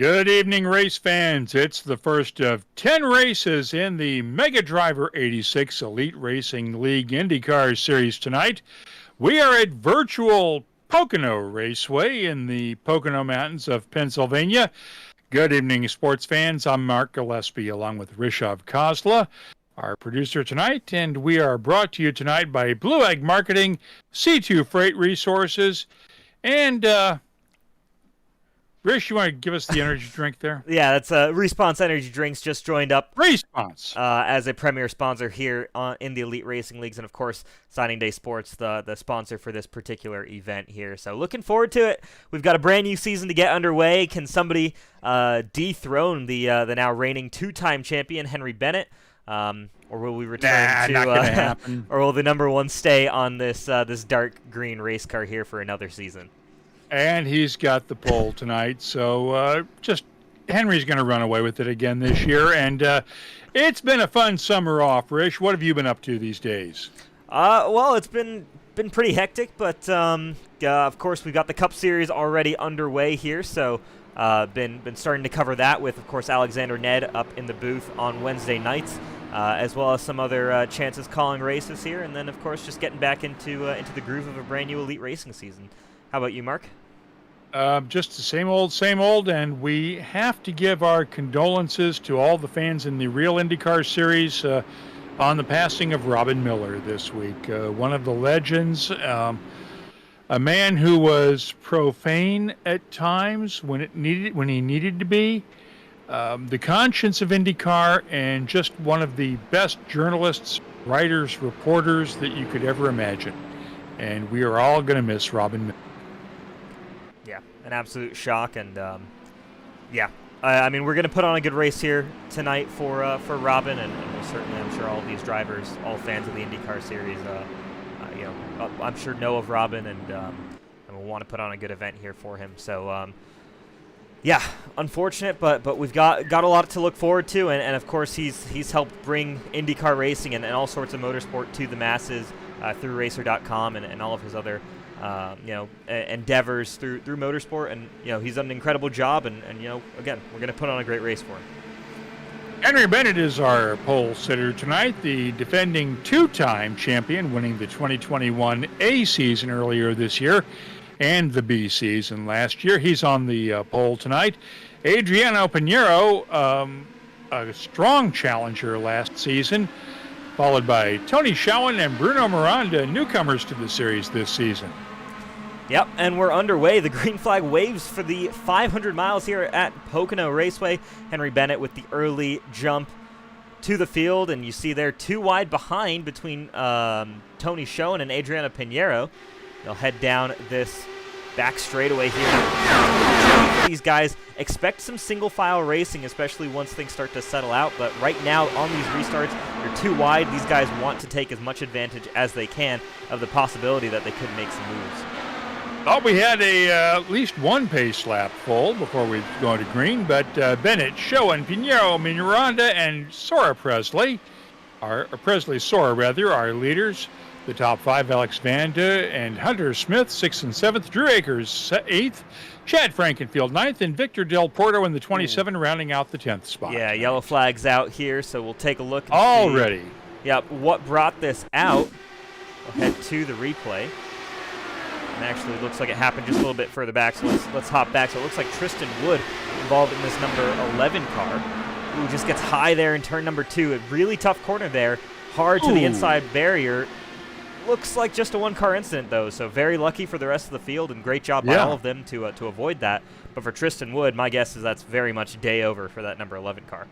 Good evening, race fans. It's the first of 10 races in the Mega Driver 86 Elite Racing League IndyCar Series tonight. We are at virtual Pocono Raceway in the Pocono Mountains of Pennsylvania. Good evening, sports fans. I'm Mark Gillespie along with Rishav Kozla, our producer tonight, and we are brought to you tonight by Blue Egg Marketing, C2 Freight Resources, and Rish, you want to give us the energy drink there? Yeah, that's Response Energy Drinks just joined up. Response. As a premier sponsor here in the Elite Racing Leagues, and of course, Signing Day Sports, the sponsor for this particular event here. So looking forward to it. We've got a brand new season to get underway. Can somebody dethrone the now reigning two-time champion Henry Bennett? Or will we return not gonna happen. Or will the number one stay on this dark green race car here for another season? And he's got the pole tonight, so just Henry's going to run away with it again this year. And it's been a fun summer off, Rish. What have you been up to these days? Well, it's been pretty hectic, but of course we've got the Cup Series already underway here, so been starting to cover that with, of course, Alexander Ned up in the booth on Wednesday nights, as well as some other chances calling races here, and then of course just getting back into the groove of a brand new Elite Racing season. How about you, Mark? Just the same old, and we have to give our condolences to all the fans in the real IndyCar Series on the passing of Robin Miller this week. One of the legends, a man who was profane at times when he needed to be, the conscience of IndyCar, and just one of the best journalists, writers, reporters that you could ever imagine. And we are all going to miss Robin Miller. An absolute shock, and I mean, we're going to put on a good race here tonight for Robin, and we'll certainly, I'm sure all of these drivers, all fans of the IndyCar Series, I'm sure know of Robin, and we'll want to put on a good event here for him. So, unfortunate, but we've got a lot to look forward to, and of course he's helped bring IndyCar racing and all sorts of motorsport to the masses through Racer.com and all of his other endeavors through motorsport, and he's done an incredible job, and again, we're going to put on a great race for him. Henry Bennett is our pole sitter tonight, the defending two-time champion, winning the 2021 A season earlier this year and the B season last year. He's on the pole tonight. Adriano Pinheiro, a strong challenger last season, followed by Tony Schowen and Bruno Miranda, newcomers to the series this season. Yep, and we're underway. The green flag waves for the 500 miles here at Pocono Raceway. Henry Bennett with the early jump to the field, and you see they're too wide behind between Tony Schowen and Adriano Pinheiro. They'll head down this back straightaway here. These guys expect some single file racing, especially once things start to settle out, but right now on these restarts, they're too wide. These guys want to take as much advantage as they can of the possibility that they could make some moves. Thought we had at least one pace lap full before we go to green, but Bennett, Schowen, Pinheiro, Miranda, and Presley, our leaders. The top five, Alex Vanda and Hunter Smith, 6th and 7th. Drew Akers, 8th. Chad Frankenfield, 9th. And Victor Del Porto in the 27, rounding out the 10th spot. Yeah, yellow flag's out here, so we'll take a look. Already. Yep, what brought this out? We'll head to the replay. And actually, it looks like it happened just a little bit further back, so let's hop back. So it looks like Tristan Wood involved in this number 11 car, who just gets high there in turn number 2. A really tough corner there, hard to the inside barrier. Looks like just a one-car incident, though, so very lucky for the rest of the field, and great job by all of them to avoid that. But for Tristan Wood, my guess is that's very much day over for that number 11 car.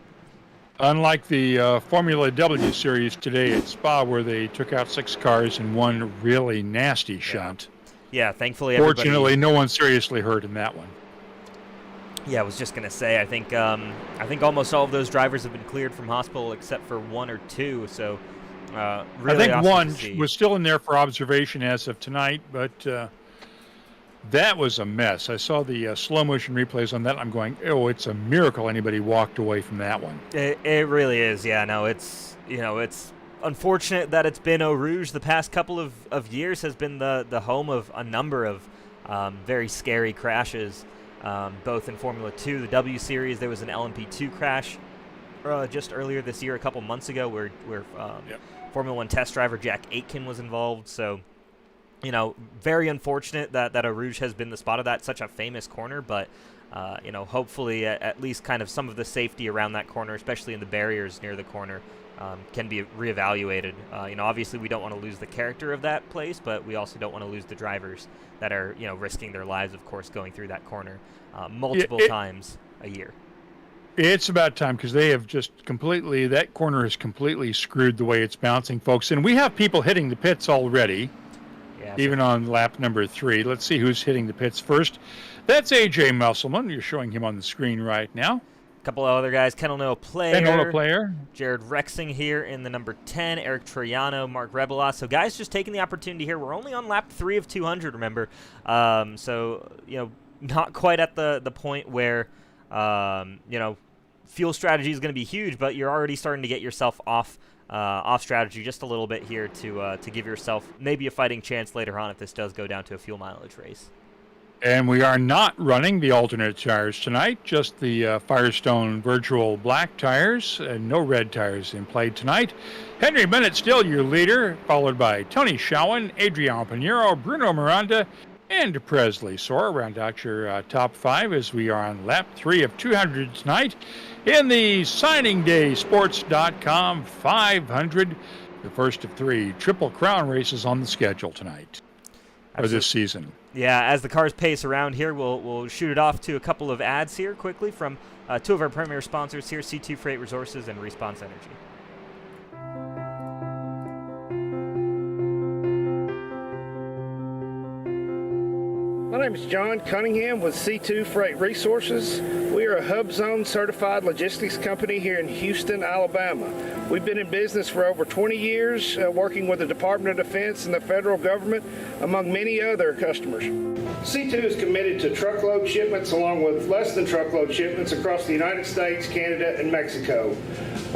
Unlike the Formula W Series today at Spa, where they took out 6 cars in one really nasty shunt. Yeah, thankfully Fortunately, no one seriously hurt in that one. Yeah, I was just going to say, I think almost all of those drivers have been cleared from hospital except for 1 or 2, so... really I think awesome one was still in there for observation as of tonight, but that was a mess. I saw the slow motion replays on that. I'm going, oh, it's a miracle anybody walked away from that one. It really is. Yeah, no, it's unfortunate that it's been Eau Rouge the past couple of years has been the home of a number of very scary crashes. both in Formula 2, the W Series. There was an LMP2 crash just earlier this year, a couple months ago, where Formula 1 test driver Jack Aitken was involved. So, very unfortunate that Eau Rouge has been the spot of that. Such a famous corner, but hopefully at least kind of some of the safety around that corner, especially in the barriers near the corner, can be reevaluated. Obviously we don't want to lose the character of that place, but we also don't want to lose the drivers that are, risking their lives, of course, going through that corner multiple times a year. It's about time, because they have just that corner is completely screwed the way it's bouncing, folks. And we have people hitting the pits already, even on lap number 3. Let's see who's hitting the pits first. That's A.J. Musselman. You're showing him on the screen right now. A couple of other guys, Kendall Noah player. Jared Rexing here in the number 10, Eric Troiano, Mark Rebelas. So guys just taking the opportunity here. We're only on lap 3 of 200, remember. Not quite at the point where, fuel strategy is going to be huge, but you're already starting to get yourself off strategy just a little bit here to give yourself maybe a fighting chance later on if this does go down to a fuel mileage race. And we are not running the alternate tires tonight, just the Firestone Virtual Black tires, and no red tires in play tonight. Henry Bennett still your leader, followed by Tony Schowen, Adriano Pinheiro, Bruno Miranda, and Presley Soar. Round out your top 5 as we are on lap 3 of 200 tonight in the Signing Day Sports.com 500, the first of 3 Triple Crown races on the schedule tonight, or this season. Yeah, as the cars pace around here, we'll shoot it off to a couple of ads here quickly from 2 of our premier sponsors here, C2 Freight Resources and Response Energy. My name is John Cunningham with C2 Freight Resources. We are a Hub Zone certified logistics company here in Houston, Alabama. We've been in business for over 20 years, working with the Department of Defense and the federal government, among many other customers. C2 is committed to truckload shipments along with less than truckload shipments across the United States, Canada, and Mexico.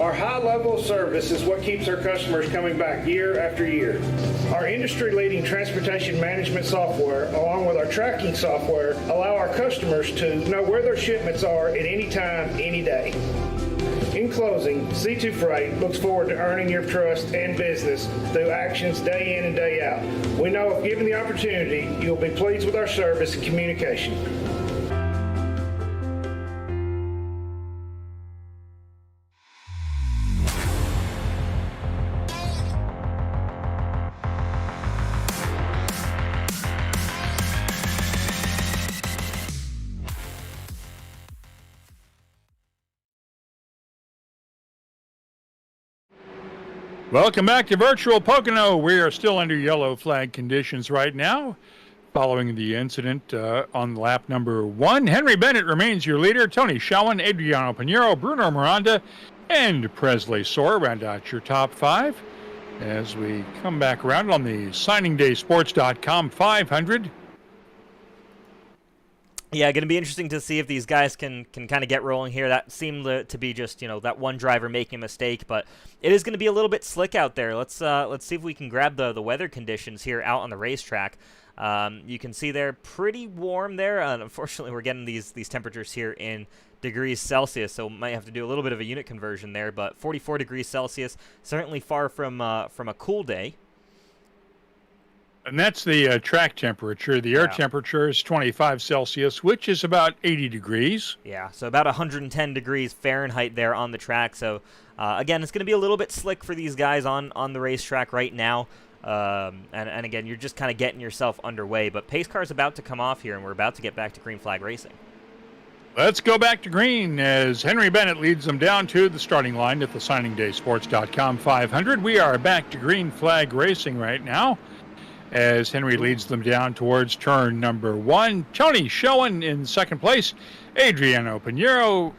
Our high level of service is what keeps our customers coming back year after year. Our industry-leading transportation management software, along with our tracking software, allow our customers to know where their shipments are at any time, any day. In closing, C2 Freight looks forward to earning your trust and business through actions day in and day out. We know if given the opportunity, you'll be pleased with our service and communication. Welcome back to Virtual Pocono. We are still under yellow flag conditions right now, following the incident on lap number 1. Henry Bennett remains your leader. Tony Schowen, Adriano Pinheiro, Bruno Miranda, and Presley Soar round out your top 5 as we come back around on the signingdaysports.com 500. Yeah, going to be interesting to see if these guys can kind of get rolling here. That seemed to be just, that one driver making a mistake, but it is going to be a little bit slick out there. Let's see if we can grab the weather conditions here out on the racetrack. You can see they're pretty warm there. Unfortunately, we're getting these temperatures here in degrees Celsius, so might have to do a little bit of a unit conversion there, but 44 degrees Celsius, certainly far from a cool day. And that's the track temperature. The air temperature is 25 Celsius, which is about 80 degrees. Yeah, so about 110 degrees Fahrenheit there on the track. So, again, it's going to be a little bit slick for these guys on the racetrack right now. And again, you're just kind of getting yourself underway. But pace car's about to come off here, and we're about to get back to green flag racing. Let's go back to green as Henry Bennett leads them down to the starting line at the signingdaysports.com 500. We are back to green flag racing right now, as Henry leads them down towards turn number 1. Tony Schowen in second place. Adriano Pinheiro,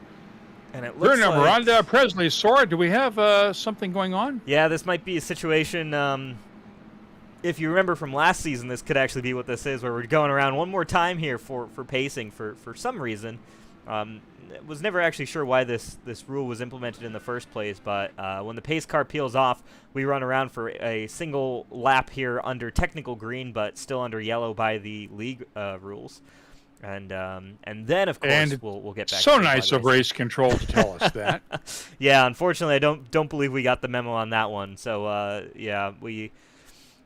and it looks Bruno Miranda, Presley Soar. Do we have something going on? Yeah, this might be a situation. If you remember from last season, this could actually be what this is, where we're going around one more time here for pacing for some reason. Was never actually sure why this rule was implemented in the first place, but when the pace car peels off, we run around for a single lap here under technical green, but still under yellow by the league rules. And then, of course, And we'll get back so to nice of race control to tell us that. Yeah, unfortunately, I don't believe we got the memo on that one. So, yeah, we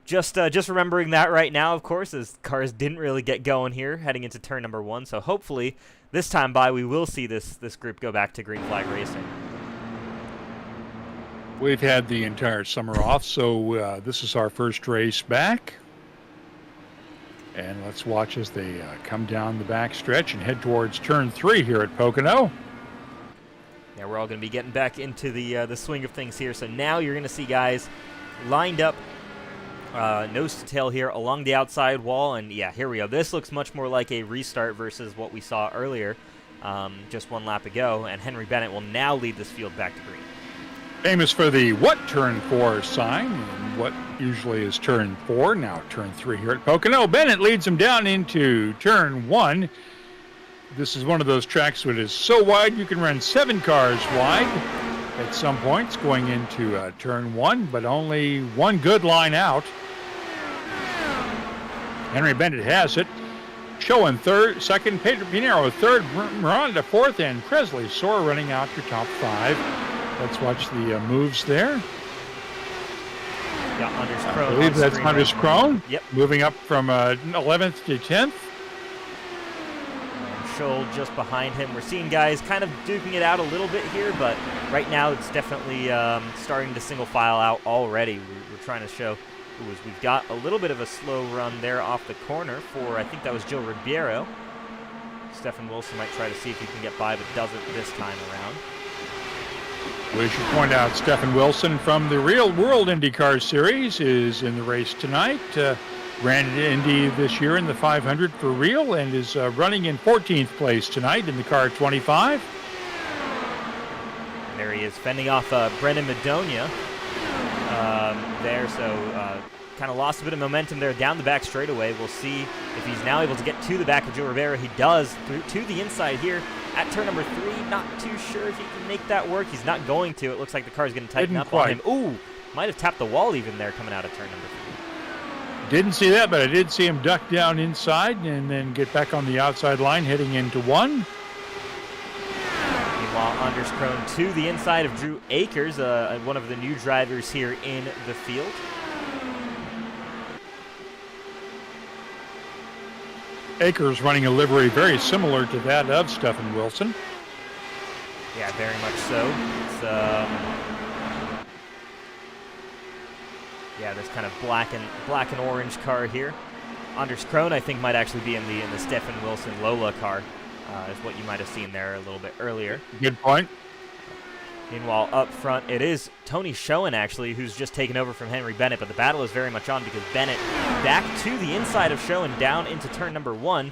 just remembering that right now, of course, as cars didn't really get going here heading into turn number 1. So hopefully this time by we will see this group go back to green flag racing. We've had the entire summer off, so this is our first race back. And let's watch as they come down the back stretch and head towards turn 3 here at Pocono. Yeah, we're all going to be getting back into the swing of things here. So now you're going to see guys lined up, nose to tail here along the outside wall. And yeah, here we go. This looks much more like a restart versus what we saw earlier, just one lap ago. And Henry Bennett will now lead this field back to green. Famous for the what turn 4 sign, and what usually is turn 4, now turn 3 here at Pocono. Bennett leads him down into turn 1. This is one of those tracks that is so wide you can run 7 cars wide at some points going into turn 1, but only one good line out. Henry Bennett has it. Showing third, second, Pedro Pinero third, Miranda fourth, and Presley Soar running out your top 5. Let's watch the moves there. Yeah, Anders I Krohn. believe that's Anders Krohn. Yep. Moving up from 11th to 10th. And Scholl just behind him. We're seeing guys kind of duking it out a little bit here, but right now it's definitely starting to single file out already. We're trying to show we've got a little bit of a slow run there off the corner for, I think that was Gil Ribeiro. Stefan Wilson might try to see if he can get by, but doesn't this time around. We should point out Stefan Wilson from the Real World IndyCar Series is in the race tonight. Ran at Indy this year in the 500 for real and is running in 14th place tonight in the car 25. And there he is, fending off Brendan Madonia there, so kind of lost a bit of momentum there down the back straightaway. We'll see if he's now able to get to the back of Gil Rivera. He does, through to the inside here at turn number 3. Not too sure if he can make that work. He's not going to. It looks like the car is going to tighten up on him. Ooh, might have tapped the wall even there coming out of turn number 3. Didn't see that, but I did see him duck down inside and then get back on the outside line heading into 1. Meanwhile, Anders Krohn to the inside of Drew Akers, one of the new drivers here in the field. Akers running a livery very similar to that of Stefan Wilson. Yeah, very much so. It's yeah, this kind of black and orange car here. Anders Krohn, I think, might actually be in the Stefan Wilson Lola car, is what you might have seen there a little bit earlier. Good point. Meanwhile, up front, it is Tony Schoen, actually, who's just taken over from Henry Bennett, but the battle is very much on because Bennett back to the inside of Schoen down into turn number 1.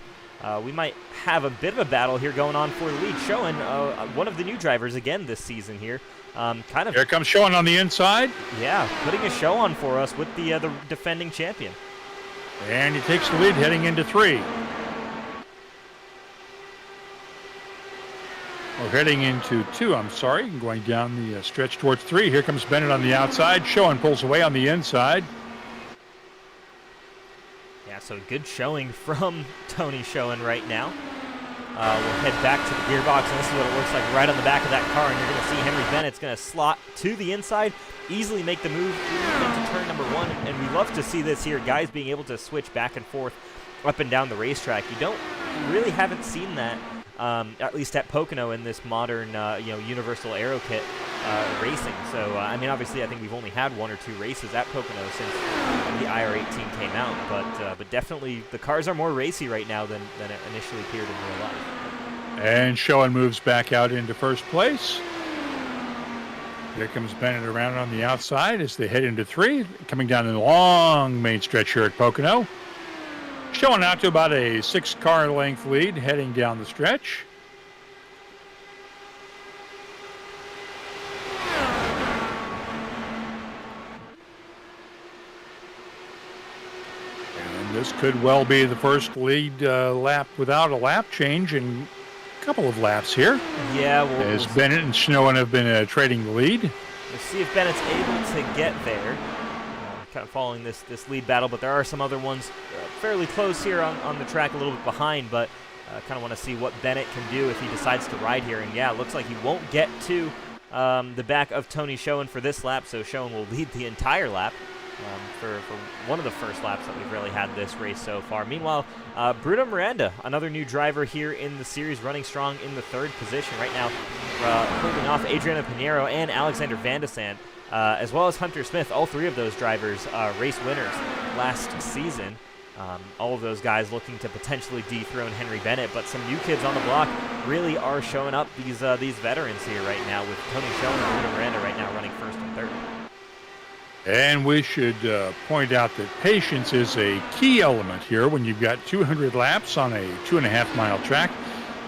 We might have a bit of a battle here going on for the lead. Schoen, one of the new drivers again this season here. Kind of. Here comes Schoen on the inside. Yeah, putting a show on for us with the defending champion. And he takes the lead heading into 3. We're heading into 2, I'm sorry, going down the stretch towards 3. Here comes Bennett on the outside. Schoen pulls away on the inside. Yeah, so good showing from Tony Schoen right now. We'll head back to the gearbox, and this is what it looks like right on the back of that car, and you're going to see Henry Bennett's going to slot to the inside, easily make the move into turn number 1, and we love to see this here, guys being able to switch back and forth up and down the racetrack. You really haven't seen that. At least at Pocono in this modern, universal aero kit racing. So, I mean, obviously, I think we've only had 1 or 2 races at Pocono since the IR18 came out. But definitely, the cars are more racy right now than it initially appeared in real life. And Schoen moves back out into first place. Here comes Bennett around on the outside as they head into 3, coming down the long main stretch here at Pocono. Showing out to about a 6-car length lead heading down the stretch. And this could well be the first lead lap without a lap change in a couple of laps here. Yeah, as Bennett and Schoen have been trading the lead. We'll see if Bennett's able to get there. Kind of following this lead battle, but there are some other ones fairly close here on the track, a little bit behind, but Kind of want to see what Bennett can do if he decides to ride here. And yeah, it looks like he won't get to the back of Tony Schoen for this lap, so Schoen will lead the entire lap for one of the first laps that we've really had this race so far. Meanwhile, Bruno Miranda, another new driver here in the series, running strong in the 3rd position right now, holding off Adriano Pinheiro and Alexander Van de Sande, as well as Hunter Smith. All 3 of those drivers race winners last season. All of those guys looking to potentially dethrone Henry Bennett, but some new kids on the block really are showing up, these veterans here right now, with Tony Schoen and Bruno Miranda right now running 1st and 3rd. And we should point out that patience is a key element here when you've got 200 laps on a 2.5-mile track.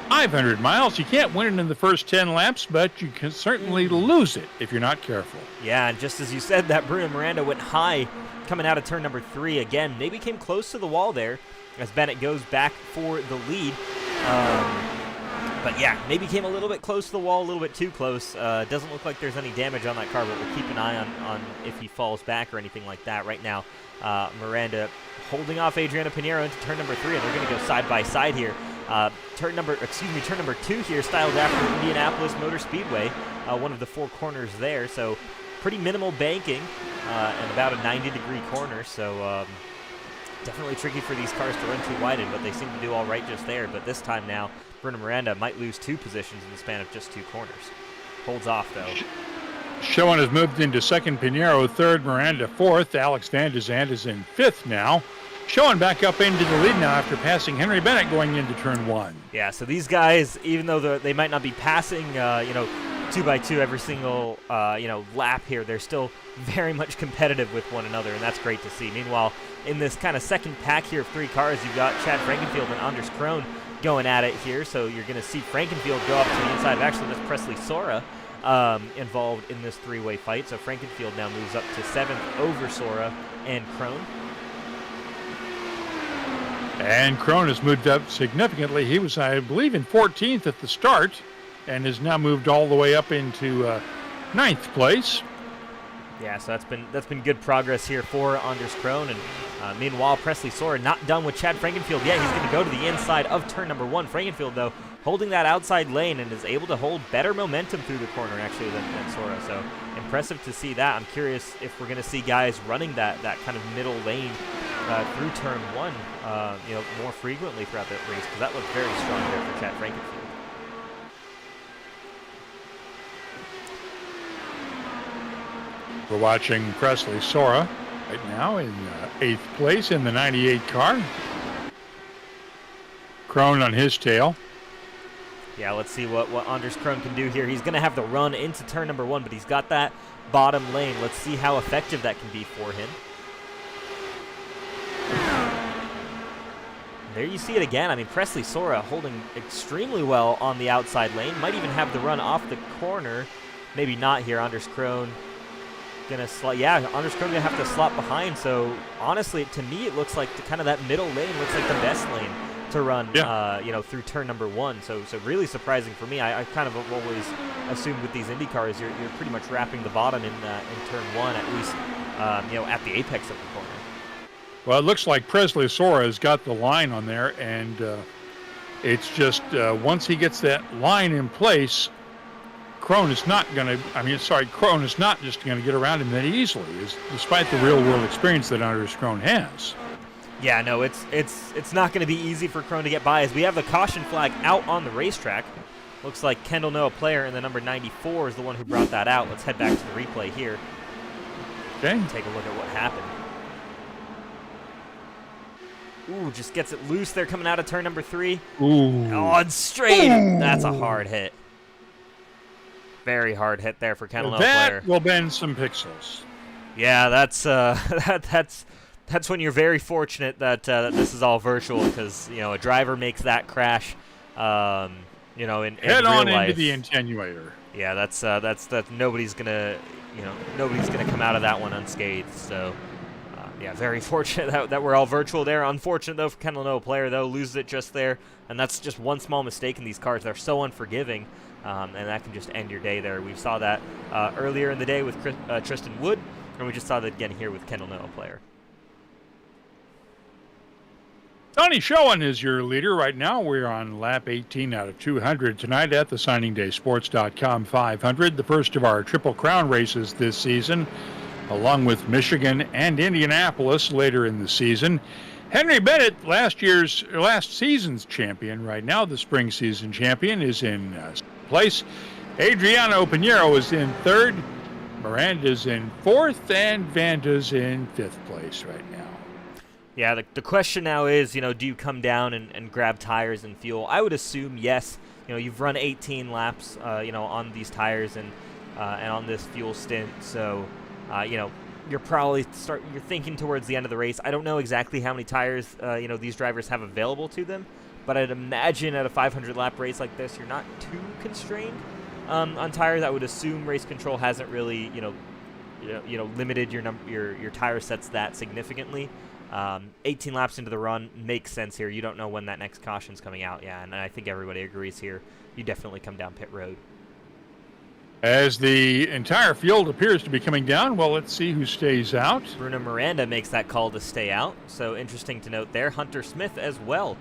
500 miles, you can't win it in the first 10 laps, but you can certainly lose it if you're not careful. Yeah, and just as you said, that Bruno Miranda went high coming out of turn number 3 again. Maybe came close to the wall there as Bennett goes back for the lead. But yeah, maybe came a little bit close to the wall, a little bit too close. Doesn't look like there's any damage on that car, but we'll keep an eye on if he falls back or anything like that. Right now, Miranda holding off Adriano Pinheiro into turn number 3, and they're going to go side by side here. Turn number 2 here, styled after Indianapolis Motor Speedway, one of the 4 corners there. So pretty minimal banking and about a 90-degree corner. So definitely tricky for these cars to run too wide in, but they seem to do all right just there. But this time now, Bruno Miranda might lose 2 positions in the span of just 2 corners. Holds off, though. Schoen has moved into 2nd, Pinheiro 3rd, Miranda 4th. Alex Van de Sande is in 5th now. Schoen back up into the lead now after passing Henry Bennett going into turn 1. Yeah, so these guys, even though they might not be passing, 2 by 2 every single, lap here, they're still very much competitive with one another, and that's great to see. Meanwhile, in this kind of second pack here of 3 cars, you've got Chad Frankenfield and Anders Krohn going at it here, so you're going to see Frankenfield go up to the inside of actually this Presley Sora involved in this 3-way fight. So Frankenfield now moves up to 7th over Sora and Krohn. And Krohn has moved up significantly. He was, I believe, in 14th at the start and has now moved all the way up into 9th place. Yeah, so that's been good progress here for Anders Krohn. And meanwhile, Presley Sora not done with Chad Frankenfield yet. He's going to go to the inside of turn number 1. Frankenfield, though, holding that outside lane and is able to hold better momentum through the corner, actually, than Sora. So impressive to see that. I'm curious if we're going to see guys running that kind of middle lane through turn 1, more frequently throughout that race, because that looked very strong there for Chad Frankenfield. We're watching Presley Sora right now in 8th place in the 98 car. Krohn on his tail. Yeah, let's see what Anders Krohn can do here. He's going to have the run into turn number 1, but he's got that bottom lane. Let's see how effective that can be for him. There you see it again. I mean, Presley Sora holding extremely well on the outside lane. Might even have the run off the corner. Maybe not here. Anders Krohn gonna slot. Yeah, Anders Krohn gonna have to slot behind. So honestly, to me, it looks like that middle lane looks like the best lane to run. Yeah. Through turn number 1. So really surprising for me. I kind of always assumed with these IndyCars, you're pretty much wrapping the bottom in turn 1 at least. At the apex of the corner. Well, it looks like Presley Sora has got the line on there, and it's just once he gets that line in place, Krohn is not just going to get around him that easily, despite the real-world experience that Anders Krohn has. Yeah, no, it's not going to be easy for Krohn to get by, as we have the caution flag out on the racetrack. Looks like Kendall Noah Player in the number 94 is the one who brought that out. Let's head back to the replay here. Okay. Take a look at what happened. Ooh, just gets it loose there coming out of turn number 3. Ooh. Oh, and straight. Ooh. That's a hard hit. Very hard hit there for Kendall Noah Player. That will bend some pixels. Yeah, that's when you're very fortunate that this is all virtual, because a driver makes that crash. In head real on life. into the attenuator. Yeah, that's nobody's gonna come out of that one unscathed. So. Yeah, very fortunate that we're all virtual there. Unfortunate, though, for Kendall Noah Player, though. Loses it just there. And that's just one small mistake in these cars. They're so unforgiving, and that can just end your day there. We saw that earlier in the day with Tristan Wood, and we just saw that again here with Kendall Noah Player. Tony Schoen is your leader right now. We're on lap 18 out of 200 tonight at the SigningDaySports.com 500, the first of our Triple Crown races this season, along with Michigan and Indianapolis later in the season. Henry Bennett, last season's champion right now, the spring season champion, is in place. Adriano Pinheiro is in third. Miranda's in fourth, and Vanda's in fifth place right now. Yeah, the question now is, do you come down and grab tires and fuel? I would assume yes. You've run 18 laps, on these tires and on this fuel stint, so you're probably you're thinking towards the end of the race. I don't know exactly how many tires these drivers have available to them, but I'd imagine at a 500 lap race like this, you're not too constrained on tires. I would assume race control hasn't really limited your tire sets that significantly. 18 laps into the run makes sense here. You don't know when that next caution's coming out. Yeah, and I think everybody agrees here. You definitely come down pit road. As the entire field appears to be coming down, well, let's see who stays out. Bruno Miranda makes that call to stay out, so interesting to note there. Hunter Smith as well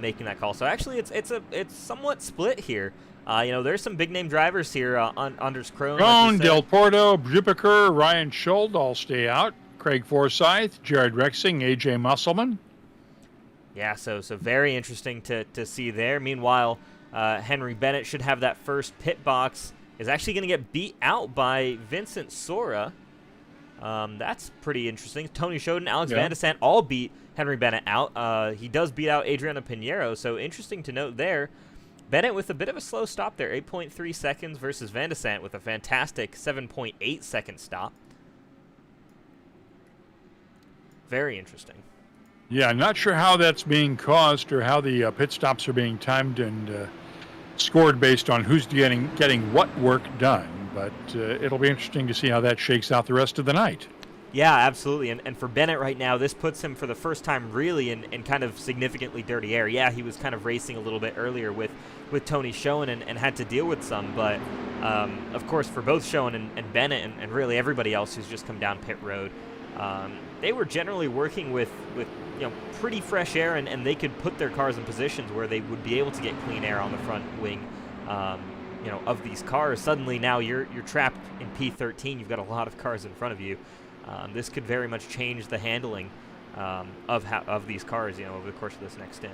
making that call. So actually, it's somewhat split here. There's some big name drivers here. Anders Krohn, Krohn, Del Porto, Brubaker, Ryan Schuld all stay out. Craig Forsyth, Jared Rexing, AJ Musselman. Yeah, so very interesting to see there. Meanwhile, Henry Bennett should have that first pit box. Is actually going to get beat out by Vincent Sora. That's pretty interesting. Tony Schoen, Alex Van de Sant all beat Henry Bennett out. He does beat out Adriano Pinheiro, so interesting to note there. Bennett with a bit of a slow stop there, 8.3 seconds versus Van de Sant with a fantastic 7.8 second stop. Very interesting. Yeah, I'm not sure how that's being caused or how the pit stops are being timed and scored based on who's getting what work done, but it'll be interesting to see how that shakes out the rest of the night. Yeah, absolutely. And for Bennett right now, this puts him for the first time really in kind of significantly dirty air. Yeah, he was kind of racing a little bit earlier with Tony Schoen and had to deal with some, but of course for both Schoen and Bennett and really everybody else who's just come down pit road, they were generally working with pretty fresh air, and they could put their cars in positions where they would be able to get clean air on the front wing of these cars. Suddenly now you're trapped in P13. You've got a lot of cars in front of you. This could very much change the handling of these cars over the course of this next stint.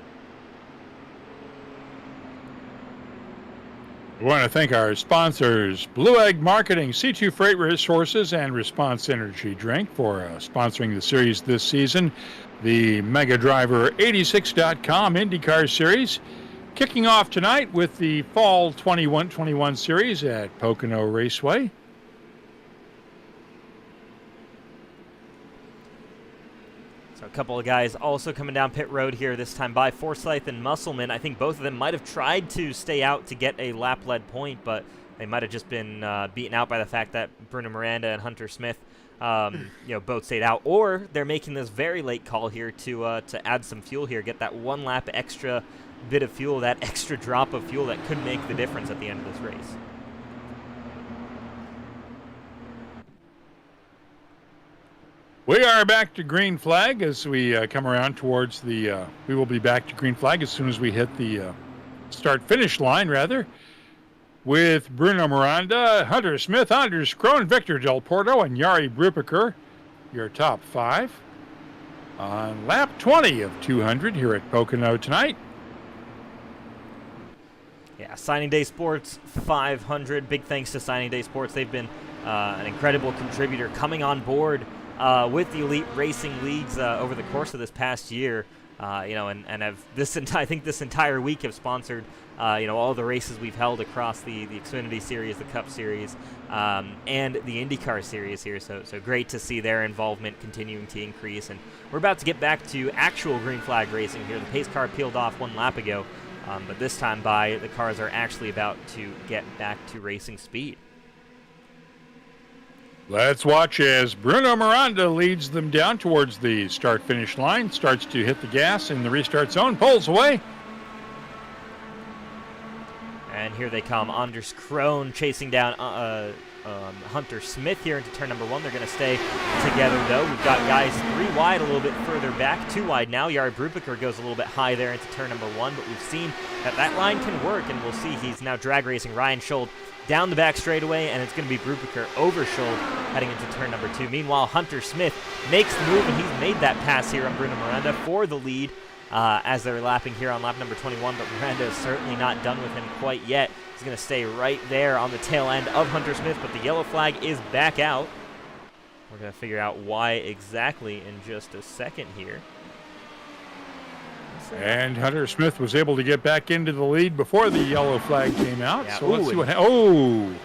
We want to thank our sponsors, Blue Egg Marketing, C2 Freight Resources, and Response Energy Drink for sponsoring the series this season. The Mega Driver 86.com IndyCar Series kicking off tonight with the Fall 21 Series at Pocono Raceway. So a couple of guys also coming down pit road here, this time by Forsyth and Musselman. I think both of them might have tried to stay out to get a lap-led point, but they might have just been beaten out by the fact that Bruno Miranda and Hunter Smith both stayed out, or they're making this very late call here to add some fuel here, get that one lap extra bit of fuel, that extra drop of fuel that could make the difference at the end of this race. We are back to green flag as we come around towards the, we will be back to green flag as soon as we hit the start-finish line, rather, with Bruno Miranda, Hunter Smith, Anders Krohn, Victor Del Porto, and Jari Brubaker, your top five, on lap 20 of 200 here at Pocono tonight. Yeah, Signing Day Sports 500. Big thanks to Signing Day Sports. They've been an incredible contributor coming on board with the Elite Racing Leagues over the course of this past year. And have I think this entire week have sponsored, all the races we've held across the Xfinity Series, the Cup Series, and the IndyCar Series here. So great to see their involvement continuing to increase. And we're about to get back to actual green flag racing here. The pace car peeled off one lap ago, but this time the cars are actually about to get back to racing speed. Let's watch as Bruno Miranda leads them down towards the start-finish line, starts to hit the gas in the restart zone, pulls away. And here they come. Anders Krohn chasing down Hunter Smith here into turn number 1. They're going to stay together, though. We've got guys 3 wide a little bit further back, 2 wide now. Jari Brubaker goes a little bit high there into turn number 1, but we've seen that line can work, and we'll see he's now drag racing Ryan Schold down the back straightaway, and it's going to be Brubaker over Schold heading into turn number 2. Meanwhile, Hunter Smith makes the move, and he's made that pass here on Bruno Miranda for the lead as they're lapping here on lap number 21, but Miranda is certainly not done with him quite yet. He's going to stay right there on the tail end of Hunter Smith, but the yellow flag is back out. We're going to figure out why exactly in just a second here. And Hunter Smith was able to get back into the lead before the yellow flag came out. Yeah. So let's see what happens.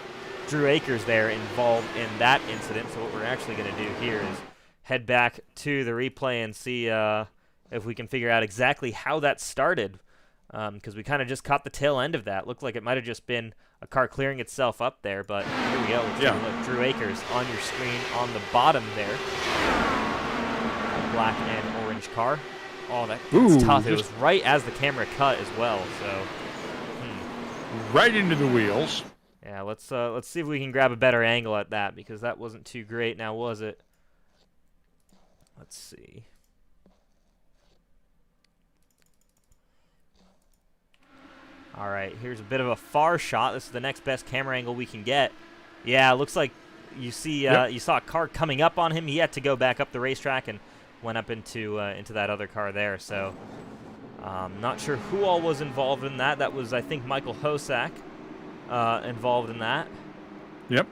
Drew Akers there involved in that incident. So what we're actually going to do here is head back to the replay and see if we can figure out exactly how that started. Because we kind of just caught the tail end of that. Looked like it might have just been a car clearing itself up there, but here we go. Let's take a look. Drew Akers on your screen on the bottom there. Black and orange car. Oh, that's tough. It was right as the camera cut as well. So right into the wheels. Yeah, let's see if we can grab a better angle at that, because that wasn't too great. Now, was it? Let's see. All right, here's a bit of a far shot. This is the next best camera angle we can get. Yeah, it looks like you see you saw a car coming up on him. He had to go back up the racetrack and went up into that other car there. So, not sure who all was involved in that. That was, I think, Michael Hosack involved in that. Yep.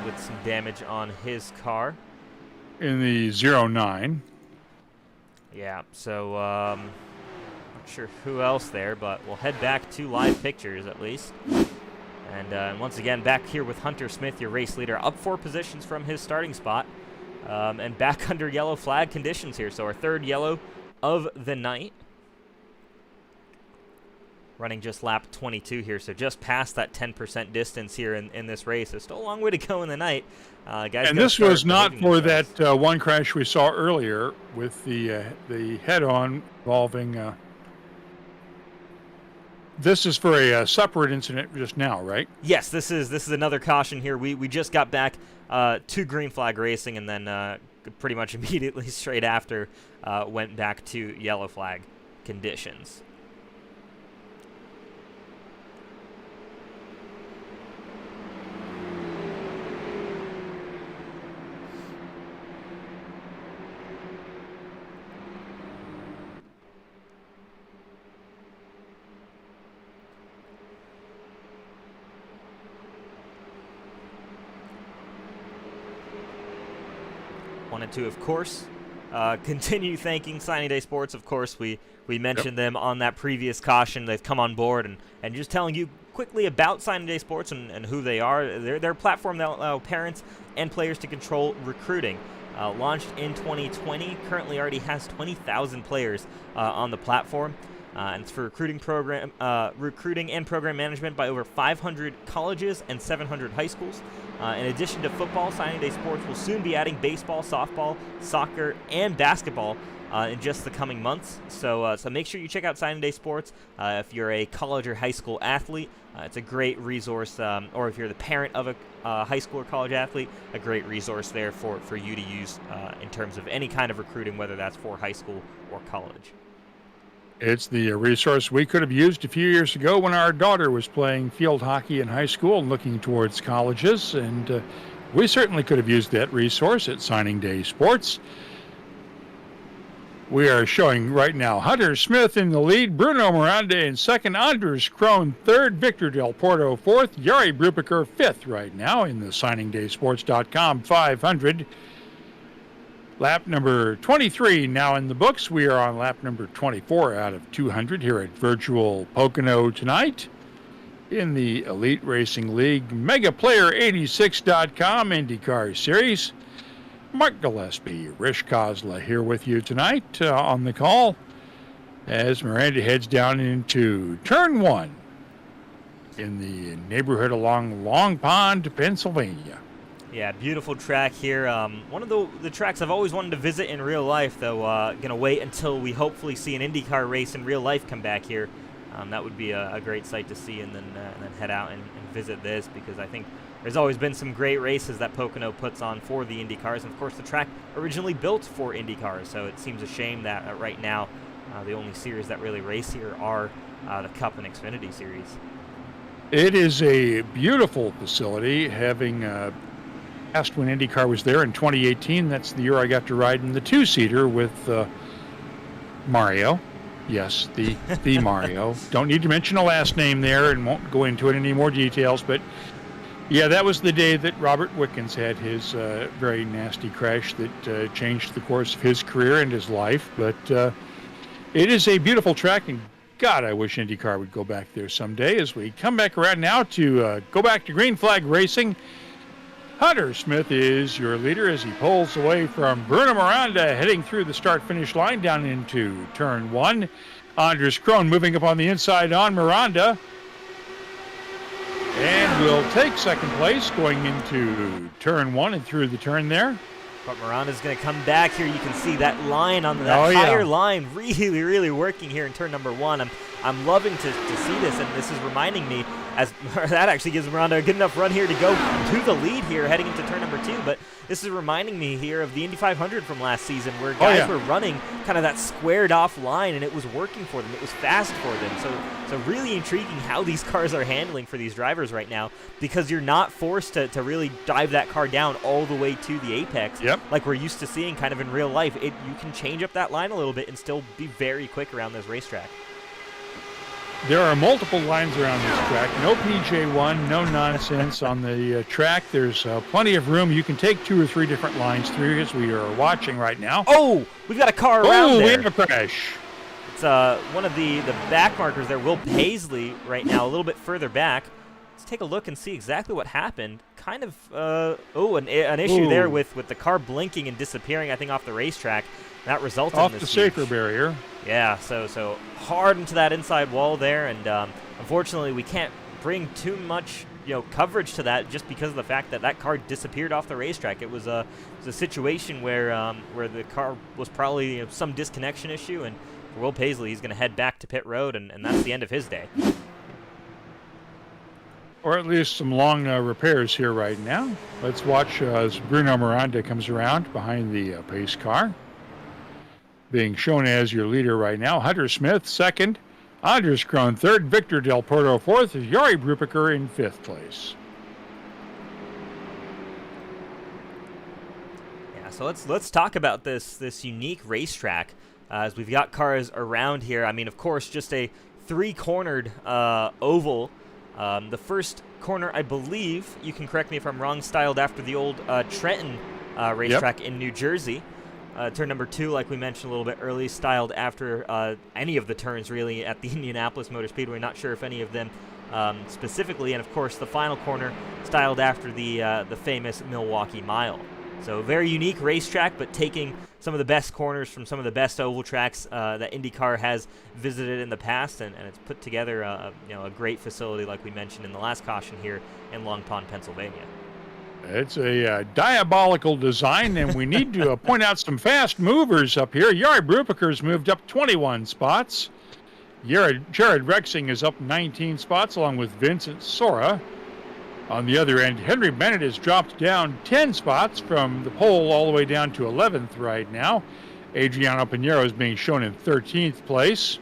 With some damage on his car. In the 09. Yeah, so not sure who else there, but we'll head back to live pictures at least. And once again, back here with Hunter Smith, your race leader, up 4 positions from his starting spot. And back under yellow flag conditions here. So our third yellow of the night. Running just lap 22 here, so just past that 10% distance here in this race. There's still a long way to go in the night. Guys, and this was not for that one crash we saw earlier with the head-on involving... This is for a separate incident just now, right? Yes, this is another caution here. We just got back to green flag racing, and then pretty much immediately straight after went back to yellow flag conditions. Wanted to, of course, continue thanking Signing Day Sports. Of course, we mentioned them on that previous caution. They've come on board, and just telling you quickly about Signing Day Sports and who they are. They're a platform that allow parents and players to control recruiting. Launched in 2020, currently already has 20,000 players on the platform. And it's for recruiting and program management by over 500 colleges and 700 high schools. In addition to football, Signing Day Sports will soon be adding baseball, softball, soccer, and basketball in just the coming months. So make sure you check out Signing Day Sports if you're a college or high school athlete. It's a great resource, or if you're the parent of a high school or college athlete, a great resource there for you to use in terms of any kind of recruiting, whether that's for high school or college. It's the resource we could have used a few years ago when our daughter was playing field hockey in high school and looking towards colleges, and we certainly could have used that resource at Signing Day Sports. We are showing right now Hunter Smith in the lead, Bruno Miranda in second, Anders Krohn third, Victor Del Porto fourth, Jari Brubaker fifth right now in the SigningDaySports.com 500. Lap number 23 now in the books. We are on lap number 24 out of 200 here at Virtual Pocono tonight in the Elite Racing League MegaPlayer86.com IndyCar Series. Mark Gillespie, Rish Kozla here with you tonight on the call as Miranda heads down into turn 1 in the neighborhood along Long Pond, Pennsylvania. Yeah, beautiful track here. One of the tracks I've always wanted to visit in real life, though. Gonna wait until we hopefully see an IndyCar race in real life come back here. That would be a great sight to see, and then head out and visit this, because I think there's always been some great races that Pocono puts on for the Indy cars. And, of course, the track originally built for Indy cars, so it seems a shame that right now the only series that really race here are the Cup and Xfinity series. It is a beautiful facility, having asked when IndyCar was there in 2018. That's the year I got to ride in the two-seater with Mario. Yes, the Mario. Don't need to mention a last name there and won't go into it in any more details, but yeah, that was the day that Robert Wickens had his very nasty crash that changed the course of his career and his life. But it is a beautiful track, and God, I wish IndyCar would go back there someday. As we come back around now to go back to green flag racing, Hunter Smith is your leader as he pulls away from Bruno Miranda, heading through the start-finish line down into turn one. Anders Krohn moving up on the inside on Miranda, and will take second place going into turn one and through the turn there. But Miranda's going to come back here. You can see that line on that higher line really, really working here in turn number one. I'm loving to see this, and this is reminding me, as that actually gives Miranda a good enough run here to go to the lead here heading into turn number two. But this is reminding me here of the Indy 500 from last season, where guys were running kind of that squared off line, and it was working for them. It was fast for them. So really intriguing how these cars are handling for these drivers right now, because you're not forced to really dive that car down all the way to the apex like we're used to seeing kind of in real life. You can change up that line a little bit and still be very quick around this racetrack. There are multiple lines around this track. No PJ1, no nonsense on the track. There's plenty of room. You can take 2 or 3 different lines through, as we are watching right now. Oh, we've got a car around there. Oh, we have a crash. It's one of the back markers there, Will Paisley, right now, a little bit further back. Let's take a look and see exactly what happened. Kind of, an issue there with the car blinking and disappearing, I think, off the racetrack. That resulted in this off the safer barrier. Yeah, so hard into that inside wall there, and unfortunately we can't bring too much coverage to that just because of the fact that car disappeared off the racetrack. It was a situation where the car was probably some disconnection issue, and for Will Paisley, he's going to head back to pit road, and that's the end of his day. Or at least some long repairs here right now. Let's watch as Bruno Miranda comes around behind the pace car. Being shown as your leader right now, Hunter Smith second, Anders Krohn third, Victor Del Porto fourth, Jari Brubaker in fifth place. Yeah, so let's talk about this unique racetrack as we've got cars around here. I mean, of course, just a 3-cornered oval. The first corner, I believe, you can correct me if I'm wrong, styled after the old Trenton racetrack in New Jersey. Turn number 2, like we mentioned a little bit early, styled after any of the turns, really, at the Indianapolis Motor Speedway. Not sure if any of them specifically. And, of course, the final corner styled after the famous Milwaukee Mile. So, very unique racetrack, but taking some of the best corners from some of the best oval tracks that IndyCar has visited in the past, and it's put together a great facility, like we mentioned in the last caution here in Long Pond, Pennsylvania. It's a diabolical design, and we need to point out some fast movers up here. Jari Brubaker's moved up 21 spots. Jared Rexing is up 19 spots, along with Vincent Sora. On the other end, Henry Bennett has dropped down 10 spots from the pole all the way down to 11th right now. Adriano Pinheiro is being shown in 13th place.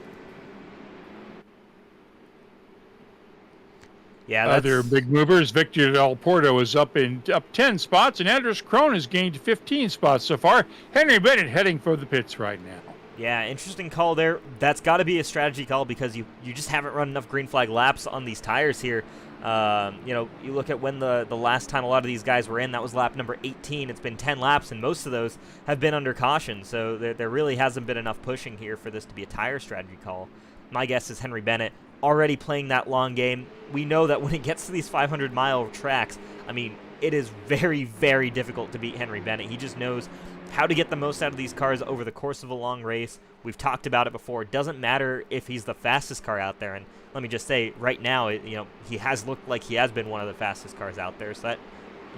Yeah, other big movers, Victor Del Porto is up 10 spots, and Anders Krohn has gained 15 spots so far. Henry Bennett heading for the pits right now. Yeah, interesting call there. That's got to be a strategy call, because you just haven't run enough green flag laps on these tires here. You look at when the last time a lot of these guys were in, that was lap number 18. It's been 10 laps, and most of those have been under caution. So there really hasn't been enough pushing here for this to be a tire strategy call. My guess is Henry Bennett already playing that long game. We know that when it gets to these 500-mile tracks, I mean, it is very, very difficult to beat Henry Bennett. He just knows how to get the most out of these cars over the course of a long race. We've talked about it before. It doesn't matter if he's the fastest car out there, and let me just say, right now, he has looked like he has been one of the fastest cars out there, so that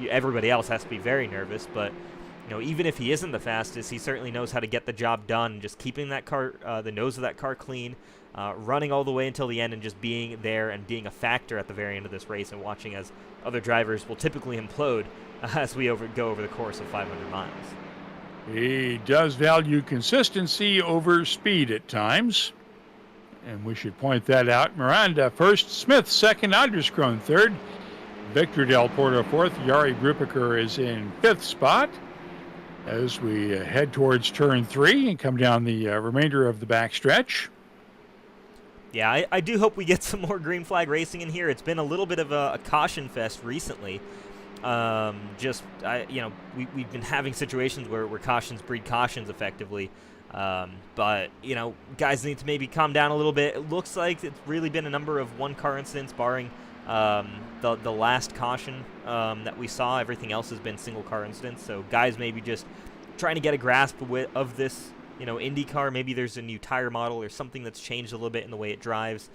everybody else has to be very nervous. But even if he isn't the fastest, he certainly knows how to get the job done. Just keeping that car, the nose of that car clean, running all the way until the end, and just being there and being a factor at the very end of this race, and watching as other drivers will typically implode as we go over the course of 500 miles. He does value consistency over speed at times, and we should point that out. Miranda first, Smith second, Anderskron third, Victor Del Porto fourth, Jari Brubaker is in fifth spot as we head towards turn 3 and come down the remainder of the backstretch. Yeah, I do hope we get some more green flag racing in here. It's been a little bit of a caution fest recently. We've been having situations where cautions breed cautions effectively. But guys need to maybe calm down a little bit. It looks like it's really been a number of one-car incidents, barring the last caution that we saw. Everything else has been single-car incidents. So guys maybe just trying to get a grasp of this, IndyCar. Maybe there's a new tire model or something that's changed a little bit in the way it drives,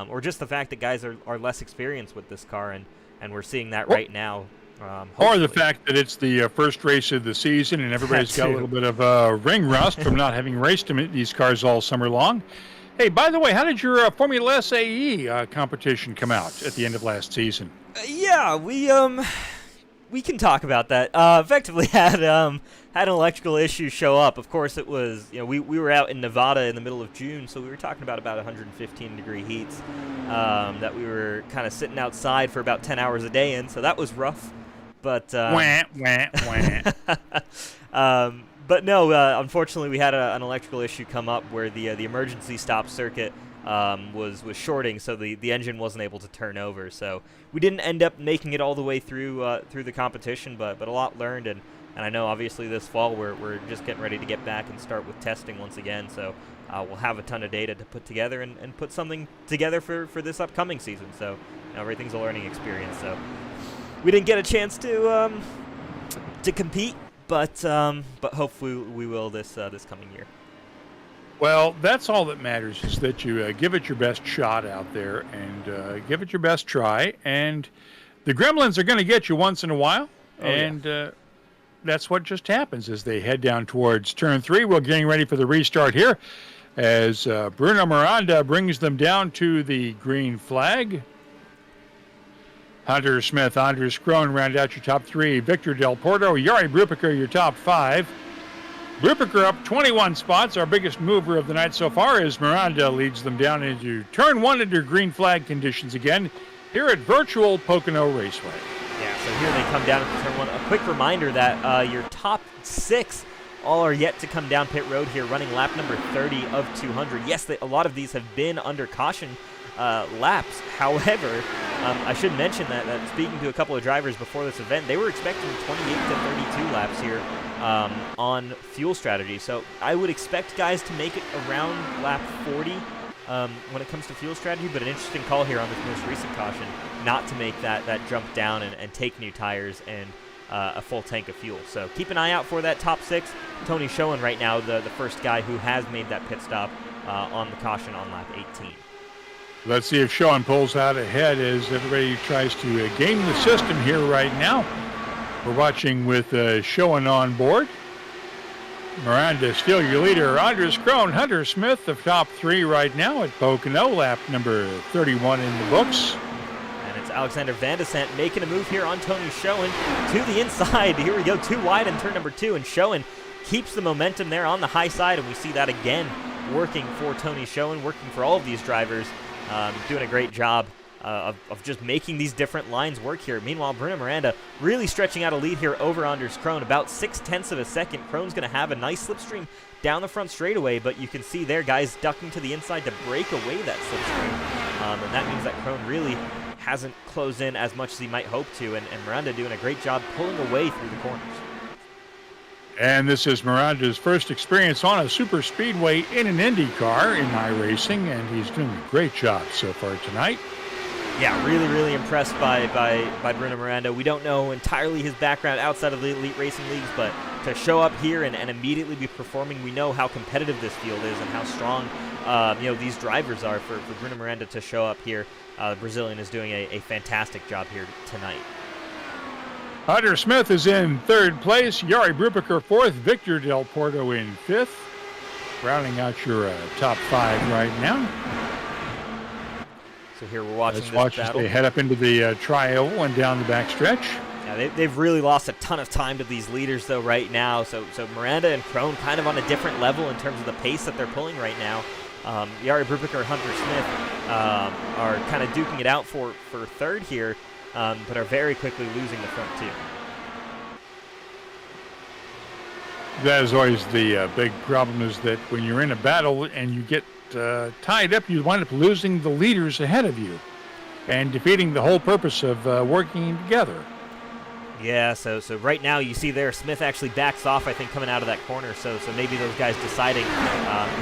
or just the fact that guys are less experienced with this car, and we're seeing that right now. Or the fact that it's the first race of the season and everybody's got a little bit of ring rust from not having raced these cars all summer long. Hey, by the way, how did your Formula SAE competition come out at the end of last season? Yeah, we can talk about that. Effectively had an electrical issue show up. Of course, it was, we were out in Nevada in the middle of June, so we were talking about 115-degree heats that we were kind of sitting outside for about 10 hours a day in, so that was rough. But wah, wah, wah. But no, unfortunately, we had an electrical issue come up where the emergency stop circuit was shorting, so the engine wasn't able to turn over. So we didn't end up making it all the way through the competition, but a lot learned, and I know obviously this fall we're just getting ready to get back and start with testing once again. So we'll have a ton of data to put together and put something together for this upcoming season. So everything's a learning experience. So we didn't get a chance to compete, but hopefully we will this coming year. Well, that's all that matters, is that you give it your best shot out there and give it your best try. And the gremlins are going to get you once in a while. That's what just happens as they head down towards turn 3. We're getting ready for the restart here as Bruno Miranda brings them down to the green flag. Hunter Smith, Anders Krohn round out your top 3. Victor Del Porto, Jari Brubaker your top 5. Brubaker up 21 spots, our biggest mover of the night so far, as Miranda leads them down into turn 1 under green flag conditions again here at virtual Pocono Raceway. Yeah, so here they come down into turn 1. A quick reminder that your top 6 all are yet to come down pit road here, running lap number 30 of 200. Yes, a lot of these have been under caution laps. However, I should mention that speaking to a couple of drivers before this event, they were expecting 28 to 32 laps here on fuel strategy. So I would expect guys to make it around lap 40 when it comes to fuel strategy, but an interesting call here on this most recent caution not to make that jump down and take new tires and a full tank of fuel. So keep an eye out for that top 6. Tony Schoen right now, the first guy who has made that pit stop on the caution on lap 18. Let's see if Schoen pulls out ahead as everybody tries to game the system here right now. We're watching with Schoen on board. Miranda still your leader. Anders Krohn, Hunter Smith, the top 3 right now at Pocono, lap number 31 in the books. And it's Alexander Van de Sant making a move here on Tony Schoen to the inside. Here we go, too wide in turn number 2, and Schoen keeps the momentum there on the high side, and we see that again working for Tony Schoen, working for all of these drivers. Doing a great job of just making these different lines work here. Meanwhile, Bruno Miranda really stretching out a lead here over Anders Krohn, about 0.6 of a second. Krohn's going to have a nice slipstream down the front straightaway, but you can see there guys ducking to the inside to break away that slipstream. And that means that Krohn really hasn't closed in as much as he might hope to, and Miranda doing a great job pulling away through the corners. And this is Miranda's first experience on a super speedway in an IndyCar in iRacing, and he's doing a great job so far tonight. Yeah, really, really impressed by Bruno Miranda. We don't know entirely his background outside of the elite racing leagues, but to show up here and immediately be performing, we know how competitive this field is and how strong these drivers are. For Bruno Miranda to show up here, the Brazilian is doing a fantastic job here tonight. Hunter Smith is in third place. Jari Brubaker fourth. Victor Del Porto in fifth. Rounding out your top five right now. So here we're watching Let's this watch battle. as they head up into the tri-oval and down the backstretch. Yeah, they've really lost a ton of time to these leaders, though, right now. So Miranda and Krohn kind of on a different level in terms of the pace that they're pulling right now. Jari Brubaker and Hunter Smith are kind of duking it out for third here, but are very quickly losing the front two. That is always the big problem, is that when you're in a battle and you get tied up, you wind up losing the leaders ahead of you and defeating the whole purpose of working together. Yeah, so right now you see there Smith actually backs off, I think, coming out of that corner. So maybe those guys deciding,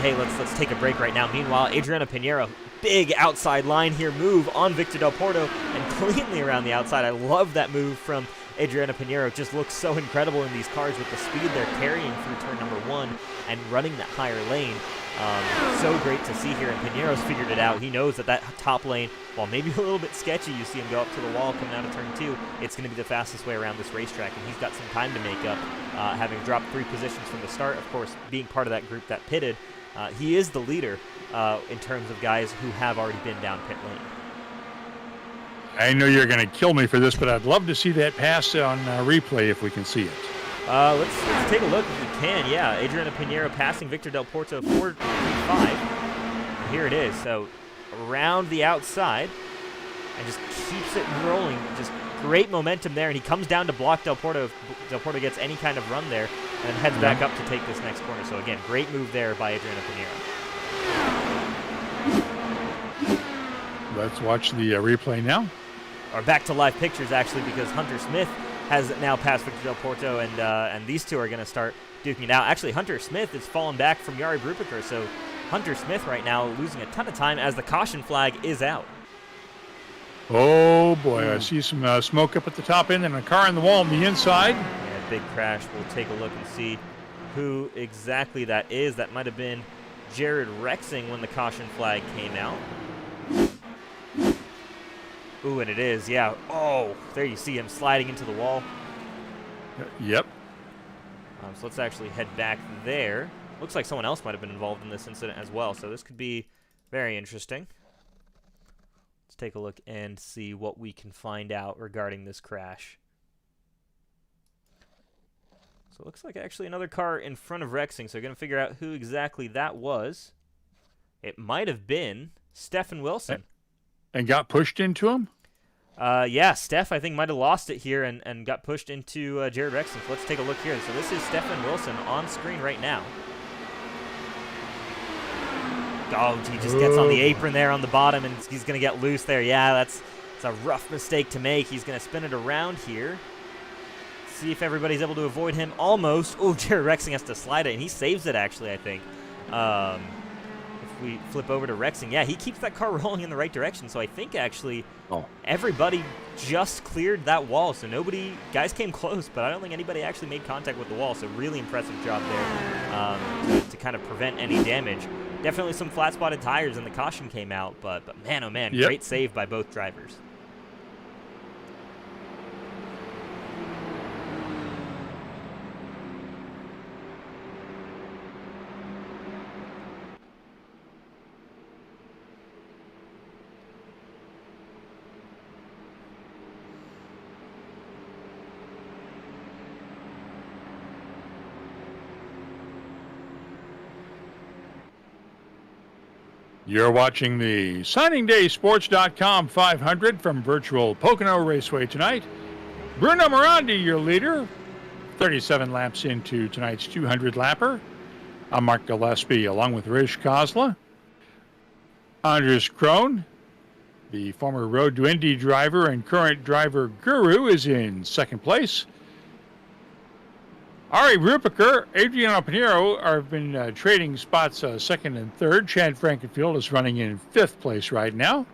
hey, let's take a break right now. Meanwhile, Adriano Pinheiro, big outside line here, move on Victor Del Porto and cleanly around the outside. I love that move from Adriano Pinheiro. It just looks so incredible in these cars with the speed they're carrying through turn number one and running that higher lane. So great to see here, and Pinheiro's figured it out. He knows that top lane, while maybe a little bit sketchy, you see him go up to the wall coming out of turn two, it's going to be the fastest way around this racetrack, and he's got some time to make up, having dropped 3 positions from the start, of course, being part of that group that pitted. He is the leader in terms of guys who have already been down pit lane. I know you're going to kill me for this, but I'd love to see that pass on replay if we can see it. Let's take a look if we can. Yeah, Adriano Pinheiro passing Victor Del Porto 4.5. Here it is. So around the outside and just keeps it rolling. Just great momentum there, and he comes down to block Del Porto if Del Porto gets any kind of run there, and heads back up to take this next corner. So again, great move there by Adriano Pinheiro. Let's watch the replay now. Or back to live pictures, actually, because Hunter Smith has now passed Victor Del Porto, and these two are going to start duking it out. Actually, Hunter Smith is fallen back from Jari Brubaker, so Hunter Smith right now losing a ton of time as the caution flag is out. Oh, boy, I see some smoke up at the top end and a car on the wall on the inside. Yeah, big crash. We'll take a look and see who exactly that is. That might have been Jared Rexing when the caution flag came out. Ooh, and it is, yeah. Oh, there you see him sliding into the wall. Yep. So let's actually head back there. Looks like someone else might have been involved in this incident as well, so this could be very interesting. Let's take a look and see what we can find out regarding this crash. So it looks like actually another car in front of Rexing, so we're going to figure out who exactly that was. It might have been Stefan Wilson. And got pushed into him? Yeah, Steph, I think, might have lost it here and got pushed into Jared Rexing. So let's take a look here. So this is Stefan Wilson on screen right now. Oh, he just gets on the apron there on the bottom, and he's going to get loose there. Yeah, that's a rough mistake to make. He's going to spin it around here. See if everybody's able to avoid him. Almost. Oh, Jared Rexing has to slide it, and he saves it, actually, I think. We flip over to Rexing. Yeah, he keeps that car rolling in the right direction. So I think actually everybody just cleared that wall. So guys came close, but I don't think anybody actually made contact with the wall. So really impressive job there to kind of prevent any damage. Definitely some flat spotted tires and the caution came out, but man, oh man, great save by both drivers. You're watching the SigningDaySports.com 500 from virtual Pocono Raceway tonight. Bruno Miranda, your leader, 37 laps into tonight's 200-lapper. I'm Mark Gillespie, along with Rish Geisler. Anders Krohn, the former Road to Indy driver and current driver guru, is in second place. Jari Brubaker, Adriano Pinheiro have been trading spots second and third. Chad Frankenfield is running in fifth place right now.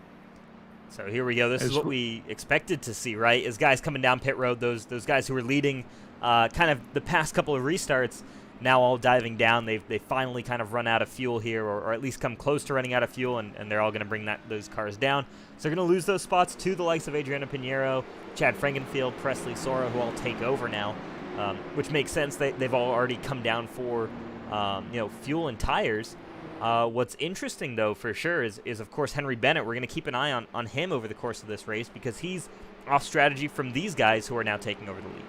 So here we go. This is what we expected to see, right? As guys coming down pit road, those guys who were leading kind of the past couple of restarts, now all diving down. They finally kind of run out of fuel here, or at least come close to running out of fuel, and they're all going to bring those cars down. So they're going to lose those spots to the likes of Adriano Pinheiro, Chad Frankenfield, Presley Sora, who all take over now, which makes sense. They've all already come down for fuel and tires. What's interesting, though, for sure, is of course, Henry Bennett. We're going to keep an eye on him over the course of this race because he's off strategy from these guys who are now taking over the lead.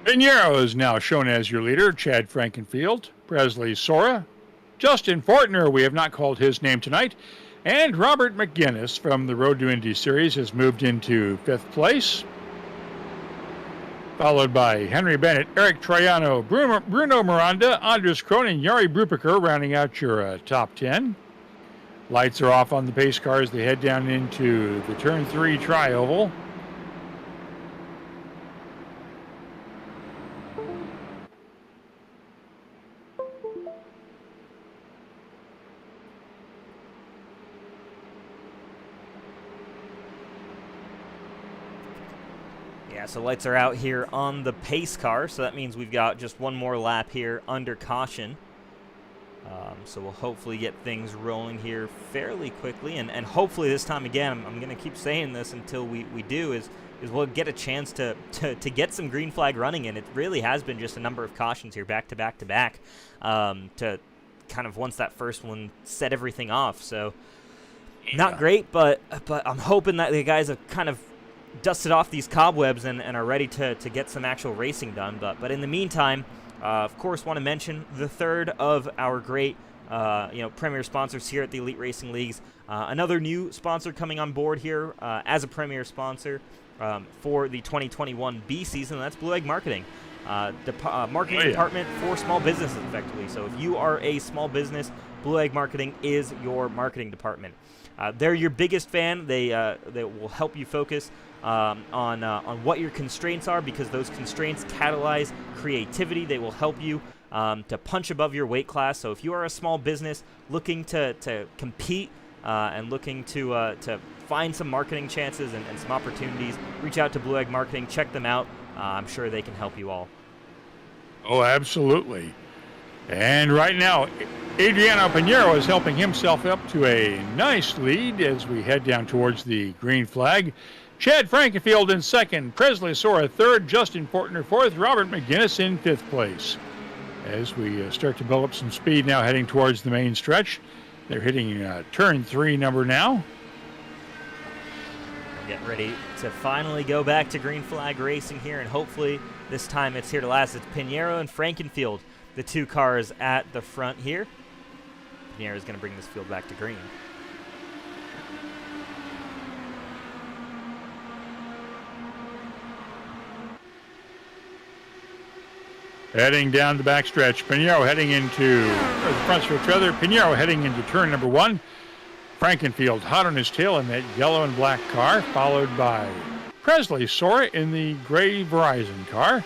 Pinheiro is now shown as your leader. Chad Frankenfield, Presley Sora, Justin Fortner, we have not called his name tonight, and Robert McGinnis from the Road to Indy Series has moved into 5th place, followed by Henry Bennett, Eric Troiano, Bruno Miranda, Andres Krohn, and Jari Brupiker rounding out your top 10. Lights are off on the pace cars. They head down into the Turn 3 tri-oval. So lights are out here on the pace car, so that means we've got just one more lap here under caution. So we'll hopefully get things rolling here fairly quickly, and hopefully this time, again, I'm going to keep saying this until we do, is we'll get a chance to get some green flag running in. It really has been just a number of cautions here back to back to back to kind of once that first one set everything off. So not great, but I'm hoping that the guys have kind of dusted off these cobwebs and are ready to get some actual racing done. But in the meantime, of course, want to mention the third of our great premier sponsors here at the Elite Racing Leagues. Another new sponsor coming on board here as a premier sponsor for the 2021B season. That's Blue Egg Marketing. Marketing department for small businesses, effectively. So if you are a small business, Blue Egg Marketing is your marketing department. They're your biggest fan. They will help you focus on what your constraints are, because those constraints catalyze creativity. They will help you to punch above your weight class. So if you are a small business looking to compete and looking to find some marketing chances and some opportunities, reach out to Blue Egg Marketing. Check them out. I'm sure they can help you all. Oh, absolutely. And right now, Adriano Pinheiro is helping himself up to a nice lead as we head down towards the green flag. Chad Frankenfield in 2nd, Presley Sora 3rd, Justin Fortner 4th, Robert McGinnis in 5th place. As we start to build up some speed now heading towards the main stretch. They're hitting turn 3 number now. Getting ready to finally go back to green flag racing here, and hopefully this time it's here to last. It's Pinheiro and Frankenfield, the two cars at the front here. Pinheiro is going to bring this field back to green. Heading down the backstretch, Pinheiro heading into the front stretch rather. Pinheiro heading into turn number 1. Frankenfield hot on his tail in that yellow and black car, followed by Presley Sora in the gray Verizon car.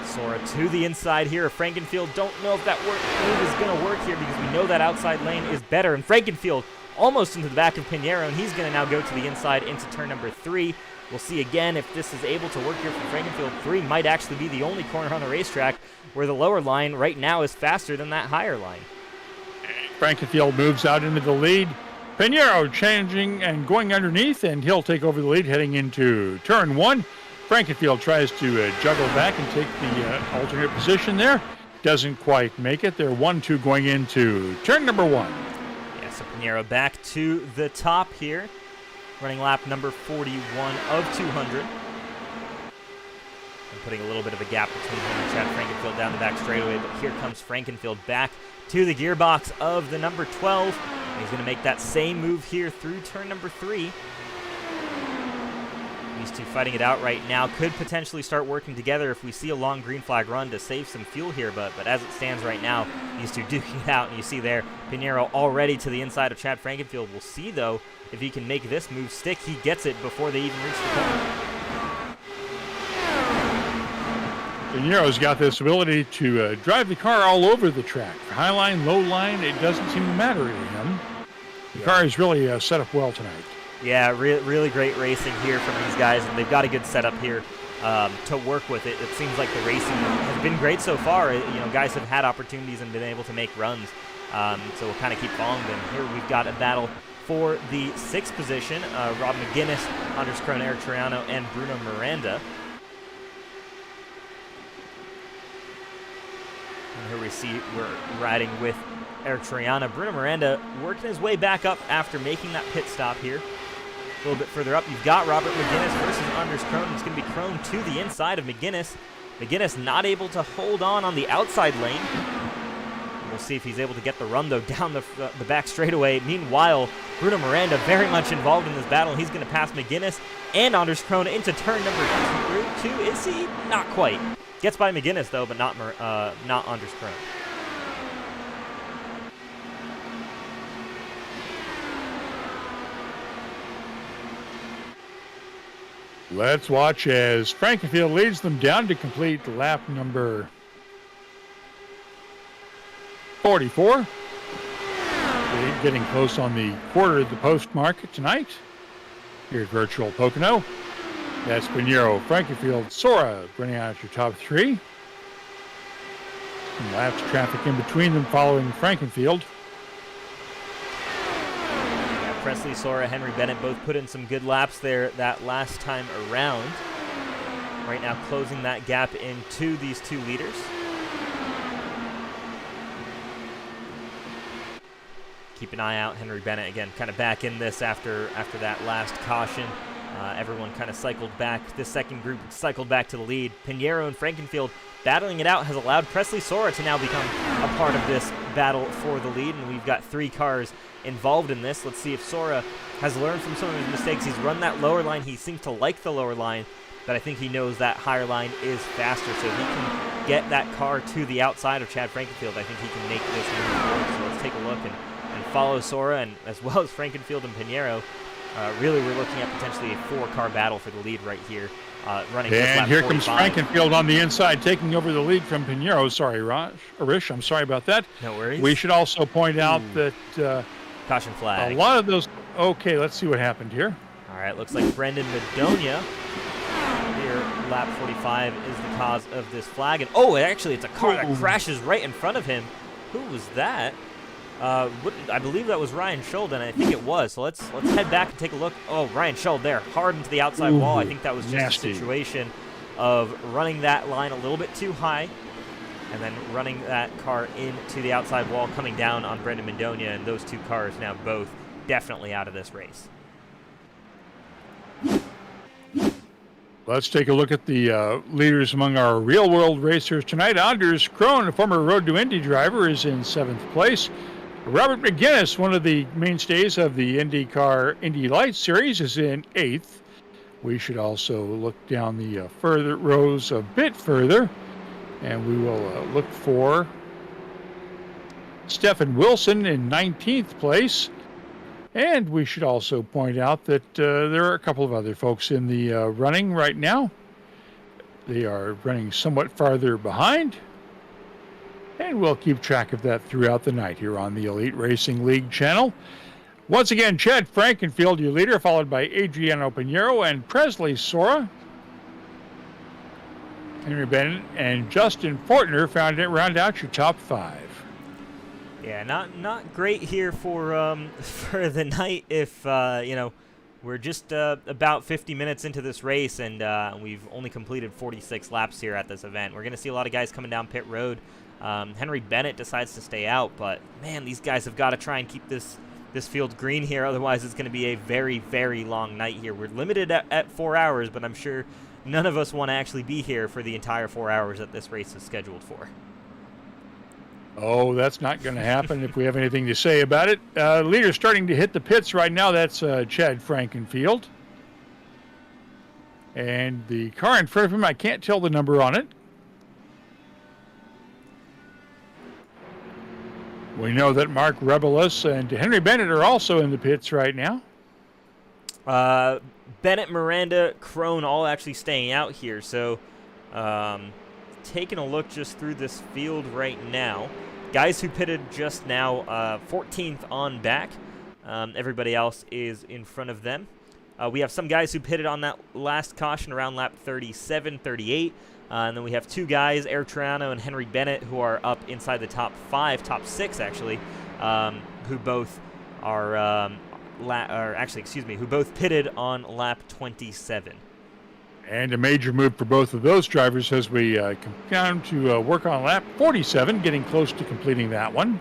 Sora to the inside here. Frankenfield, don't know if that move is going to work here, because we know that outside lane is better. And Frankenfield almost into the back of Pinheiro, and he's going to now go to the inside into turn number 3. We'll see again if this is able to work here for Frankenfield. 3 might actually be the only corner on the racetrack where the lower line right now is faster than that higher line. Frankenfield moves out into the lead. Pinheiro changing and going underneath, and he'll take over the lead heading into turn 1. Frankenfield tries to juggle back and take the alternate position there. Doesn't quite make it. They're 1-2 going into turn number 1. Yeah, so Pinheiro back to the top here, running lap number 41 of 200. And putting a little bit of a gap between him and Chad Frankenfield down the back straightaway, but here comes Frankenfield back to the gearbox of the number 12. And he's going to make that same move here through turn number 3. These two fighting it out right now. Could potentially start working together if we see a long green flag run to save some fuel here, but as it stands right now, these two duking it out, and you see there, Pinheiro already to the inside of Chad Frankenfield. We'll see, though, if he can make this move stick. He gets it before they even reach the corner. Pinheiro's got this ability to drive the car all over the track. High line, low line, it doesn't seem to matter to him. The car is really set up well tonight. Yeah, really great racing here from these guys, and they've got a good setup here to work with it. It seems like the racing has been great so far. Guys have had opportunities and been able to make runs, so we'll kind of keep following them. Here we've got a battle for the 6th position. Rob McGinnis, Anders Krohn, Eric Triano, and Bruno Miranda. And here we see we're riding with Eric Triano. Bruno Miranda working his way back up after making that pit stop here. A little bit further up, you've got Robert McGinnis versus Anders Krohn. It's going to be Krohn to the inside of McGinnis. McGinnis not able to hold on the outside lane. We'll see if he's able to get the run, though, down the back straightaway. Meanwhile, Bruno Miranda very much involved in this battle. He's going to pass McGinnis and Anders Krohn into turn number 2. Is he? Not quite. Gets by McGinnis, though, but not Anders Krohn. Let's watch as Frankenfield leads them down to complete lap number 44. They're getting close on the quarter of the post mark tonight here at Virtual Pocono. That's Pinheiro, Frankenfield, Sora running out your top 3. Some laps traffic in between them following Frankenfield. Presley, Sora, Henry Bennett both put in some good laps there that last time around. Right now closing that gap into these 2 leaders. Keep an eye out. Henry Bennett, again, kind of back in this after that last caution. Everyone kind of cycled back. This second group cycled back to the lead. Pinheiro and Frankenfield battling it out has allowed Presley Sora to now become a part of this battle for the lead, and we've got 3 cars involved in this. Let's see if Sora has learned from some of his mistakes. He's run that lower line. He seems to like the lower line, but I think he knows that higher line is faster, so he can get that car to the outside of Chad Frankenfield. I think he can make this move forward. So let's take a look and follow Sora, and as well as Frankenfield and Pinheiro. Really, we're looking at potentially a 4-car battle for the lead right here. Running and here 45. comes Frankenfield on the inside, taking over the lead from Pinheiro. Sorry, Arish, I'm sorry about that. No worries. We should also point out that caution flag. a lot of those. Okay, let's see what happened here. All right, looks like Brendan Madonia here, lap 45, is the cause of this flag. And actually, it's a car that crashes right in front of him. Who was that? I believe that was Ryan Scholden. I think it was. So let's head back and take a look. Oh, Ryan Scholden there, hard into the outside wall. I think that was just nasty. a situation of running that line a little bit too high and then running that car into the outside wall, coming down on Brendan Madonia, and those 2 cars now both definitely out of this race. Let's take a look at the leaders among our real-world racers tonight. Anders Krohn, a former Road to Indy driver, is in 7th place. Robert McGinnis, one of the mainstays of the IndyCar Indy Lights Series, is in 8th. We should also look down the further rows a bit further, and we will look for Stefan Wilson in 19th place. And we should also point out that there are a couple of other folks in the running right now. They are running somewhat farther behind. And we'll keep track of that throughout the night here on the Elite Racing League channel. Once again, Chad Frankenfield, your leader, followed by Adriano Pinheiro and Presley Sora. Henry Bennett and Justin Fortner round out your top 5. Yeah, not great here for the night. If we're just about 50 minutes into this race, and we've only completed 46 laps here at this event. We're going to see a lot of guys coming down pit road. Henry Bennett decides to stay out, but man, these guys have got to try and keep this field green here. Otherwise, it's going to be a very, very long night here. We're limited at 4 hours, but I'm sure none of us want to actually be here for the entire 4 hours that this race is scheduled for. Oh, that's not going to happen if we have anything to say about it. Leader starting to hit the pits right now. That's Chad Frankenfield. And the car in front of him, I can't tell the number on it. We know that Mark Rebelis and Henry Bennett are also in the pits right now. Bennett, Miranda, Krohn all actually staying out here. So taking a look just through this field right now. Guys who pitted just now, 14th on back. Everybody else is in front of them. We have some guys who pitted on that last caution around lap 37, 38. And then we have two guys, Eric Triano and Henry Bennett, who are up inside the top 5, top 6 actually, who both are, who both pitted on lap 27. And a major move for both of those drivers as we come down to work on lap 47, getting close to completing that one.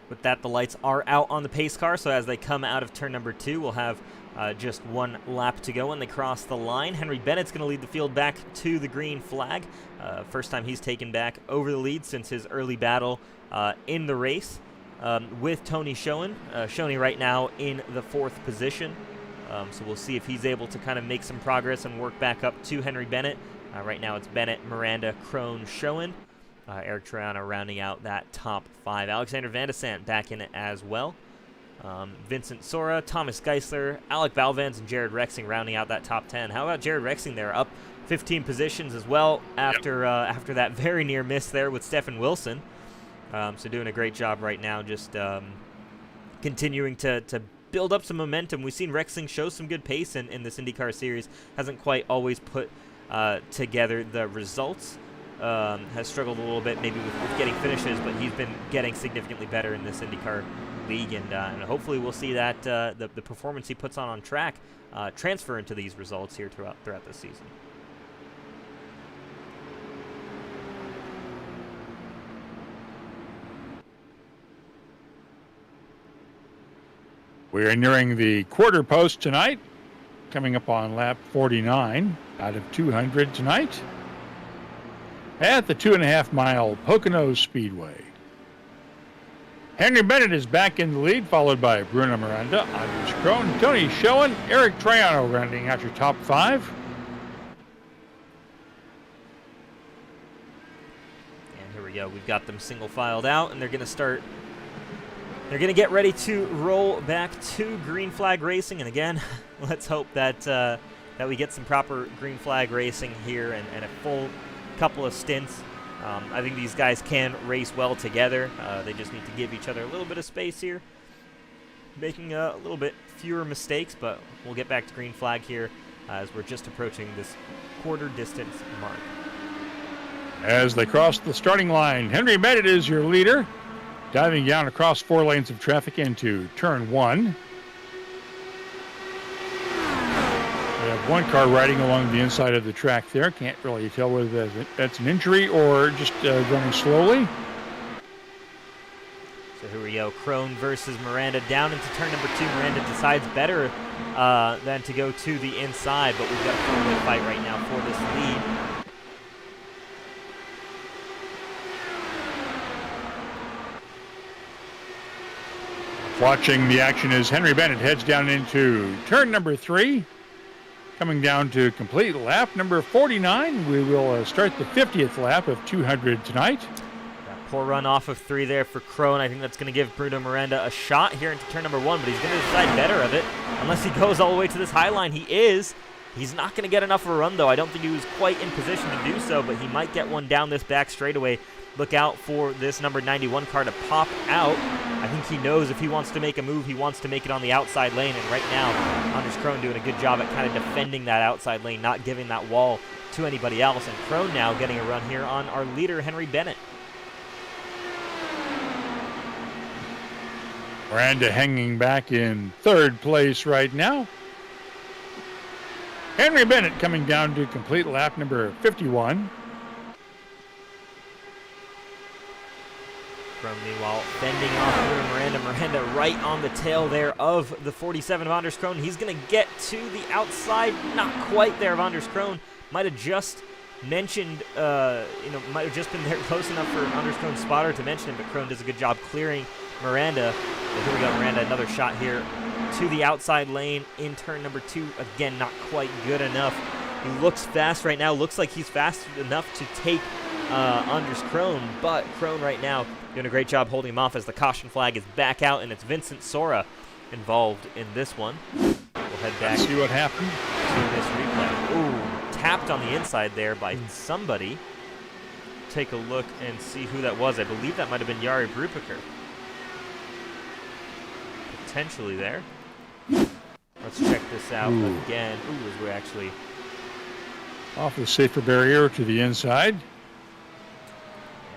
With that, the lights are out on the pace car, so as they come out of turn number 2, we'll have just one lap to go when they cross the line. Henry Bennett's going to lead the field back to the green flag. First time he's taken back over the lead since his early battle in the race with Tony Schoen. Schoen right now in the 4th position, so we'll see if he's able to kind of make some progress and work back up to Henry Bennett. Right now it's Bennett, Miranda, Krohn, Schoen. Eric Triano rounding out that top 5. Alexander Van de Sant back in it as well. Vincent Sora, Thomas Geisler, Alec Valvans, and Jared Rexing rounding out that top 10. How about Jared Rexing there, up 15 positions as well after after that very near miss there with Stefan Wilson. So doing a great job right now, just continuing to build up some momentum. We've seen Rexing show some good pace in this IndyCar Series. Hasn't quite always put together the results. Has struggled a little bit maybe with getting finishes, but he's been getting significantly better in this IndyCar league, and hopefully we'll see that the performance he puts on track transfer into these results here throughout this season. We are nearing the quarter post tonight, coming up on lap 49 out of 200 tonight at the 2.5-mile Pocono Speedway. Henry Bennett is back in the lead, followed by Bruno Miranda, Anders Krohn, Tony Schoen, Eric Triano rounding out your top 5. And here we go. We've got them single filed out, and they're going to start. They're going to get ready to roll back to green flag racing. And again, let's hope that that we get some proper green flag racing here and a full couple of stints. I think these guys can race well together. They just need to give each other a little bit of space here, making a little bit fewer mistakes, but we'll get back to green flag here as we're just approaching this quarter distance mark. As they cross the starting line, Henry Bennett is your leader, diving down across 4 lanes of traffic into turn 1. We have one car riding along the inside of the track there. Can't really tell whether that's an injury or just running slowly. So here we go. Krohn versus Miranda down into turn number 2. Miranda decides better than to go to the inside, but we've got a 4-way fight right now for this lead. Watching the action as Henry Bennett heads down into turn number 3. Coming down to complete lap number 49. We will start the 50th lap of 200 tonight. That poor run off of 3 there for Krohn. I think that's going to give Bruno Miranda a shot here into turn number 1, but he's going to decide better of it unless he goes all the way to this high line. He is. He's not going to get enough of a run, though. I don't think he was quite in position to do so, but he might get one down this back straightaway. Look out for this number 91 car to pop out. I think he knows if he wants to make a move, he wants to make it on the outside lane. And right now, Anders Krohn doing a good job at kind of defending that outside lane, not giving that wall to anybody else. And Krohn now getting a run here on our leader, Henry Bennett. Miranda hanging back in 3rd place right now. Henry Bennett coming down to complete lap number 51. Krohn, meanwhile, fending off Bruno Miranda. Miranda right on the tail there of the 47 of Anders Krohn. He's going to get to the outside, not quite there of Anders Krohn. Might have just mentioned, might have just been there close enough for Anders Krohn's spotter to mention it, but Krohn does a good job clearing Miranda. And here we go, Miranda, another shot here to the outside lane in turn number 2. Again, not quite good enough. He looks fast right now. Looks like he's fast enough to take Anders Krohn, but Krohn right now doing a great job holding him off as the caution flag is back out, and it's Vincent Sora involved in this one. We'll head back. Let's see what happened To this replay. Ooh, tapped on the inside there by somebody. take a look and see who that was. I believe that might have been Jari Brupiker. Potentially there. Let's check this out again. Ooh, as we're actually off the safer barrier to the inside.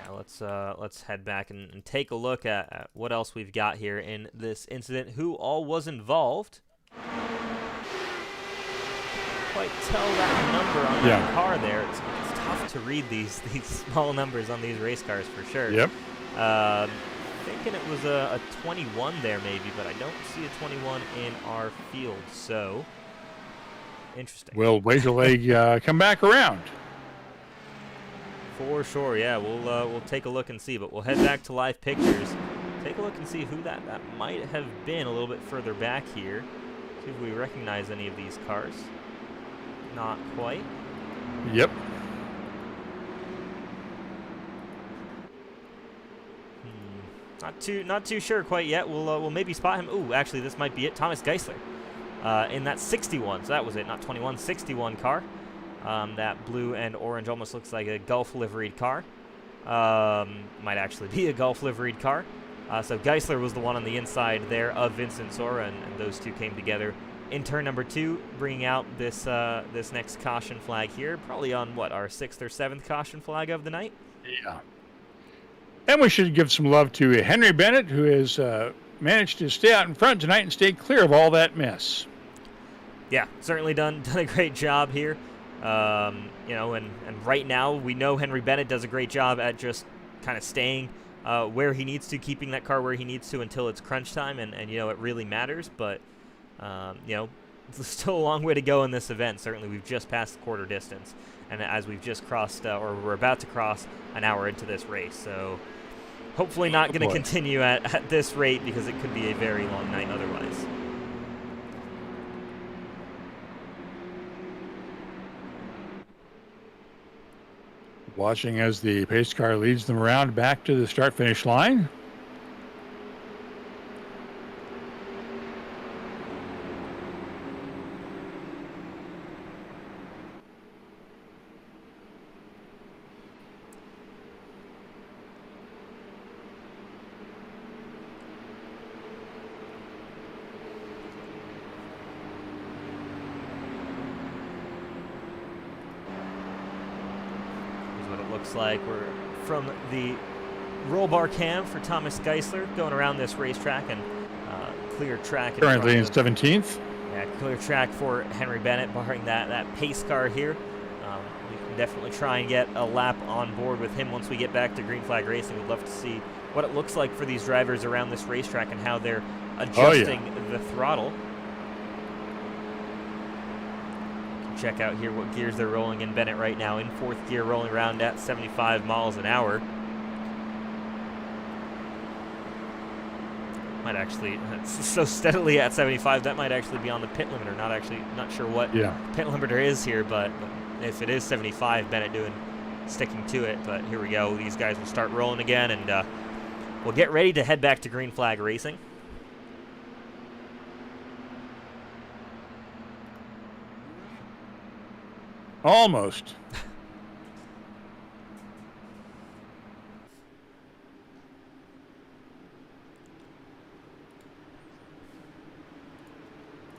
Yeah, let's head back and take a look at what else we've got here in this incident. Who all was involved? Quite tell that number on that car there. It's tough to read these small numbers on these race cars for sure. Yep. Thinking it was a 21 there maybe, but I don't see a 21 in our field, so interesting. We'll wait till they come back around. For sure, yeah. We'll take a look and see, but we'll head back to live pictures. Take a look and see who that might have been a little bit further back here. See if we recognize any of these cars. Not quite. Yep. Not too sure quite yet. We'll maybe spot him. Ooh, actually, this might be it. Thomas Geisler in that 61. So that was it, not 21. 61 car. That blue and orange almost looks like a Gulf liveried car. Might actually be a Gulf liveried car. So Geisler was the one on the inside there of Vincent Sora, and those two came together in turn number 2, bringing out this this next caution flag here. Probably on what, our 6th or 7th caution flag of the night. Yeah. And we should give some love to Henry Bennett, who has managed to stay out in front tonight and stay clear of all that mess. Yeah, certainly done a great job here. You know, and right now we know Henry Bennett does a great job at just kind of staying where he needs to, keeping that car where he needs to until it's crunch time, and you know, it really matters. But you know, there's still a long way to go in this event. Certainly, we've just passed the quarter distance, and as we've just crossed, or we're about to cross an hour into this race, so hopefully not going to continue at this rate, because it could be a very long night otherwise. Watching as the pace car leads them around back to the start-finish line. Like we're from the roll bar cam for Thomas Geisler going around this racetrack, and clear track. Currently in 17th. Yeah, clear track for Henry Bennett, barring that pace car here. We can definitely try and get a lap on board with him once we get back to green flag racing. We'd love to see what it looks like for these drivers around this racetrack and how they're adjusting the throttle. Check out here what gears they're rolling in Bennett right now. In 4th gear, rolling around at 75 miles an hour. Might actually, so steadily at 75, that might actually be on the pit limiter. Not sure what pit limiter is here, but if it is 75, Bennett sticking to it. But here we go. These guys will start rolling again, and we'll get ready to head back to green flag racing. Almost.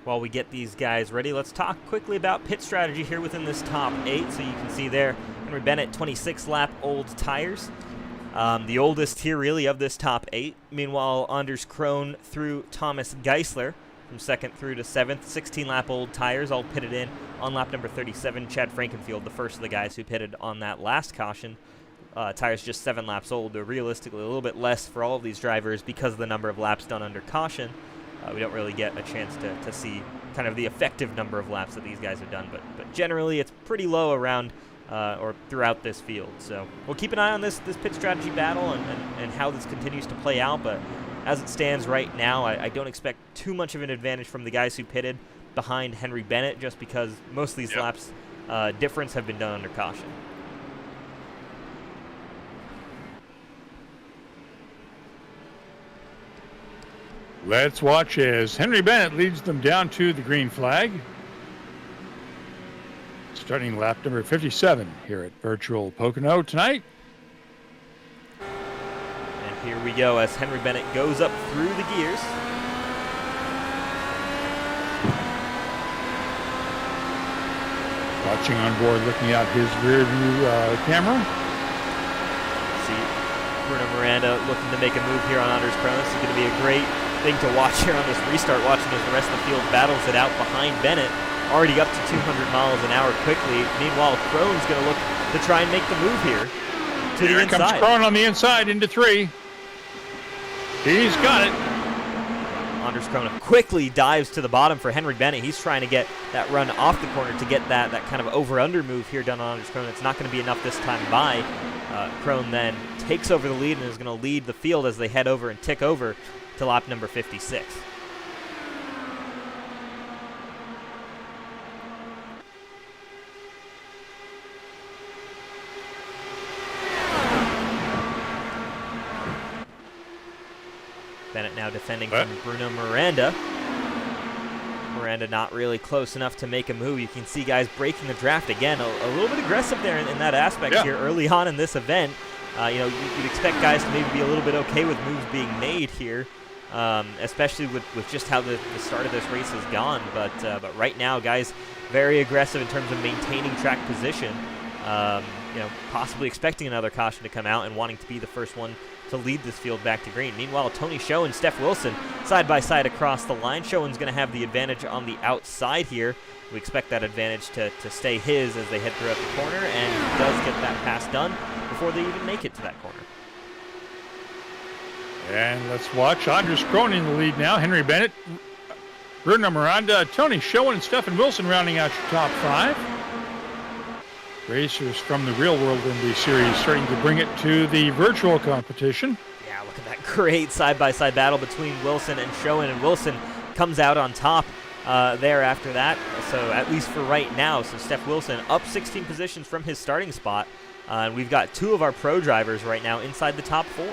While we get these guys ready, let's talk quickly about pit strategy here within this top 8. So you can see there, Henry Bennett, 26 lap old tires. The oldest here really of this top 8. Meanwhile, Anders Krohn through Thomas Geisler from 2nd through to 7th, 16 lap old tires, all pitted in on lap number 37. Chad Frankenfield, the first of the guys who pitted on that last caution. Tires just 7 laps old. They're realistically a little bit less for all of these drivers because of the number of laps done under caution. We don't really get a chance to see kind of the effective number of laps that these guys have done, but generally it's pretty low around or throughout this field. So we'll keep an eye on this pit strategy battle and how this continues to play out, but as it stands right now, I don't expect too much of an advantage from the guys who pitted behind Henry Bennett, just because most of these laps difference have been done under caution. Let's watch as Henry Bennett leads them down to the green flag. Starting lap number 57 here at Virtual Pocono tonight. Here we go as Henry Bennett goes up through the gears. Watching on board, looking out his rear view camera. See Bruno Miranda looking to make a move here on Anders Krohn. This is going to be a great thing to watch here on this restart, watching as the rest of the field battles it out behind Bennett, already up to 200 miles an hour quickly. Meanwhile, Krohn's going to look to try and make the move here to the inside. Here comes Krohn on the inside into 3. He's got it. Anders Krohn quickly dives to the bottom for Henry Bennett. He's trying to get that run off the corner to get that kind of over-under move here done on Anders Krohn. It's not going to be enough this time by. Krohn then takes over the lead and is going to lead the field as they head over and tick over to lap number 56. Bennett now defending from Bruno Miranda. Miranda not really close enough to make a move. You can see guys breaking the draft again. A little bit aggressive there in that aspect here early on in this event. You'd expect guys to maybe be a little bit okay with moves being made here, especially with just how the start of this race has gone. But right now, guys very aggressive in terms of maintaining track position. Possibly expecting another caution to come out and wanting to be the first one to lead this field back to green. Meanwhile, Tony Schoen and Steph Wilson side by side across the line. Schoen's going to have the advantage on the outside here. We expect that advantage to stay his as they head throughout the corner, and he does get that pass done before they even make it to that corner. And let's watch Anders Krohn in the lead now. Henry Bennett, Bruno Miranda, Tony Schoen, and Stefan Wilson rounding out your top 5. Racers from the real world Indy Series starting to bring it to the virtual competition. Yeah, look at that great side-by-side battle between Wilson and Schoen, and Wilson comes out on top there after that. So at least for right now, so Steph Wilson up 16 positions from his starting spot. And we've got 2 of our pro drivers right now inside the top 4.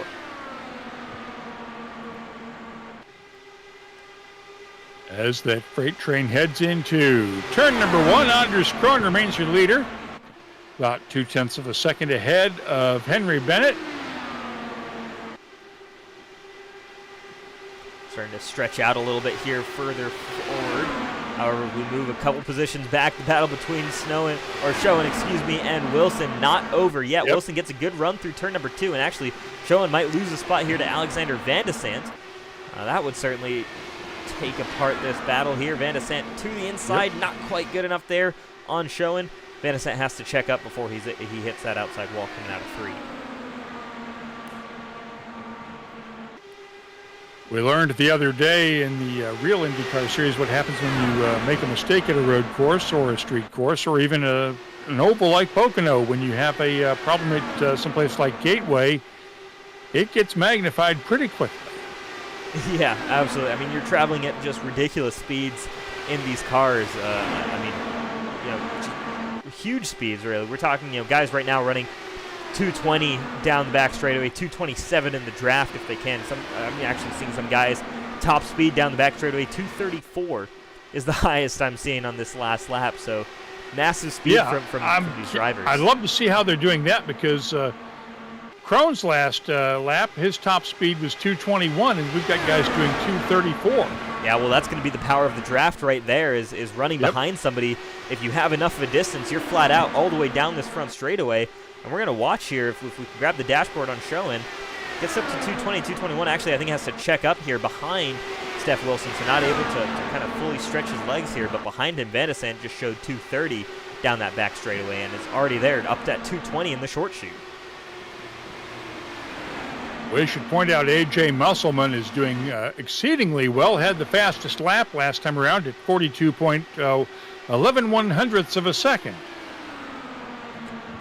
As that freight train heads into turn number 1, Anders Krohn remains your leader. About 0.2 of a second ahead of Henry Bennett. Starting to stretch out a little bit here further forward. However, we move a couple positions back. The battle between Schoen and Wilson not over yet. Yep. Wilson gets a good run through turn number 2, and actually Schoen might lose a spot here to Alexander Van de Sant. That would certainly take apart this battle here. Van de Sant to the inside, not quite good enough there on Schoen. Van de Sant has to check up before he hits that outside wall coming out of 3. We learned the other day in the real IndyCar Series what happens when you make a mistake at a road course or a street course or even an oval like Pocono. When you have a problem at someplace like Gateway, it gets magnified pretty quickly. Yeah, absolutely. I mean, you're traveling at just ridiculous speeds in these cars. Huge speeds, really. We're talking, guys right now running 220 down the back straightaway, 227 in the draft if they can. I'm actually seeing some guys top speed down the back straightaway, 234 is the highest I'm seeing on this last lap. So massive speed from these drivers. I'd love to see how they're doing that because Krohn's last lap, his top speed was 221, and we've got guys doing 234. Yeah, well, that's going to be the power of the draft right there is running behind somebody. If you have enough of a distance, you're flat out all the way down this front straightaway. And we're going to watch here if we can grab the dashboard on Schoen. Gets up to 220, 221. Actually, I think has to check up here behind Steph Wilson, so not able to kind of fully stretch his legs here. But behind him, Van de Sant just showed 230 down that back straightaway and is already there, up to 220 in the short chute. We should point out A.J. Musselman is doing exceedingly well. Had the fastest lap last time around at 42.11 of a second.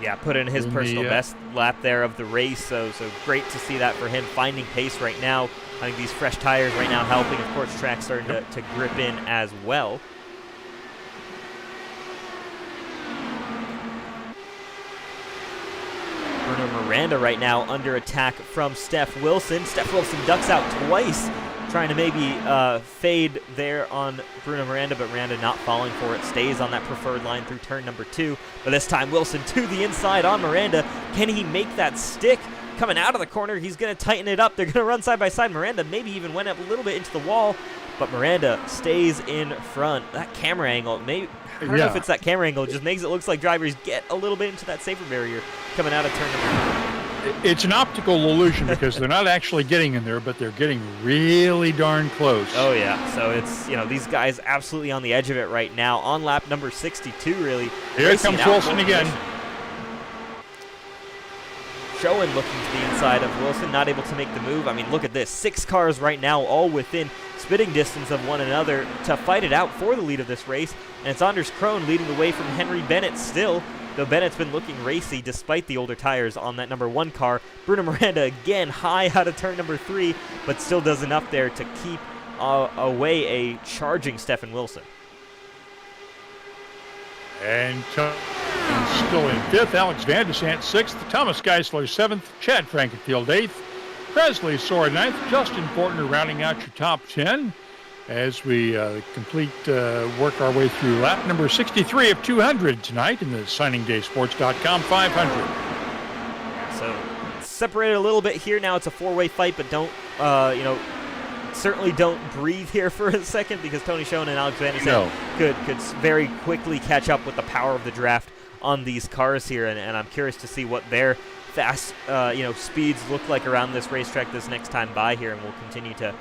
Yeah, put in his personal best lap there of the race. So great to see that for him, finding pace right now. I think these fresh tires right now helping. Of course, track starting to grip in as well. Bruno Miranda right now under attack from Steph Wilson. Steph Wilson ducks out twice, trying to maybe fade there on Bruno Miranda, but Miranda not falling for it. Stays on that preferred line through turn number 2. But this time Wilson to the inside on Miranda. Can he make that stick coming out of the corner. He's going to tighten it up. They're going to run side by side. Miranda maybe even went up a little bit into the wall, but Miranda stays in front. That camera angle, maybe I don't know if it's that camera angle, it just makes it look like drivers get a little bit into that safer barrier coming out of turn number 3. It's an optical illusion because they're not actually getting in there, but they're getting really darn close. Oh, yeah. So it's, these guys absolutely on the edge of it right now. On lap number 62, really. Here comes Wilson again. Schoen looking to the inside of Wilson, not able to make the move. I mean, look at this. 6 cars right now, all within spitting distance of one another to fight it out for the lead of this race. And it's Anders Krohn leading the way from Henry Bennett still, though Bennett's been looking racy despite the older tires on that number 1 car. Bruno Miranda again high out of turn number 3, but still does enough there to keep away a charging Stefan Wilson. And still in 5th, Alex Van de Sant 6th, Thomas Geisler 7th, Chad Frankenfield 8th, Presley Sora 9th, Justin Fortner rounding out your top 10 as we work our way through lap number 63 of 200 tonight in the SigningDaySports.com 500. So separated a little bit here. Now it's a 4-way fight, but don't, certainly don't breathe here for a second because Tony Schoen and Alex Van de Sant could very quickly catch up with the power of the draft on these cars here, and I'm curious to see what their fast, speeds look like around this racetrack this next time by here, and we'll continue to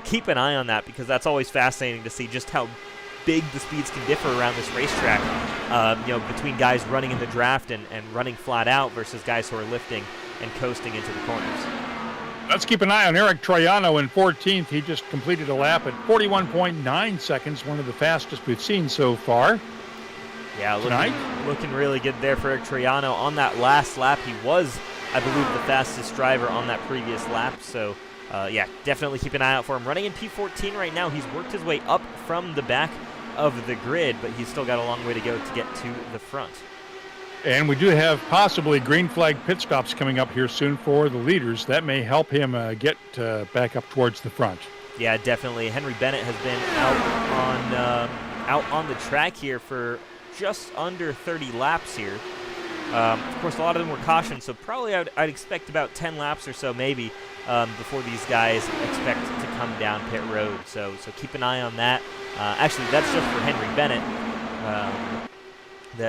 keep an eye on that because that's always fascinating to see just how big the speeds can differ around this racetrack, between guys running in the draft and running flat out versus guys who are lifting and coasting into the corners. Let's keep an eye on Eric Troiano in 14th. He just completed a lap at 41.9 seconds, one of the fastest we've seen so far. Yeah, looking really good there for Eric Troiano. On that last lap, he was, I believe, the fastest driver on that previous lap. So, definitely keep an eye out for him. Running in P14 right now. He's worked his way up from the back of the grid, but he's still got a long way to go to get to the front. And we do have possibly green flag pit stops coming up here soon for the leaders. That may help him get back up towards the front. Yeah, definitely. Henry Bennett has been out on the track here for just under 30 laps here. Of course, a lot of them were cautioned, so probably I'd expect about 10 laps or so maybe before these guys expect to come down pit road. So keep an eye on that. Actually, that's just for Henry Bennett.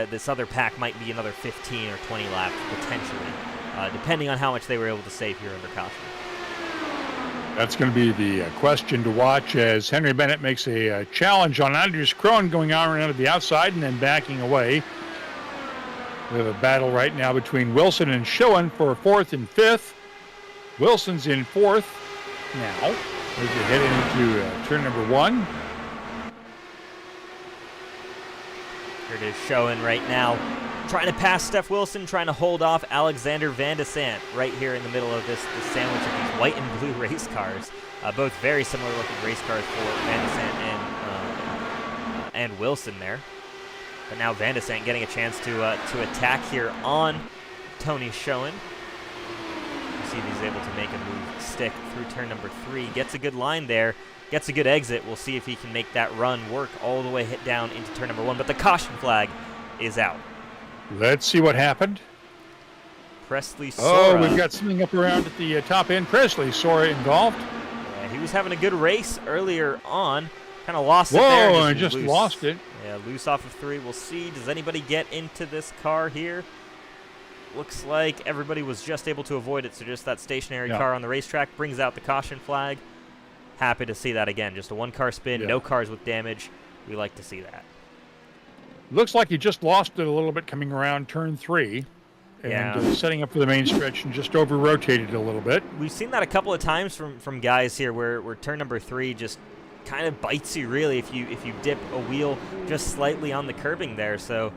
This other pack might be another 15 or 20 laps potentially, depending on how much they were able to save here under caution. That's going to be the question to watch as Henry Bennett makes a challenge on Anders Krohn going on around to the outside and then backing away. We have a battle right now between Wilson and Schoen for 4th and 5th. Wilson's in 4th now as we head into turn number 1. Here it is Schoen right now, trying to pass Steph Wilson, trying to hold off Alexander Van de Sant right here in the middle of this sandwich of these white and blue race cars. Both very similar looking race cars for Van de Sant and Wilson there. But now Van de Sant getting a chance to attack here on Tony Schoen. You see he's able to make a move stick through turn number 3. Gets a good line there. Gets a good exit. We'll see if he can make that run work all the way hit down into turn number 1. But the caution flag is out. Let's see what happened. Presley Sora. Oh, we've got something up around at the top end. Presley Sora involved. Yeah, he was having a good race earlier on. Kind of lost it there. Whoa, I just lost it. Yeah, loose off of 3. We'll see. Does anybody get into this car here? Looks like everybody was just able to avoid it, so just that stationary car on the racetrack brings out the caution flag. Happy to see that again. Just a 1-car spin, no cars with damage. We like to see that. Looks like he just lost it a little bit coming around turn 3. And setting up for the main stretch and just over-rotated a little bit. We've seen that a couple of times from guys here where turn number 3 just kind of bites you really if you dip a wheel just slightly on the curbing there. So,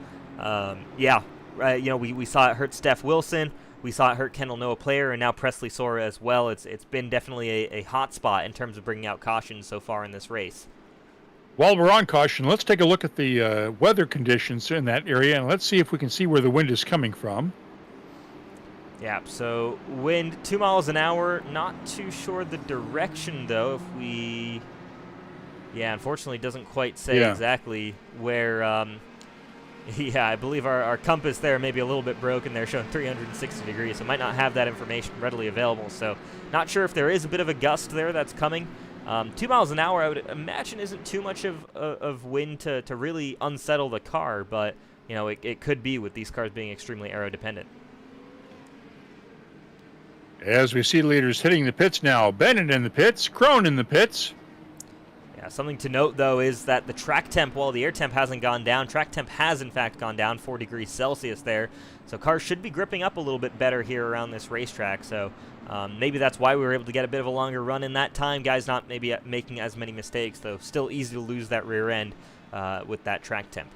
we saw it hurt Steph Wilson. We saw it hurt Kendall Noah Player, and now Presley Sora as well. It's been definitely a hot spot in terms of bringing out caution so far in this race. While we're on caution, let's take a look at the weather conditions in that area, and let's see if we can see where the wind is coming from. Yeah, so wind 2 miles an hour. Not too sure the direction, though. If we... Yeah, unfortunately, it doesn't quite say exactly where Yeah, I believe our compass there may be a little bit broken there, showing 360 degrees, so might not have that information readily available. So not sure if there is a bit of a gust there that's coming. 2 miles an hour, I would imagine, isn't too much of wind to really unsettle the car, but you know, it could be with these cars being extremely aero dependent. As we see leaders hitting the pits now, Bennett in the pits, Crone in the pits. Yeah, something to note, though, is that the track temp, while the air temp hasn't gone down, track temp has, in fact, gone down 4 degrees Celsius there. So cars should be gripping up a little bit better here around this racetrack. So maybe that's why we were able to get a bit of a longer run in that time. Guys not maybe making as many mistakes, though. Still easy to lose that rear end with that track temp.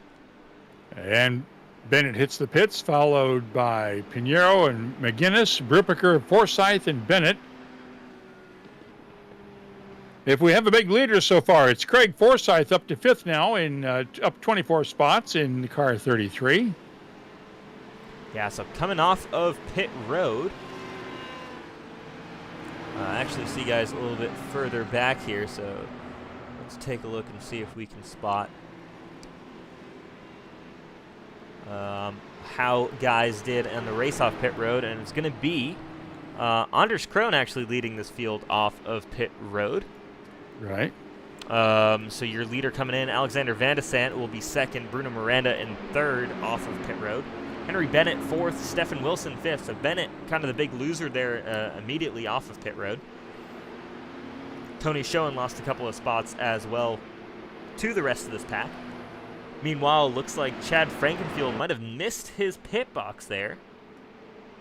And Bennett hits the pits, followed by Pinheiro and McGuinness, Brupiker, Forsyth, and Bennett. If we have a big leader so far, it's Craig Forsyth up to 5th now, in up 24 spots in car 33. Yeah, so coming off of pit road. I actually see guys a little bit further back here, so let's take a look and see if we can spot how guys did on the race off pit road, and it's going to be Anders Krone actually leading this field off of pit road. Right. So your leader coming in, Alexander Van de Sant, will be 2nd, Bruno Miranda in 3rd off of pit road. Henry Bennett 4th, Stefan Wilson 5th. So Bennett kind of the big loser there immediately off of pit road. Tony Schoen lost a couple of spots as well to the rest of this pack. Meanwhile, it looks like Chad Frankenfield might have missed his pit box there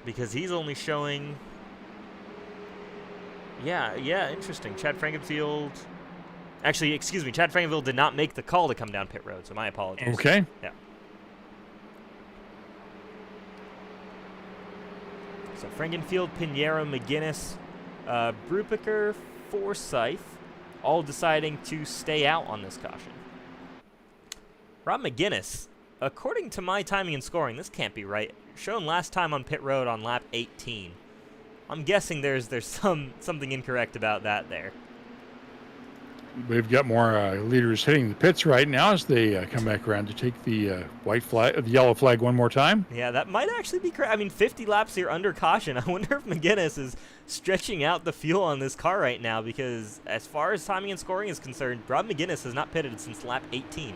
because he's only showing... Yeah, interesting. Chad Frankenfield... Actually, excuse me, Chad Frankenfield did not make the call to come down pit road, so my apologies. Okay. Yeah. So Frankenfield, Pinheiro, McGuinness, Brupiker, Forsyth, all deciding to stay out on this caution. Rob McGuinness, according to my timing and scoring, this can't be right. Shown last time on pit road on lap 18. I'm guessing there's something incorrect about that there. We've got more leaders hitting the pits right now as they come back around to take the the yellow flag one more time. Yeah, that might actually be correct. I mean, 50 laps here under caution. I wonder if McGuinness is stretching out the fuel on this car right now, because as far as timing and scoring is concerned, Rob McGuinness has not pitted since lap 18.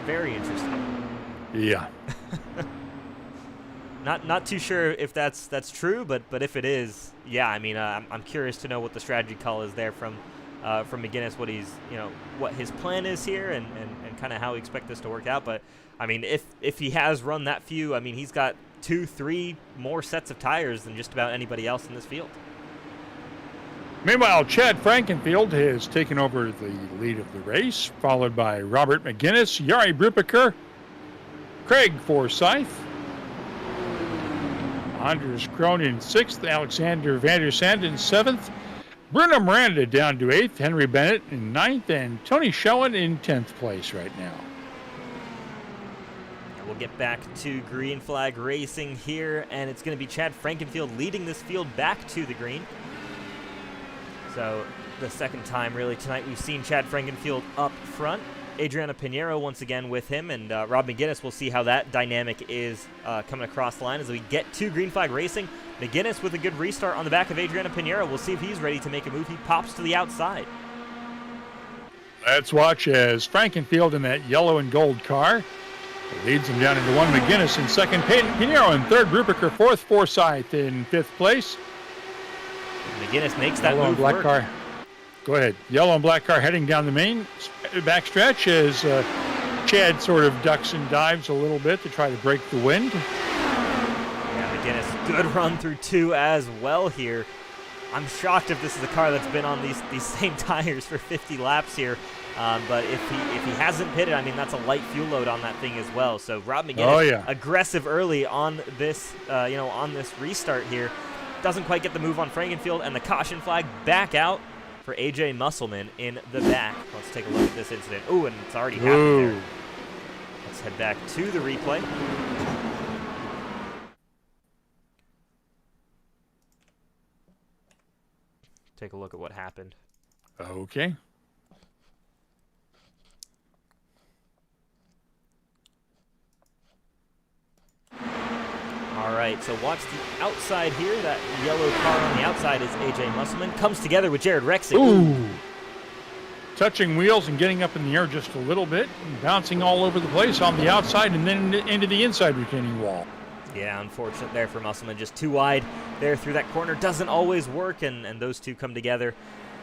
Very interesting. Yeah. Not too sure if that's true, but if it is, yeah, I mean, I'm curious to know what the strategy call is there from McGuinness, what his plan is here, and kind of how we expect this to work out. But I mean, if he has run that few, I mean, he's got 2-3 more sets of tires than just about anybody else in this field. Meanwhile, Chad Frankenfield has taken over the lead of the race, followed by Robert McGuinness, Jari Brupiker, Craig Forsyth, Anders Krone in 6th, Alexander Van der Sant in 7th, Bruno Miranda down to 8th, Henry Bennett in 9th, and Tony Schoen in 10th place right now. We'll get back to green flag racing here, and it's going to be Chad Frankenfield leading this field back to the green. So the second time really tonight we've seen Chad Frankenfield up front. Adriana Pinheiro once again with him, and Rob McGuinness, we'll see how that dynamic is coming across the line as we get to green flag racing. McGuinness with a good restart on the back of Adriana Pinheiro. We'll see if he's ready to make a move. He pops to the outside. Let's watch as Frankenfield in that yellow and gold car leads him down into 1. McGuinness in 2nd, Pinheiro in 3rd, Brupiker 4th, Forsyth in 5th place. McGuinness makes that yellow move and black work. car. Go ahead. Yellow and black car heading down the main backstretch as Chad sort of ducks and dives a little bit to try to break the wind. Yeah, McGuinness, good run through 2 as well here. I'm shocked if this is a car that's been on these same tires for 50 laps here. But if he hasn't pitted, I mean, that's a light fuel load on that thing as well. So Rob McGuinness, aggressive early on this, on this restart here. Doesn't quite get the move on Frankenfield, and the caution flag back out for AJ Musselman in the back. Let's take a look at this incident. Ooh, and it's already happened there. Let's head back to the replay. Take a look at what happened. Okay. All right, so watch the outside here. That yellow car on the outside is A.J. Musselman. Comes together with Jared Rexing. Ooh. Touching wheels and getting up in the air just a little bit, and bouncing all over the place on the outside and then into the inside retaining wall. Yeah, unfortunate there for Musselman. Just too wide there through that corner. Doesn't always work, and those two come together.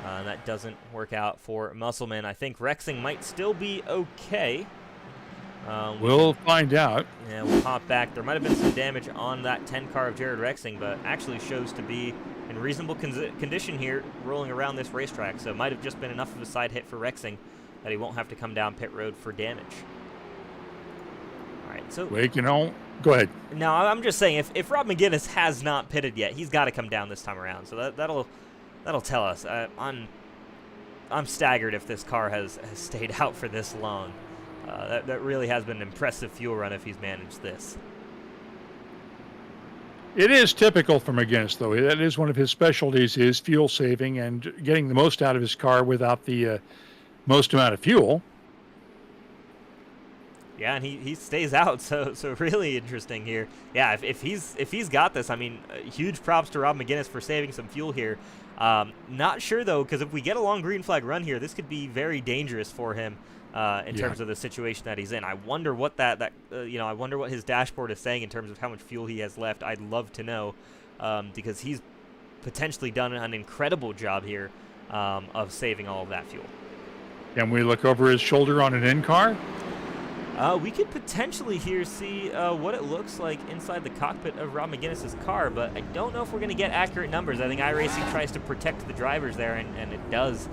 That doesn't work out for Musselman. I think Rexing might still be okay. We'll find out. Yeah, we'll hop back. There might have been some damage on that 10 car of Jared Rexing, but actually shows to be in reasonable condition here rolling around this racetrack. So it might have just been enough of a side hit for Rexing that he won't have to come down pit road for damage. All right, so... Wait, go ahead. No, I'm just saying, if Rob McGinnis has not pitted yet, he's got to come down this time around. So that'll tell us. I'm staggered if this car has stayed out for this long. That really has been an impressive fuel run if he's managed this. It is typical for McGinnis, though. That is one of his specialties, is fuel saving and getting the most out of his car without the most amount of fuel. Yeah, and he stays out, so really interesting here. Yeah, if he's got this, I mean, huge props to Rob McGinnis for saving some fuel here. Not sure though, because if we get a long green flag run here, this could be very dangerous for him in terms of the situation that he's in. I wonder what I wonder what his dashboard is saying in terms of how much fuel he has left. I'd love to know, because he's potentially done an incredible job here of saving all of that fuel. Can we look over his shoulder on an in-car? We could potentially here see what it looks like inside the cockpit of Rob McGinnis' car, but I don't know if we're going to get accurate numbers. I think iRacing tries to protect the drivers there, and it does.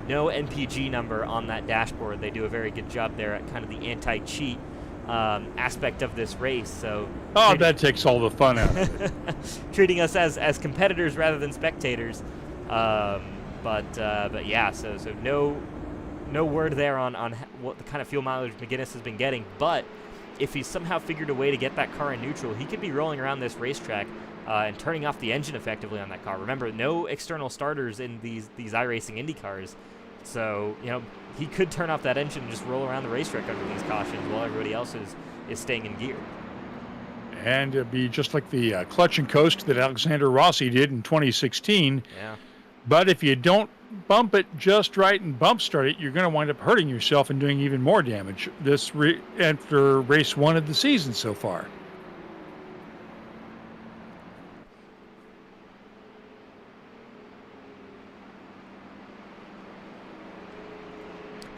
No NPG number on that dashboard. They do a very good job there at kind of the anti-cheat aspect of this race. So that takes all the fun out of it. Treating us as competitors rather than spectators. But yeah, so no word there on what the kind of fuel mileage McGinnis has been getting, but if he's somehow figured a way to get that car in neutral, he could be rolling around this racetrack and turning off the engine effectively on that car. Remember, no external starters in these iRacing Indy cars, so he could turn off that engine and just roll around the racetrack under these cautions while everybody else is staying in gear. And it'd be just like the clutch and coast that Alexander Rossi did in 2016. Yeah. But if you don't bump it just right and bump start it, you're going to wind up hurting yourself and doing even more damage after race one of the season so far.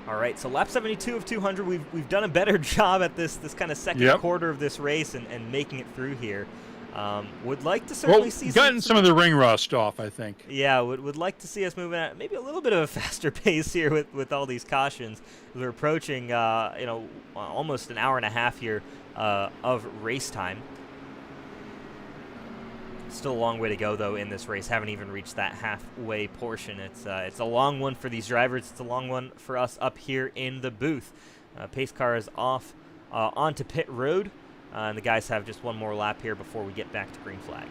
All right, so lap 72 of 200, we've done a better job at this kind of second quarter of this race and making it through here. Would like to certainly see some of the ring rust off, I think. Yeah, would like to see us moving at maybe a little bit of a faster pace here with all these cautions. We're approaching almost an hour and a half here of race time. Still a long way to go though in this race. Haven't even reached that halfway portion. It's a long one for these drivers. It's a long one for us up here in the booth. Pace car is off onto pit road. And the guys have just one more lap here before we get back to green flag.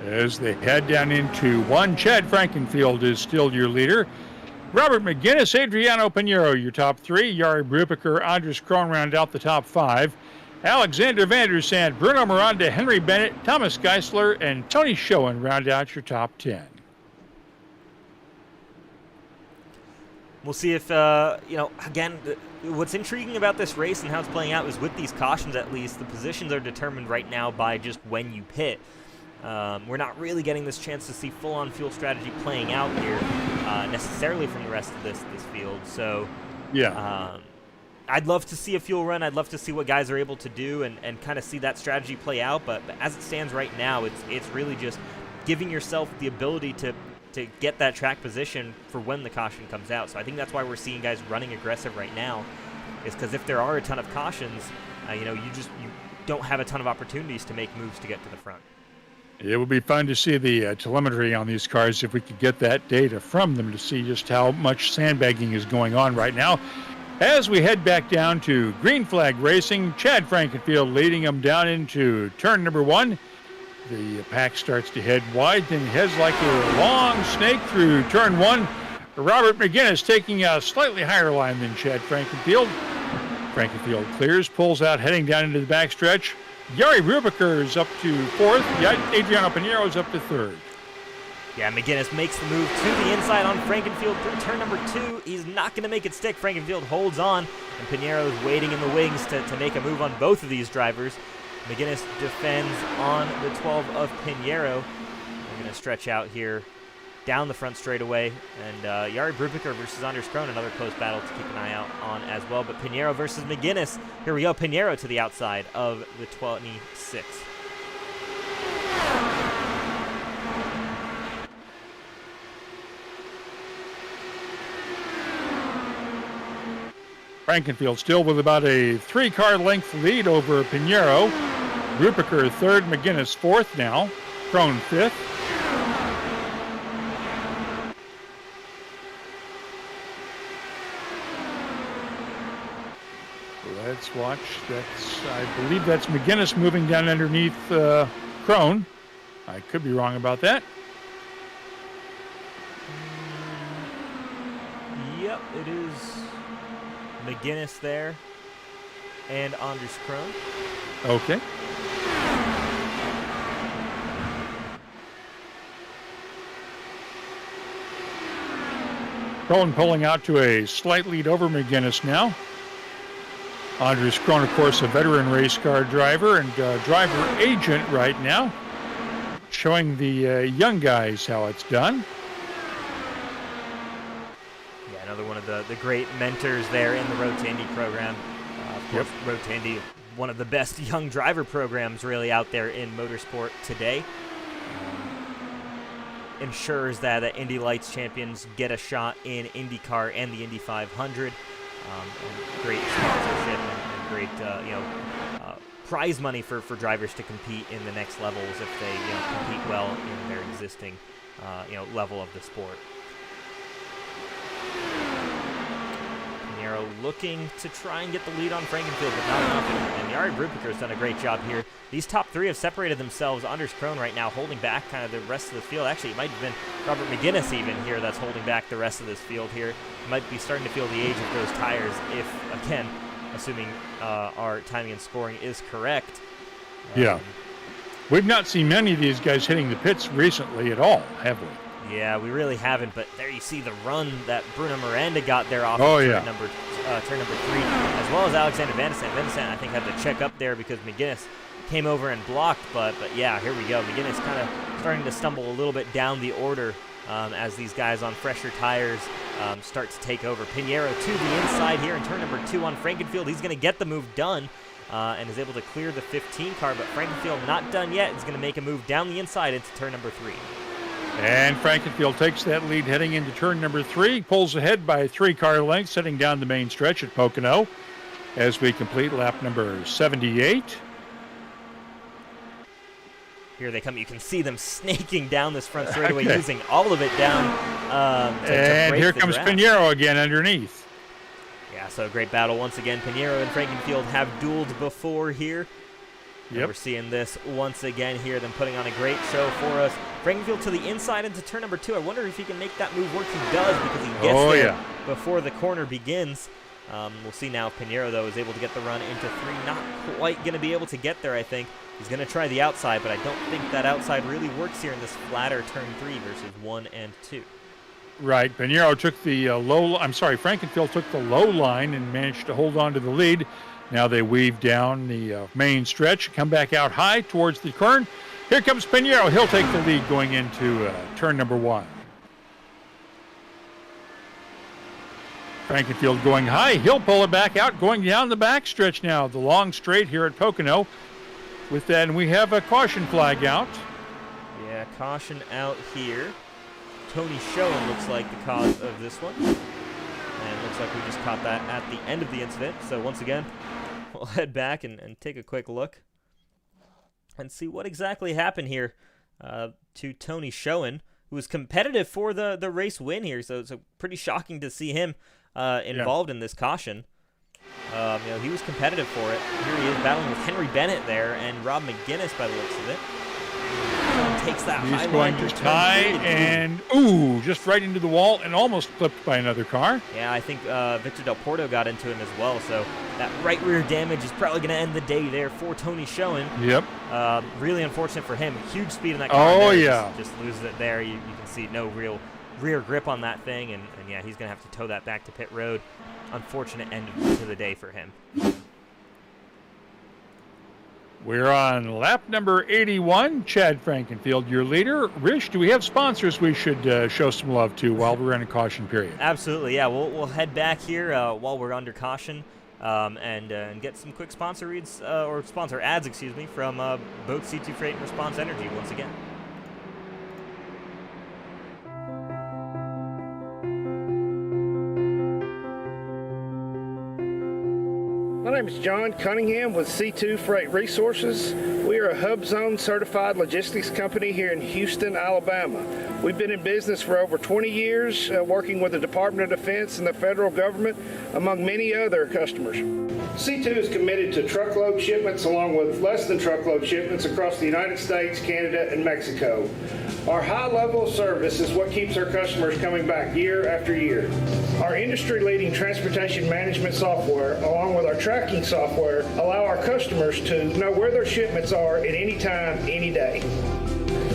As they head down into one, Chad Frankenfield is still your leader. Robert McGinnis, Adriano Pinheiro, your top three. Jari Brubaker, Andres Krohn round out the top five. Alexander Vandersand, Bruno Miranda, Henry Bennett, Thomas Geisler, and Tony Schoen round out your top 10. We'll see if, again, what's intriguing about this race and how it's playing out is with these cautions at least, the positions are determined right now by just when you pit. We're not really getting this chance to see full-on fuel strategy playing out here necessarily from the rest of this field. So, yeah. I'd love to see a fuel run. I'd love to see what guys are able to do and kind of see that strategy play out. But as it stands right now, it's really just giving yourself the ability to get that track position for when the caution comes out. So I think that's why we're seeing guys running aggressive right now, is because if there are a ton of cautions, you don't have a ton of opportunities to make moves to get to the front. It would be fun to see the telemetry on these cars if we could get that data from them to see just how much sandbagging is going on right now. As we head back down to green flag racing, Chad Frankenfield leading them down into turn number one. The pack starts to head wide, then heads like a long snake through turn one. Robert McGinnis taking a slightly higher line than Chad Frankenfield. Frankenfield clears, pulls out, heading down into the backstretch. Gary Rubiker's up to fourth. Adriano Pinero's up to third. Yeah, McGinnis makes the move to the inside on Frankenfield through turn number 2. He's not going to make it stick. Frankenfield holds on, and Pinero's waiting in the wings to make a move on both of these drivers. McGinnis defends on the 12 of Pinheiro. We're going to stretch out here down the front straightaway, and Jari Brubaker versus Anders Krohn, another close battle to keep an eye out on as well. But Pinheiro versus McGinnis. Here we go. Pinheiro to the outside of the 26. Frankenfield still with about a 3-car length lead over Pineiro. Rupiker third, McGinnis fourth now. Krohn fifth. Let's watch. I believe that's McGinnis moving down underneath Krohn. I could be wrong about that. Yep, it is McGinnis there and Anders Krohn. Okay. Krohn pulling out to a slight lead over McGinnis now. Anders Krohn, of course, a veteran race car driver and driver agent right now, showing the young guys how it's done. Yeah, another one of the great mentors there in the Road to Indy program. Of course, Road to Indy, one of the best young driver programs really out there in motorsport today. Ensures that Indy Lights champions get a shot in IndyCar and the Indy 500. And great sponsorship and great, prize money for drivers to compete in the next levels if they, compete well in their existing, level of the sport. Pinheiro looking to try and get the lead on Frankenfield, but not enough. And Jari Brubaker has done a great job here. These top 3 have separated themselves. Anders Krohn right now holding back kind of the rest of the field. Actually, it might have been Robert McGinnis even here that's holding back the rest of this field here. Might be starting to feel the age of those tires if, again, assuming our timing and scoring is correct. Yeah. We've not seen many of these guys hitting the pits recently at all, have we? Yeah, we really haven't, but there you see the run that Bruno Miranda got there off of turn number 3, as well as Alexander Van de Sande. Van de Sande, I think, had to check up there because McGinnis came over and blocked, but yeah, here we go. McGinnis kind of starting to stumble a little bit down the order as these guys on fresher tires start to take over. Pinheiro to the inside here in turn number 2 on Frankenfield. He's going to get the move done and is able to clear the 15 car, but Frankenfield not done yet. He's going to make a move down the inside into turn number 3. And Frankenfield takes that lead heading into turn number 3, pulls ahead by 3-car lengths, heading down the main stretch at Pocono as we complete lap number 78. Here they come. You can see them snaking down this front straightaway, using all of it down. And here comes Pinheiro again underneath. Yeah, so great battle once again. Pinheiro and Frankenfield have dueled before here. Yep. We're seeing this once again here, them putting on a great show for us. Frankenfield to the inside into turn number 2. I wonder if he can make that move work. He does, because he gets there before the corner begins. We'll see now if Pinheiro, though, is able to get the run into 3. Not quite going to be able to get there, I think. He's going to try the outside, but I don't think that outside really works here in this flatter turn 3 versus 1 and 2. Right. Pinheiro took the Frankenfield took the low line and managed to hold on to the lead. Now they weave down the main stretch, come back out high towards the turn. Here comes Pinheiro. He'll take the lead going into turn number 1. Frankenfield going high. He'll pull it back out, going down the back stretch now. The long straight here at Pocono. With that, and we have a caution flag out. Yeah, caution out here. Tony Schoen looks like the cause of this one. And looks like we just caught that at the end of the incident. So once again, we'll head back and take a quick look and see what exactly happened here to Tony Schoen, who was competitive for the race win here. So it's pretty shocking to see him involved in this caution. He was competitive for it. Here he is battling with Henry Bennett there and Rob McGinnis by the looks of it. takes that He's high going line to turn tie three. and, just right into the wall and almost clipped by another car. Yeah, I think Victor Del Porto got into him as well, so that right rear damage is probably going to end the day there for Tony Schoen. Yep. Really unfortunate for him. Huge speed in that car. Oh, there. yeah. Just loses it there. You can see no real rear grip on that thing, and yeah, he's going to have to tow that back to pit road. Unfortunate end to the day for him. We're on lap number 81. Chad Frankenfield, your leader. Rich, do we have sponsors we should show some love to while we're in a caution period? Absolutely, yeah. We'll head back here while we're under caution and get some quick sponsor reads or sponsor ads, excuse me, from both C2 Freight and Response Energy once again. My name is John Cunningham with C2 Freight Resources. We are a Hub Zone certified logistics company here in Houston, Alabama. We've been in business for over 20 years, working with the Department of Defense and the federal government, among many other customers. C2 is committed to truckload shipments along with less than truckload shipments across the United States, Canada, and Mexico. Our high level of service is what keeps our customers coming back year after year. Our industry-leading transportation management software, along with our tracking software, allow our customers to know where their shipments are at any time, any day.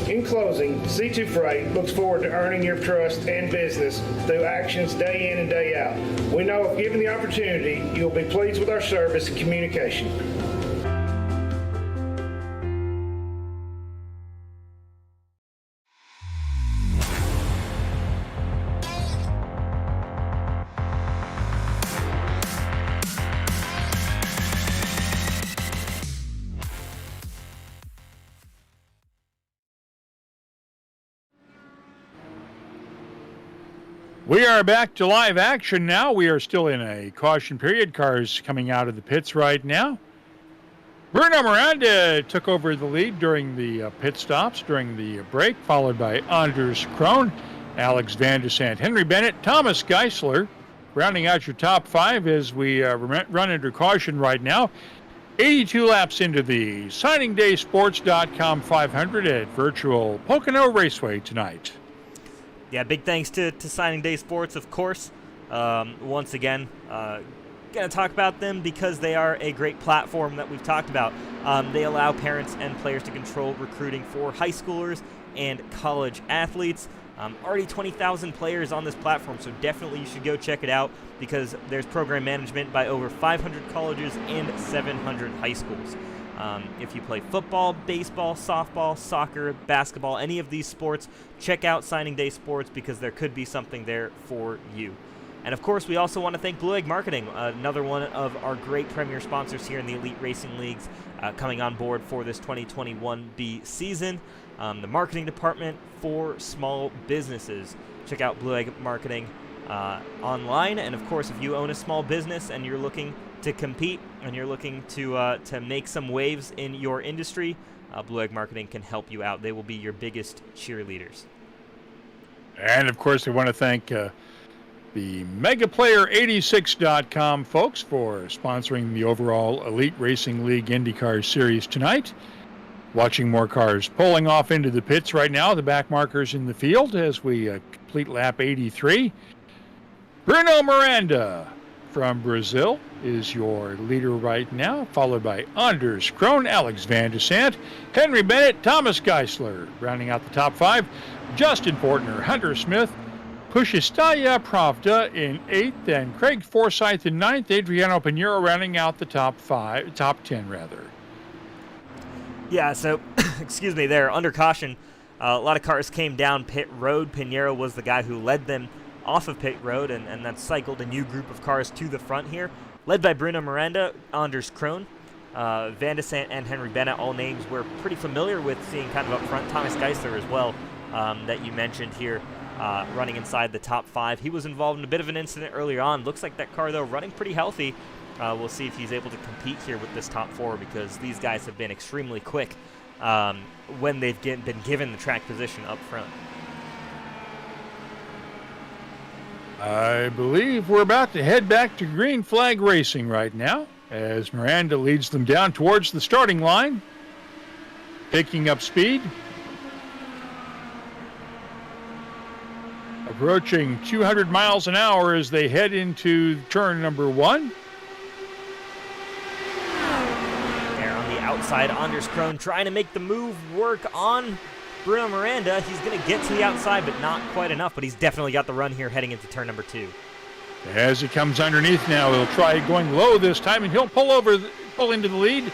In closing, C2 Freight looks forward to earning your trust and business through actions day in and day out. We know if given the opportunity, you'll be pleased with our service and communication. We are back to live action now. We are still in a caution period. Cars coming out of the pits right now. Bruno Miranda took over the lead during the pit stops during the break, followed by Anders Krohn, Alex Van de Sant, Henry Bennett, Thomas Geisler, rounding out your top five as we run under caution right now. 82 laps into the SigningDaySports.com 500 at virtual Pocono Raceway tonight. Yeah, big thanks to Signing Day Sports, of course. Once again, going to talk about them because they are a great platform that we've talked about. They allow parents and players to control recruiting for high schoolers and college athletes. Already 20,000 players on this platform, so definitely you should go check it out because there's program management by over 500 colleges and 700 high schools. If you play football, baseball, softball, soccer, basketball, any of these sports, check out Signing Day Sports because there could be something there for you. And of course, we also want to thank Blue Egg Marketing, another one of our great premier sponsors here in the Elite Racing Leagues, coming on board for this 2021B season. The marketing department for small businesses. Check out Blue Egg Marketing online. And of course, if you own a small business and you're looking to compete and you're looking to make some waves in your industry, Blue Egg Marketing can help you out. They will be your biggest cheerleaders. And of course, I want to thank the MegaPlayer86.com folks for sponsoring the overall Elite Racing League IndyCar Series tonight. Watching more cars pulling off into the pits right now, the back markers in the field as we complete lap 83. Bruno Miranda from Brazil is your leader right now, followed by Anders Krohn, Alex Van de Sant, Henry Bennett, Thomas Geisler, rounding out the top five. Justin Fortner, Hunter Smith, Pushistaya Pravda in 8th, and Craig Forsyth in 9th. Adriano Pinheiro rounding out the top 10 rather. Yeah, so, excuse me, there, under caution, a lot of cars came down pit road. Pinheiro was the guy who led them off of pit road, and that cycled a new group of cars to the front here, led by Bruno Miranda, Anders Krohn, Van de Sant, and Henry Bennett, all names we're pretty familiar with seeing kind of up front. Thomas Geisler as well, that you mentioned here, running inside the top five. He was involved in a bit of an incident earlier on. Looks like that car, though, running pretty healthy. We'll see if he's able to compete here with this top four because these guys have been extremely quick when they've been given the track position up front. I believe we're about to head back to green flag racing right now as Miranda leads them down towards the starting line, picking up speed. approaching 200 miles an hour as they head into turn number 1. There on the outside, Anders Krohn trying to make the move work on Bruno Miranda. He's going to get to the outside, but not quite enough, but he's definitely got the run here heading into turn number 2. As he comes underneath now, he'll try going low this time, and he'll pull into the lead,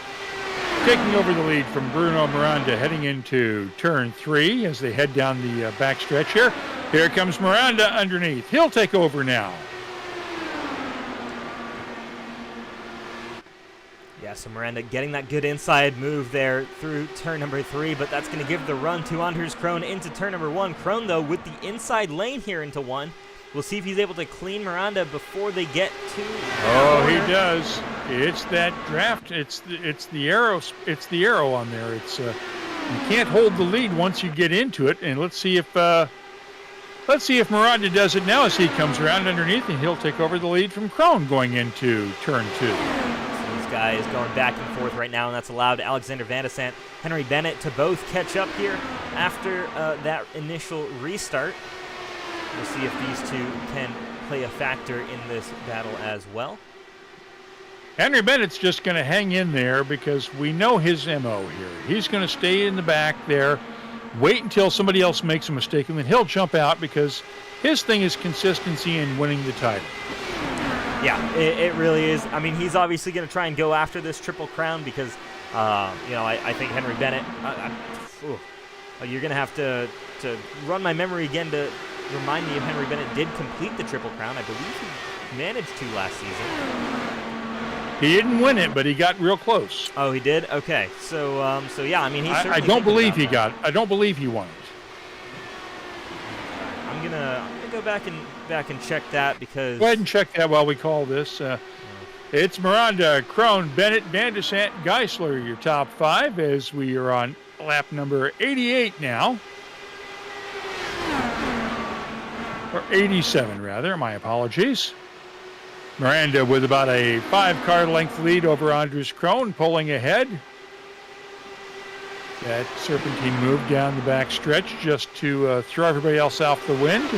taking over the lead from Bruno Miranda heading into turn 3 as they head down the backstretch here. Here comes Miranda underneath. He'll take over now. Yeah, so Miranda getting that good inside move there through turn number 3, but that's going to give the run to Anders Krohn into turn number 1. Krohn, though, with the inside lane here into 1. We'll see if he's able to clean Miranda before they get to. Oh, he does. It's that draft. It's the arrow. It's the arrow on there. It's you can't hold the lead once you get into it. And let's see if Miranda does it now as he comes around underneath, and he'll take over the lead from Krohn going into turn 2. So these guys going back and forth right now, and that's allowed Alexander Van de Sant, Henry Bennett to both catch up here after that initial restart. We'll see if these two can play a factor in this battle as well. Henry Bennett's just going to hang in there because we know his MO here. He's going to stay in the back there, wait until somebody else makes a mistake, and then he'll jump out because his thing is consistency and winning the title. Yeah, it really is. I mean, he's obviously going to try and go after this Triple Crown because, I think Henry Bennett, you're going to have to run my memory again to remind me if Henry Bennett did complete the Triple Crown. I believe he managed to last season. He didn't win it, but he got real close. Oh, he did? Okay. So yeah, I mean, he's certainly I don't believe he got I don't believe he won it. I'm gonna go back and check that because. Go ahead and check that while we call this. It's Miranda, Krohn, Bennett, Van de Sant, Geisler, your top 5, as we are on lap number 88 now. Or 87, rather. My apologies. Miranda with about a 5-car length lead over Anders Krohn, pulling ahead. That serpentine move down the back stretch just to throw everybody else off the wind.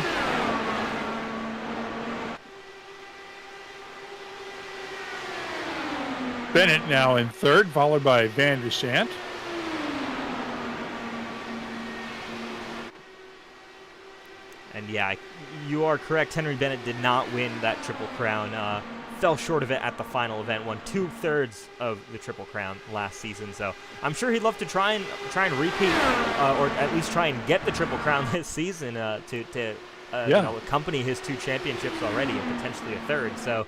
Bennett now in 3rd, followed by Van de Sant. And yeah, you are correct. Henry Bennett did not win that Triple Crown. Fell short of it at the final event. Won 2/3 of the Triple Crown last season. So I'm sure he'd love to try and repeat, or at least try and get the Triple Crown this season to accompany his 2 championships already and potentially a 3rd. So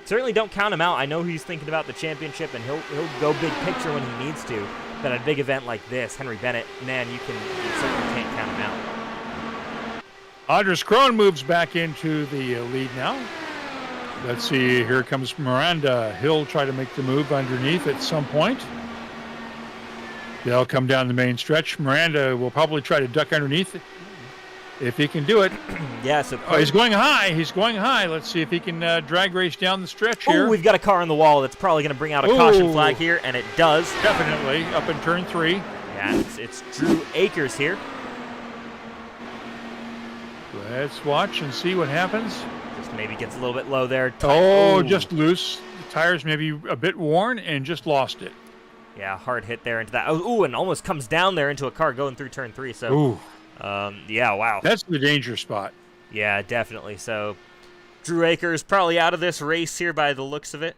certainly don't count him out. I know he's thinking about the championship and he'll go big picture when he needs to. But at a big event like this, Henry Bennett, man, you certainly can't count him out. Anders Krohn moves back into the lead now. Let's see, here comes Miranda. He'll try to make the move underneath at some point. They'll come down the main stretch. Miranda will probably try to duck underneath it if he can do it. Yeah, so he's going high. He's going high. Let's see if he can drag race down the stretch here. Oh, we've got a car on the wall that's probably going to bring out a caution flag here, and it does. Definitely, up in turn 3. Yeah, it's Drew Akers here. Let's watch and see what happens. Just maybe gets a little bit low there. Just loose. The tires maybe a bit worn and just lost it. Yeah, hard hit there into that. Oh, and almost comes down there into a car going through turn 3. So, yeah, wow. That's the danger spot. Yeah, definitely. So, Drew Akers probably out of this race here by the looks of it.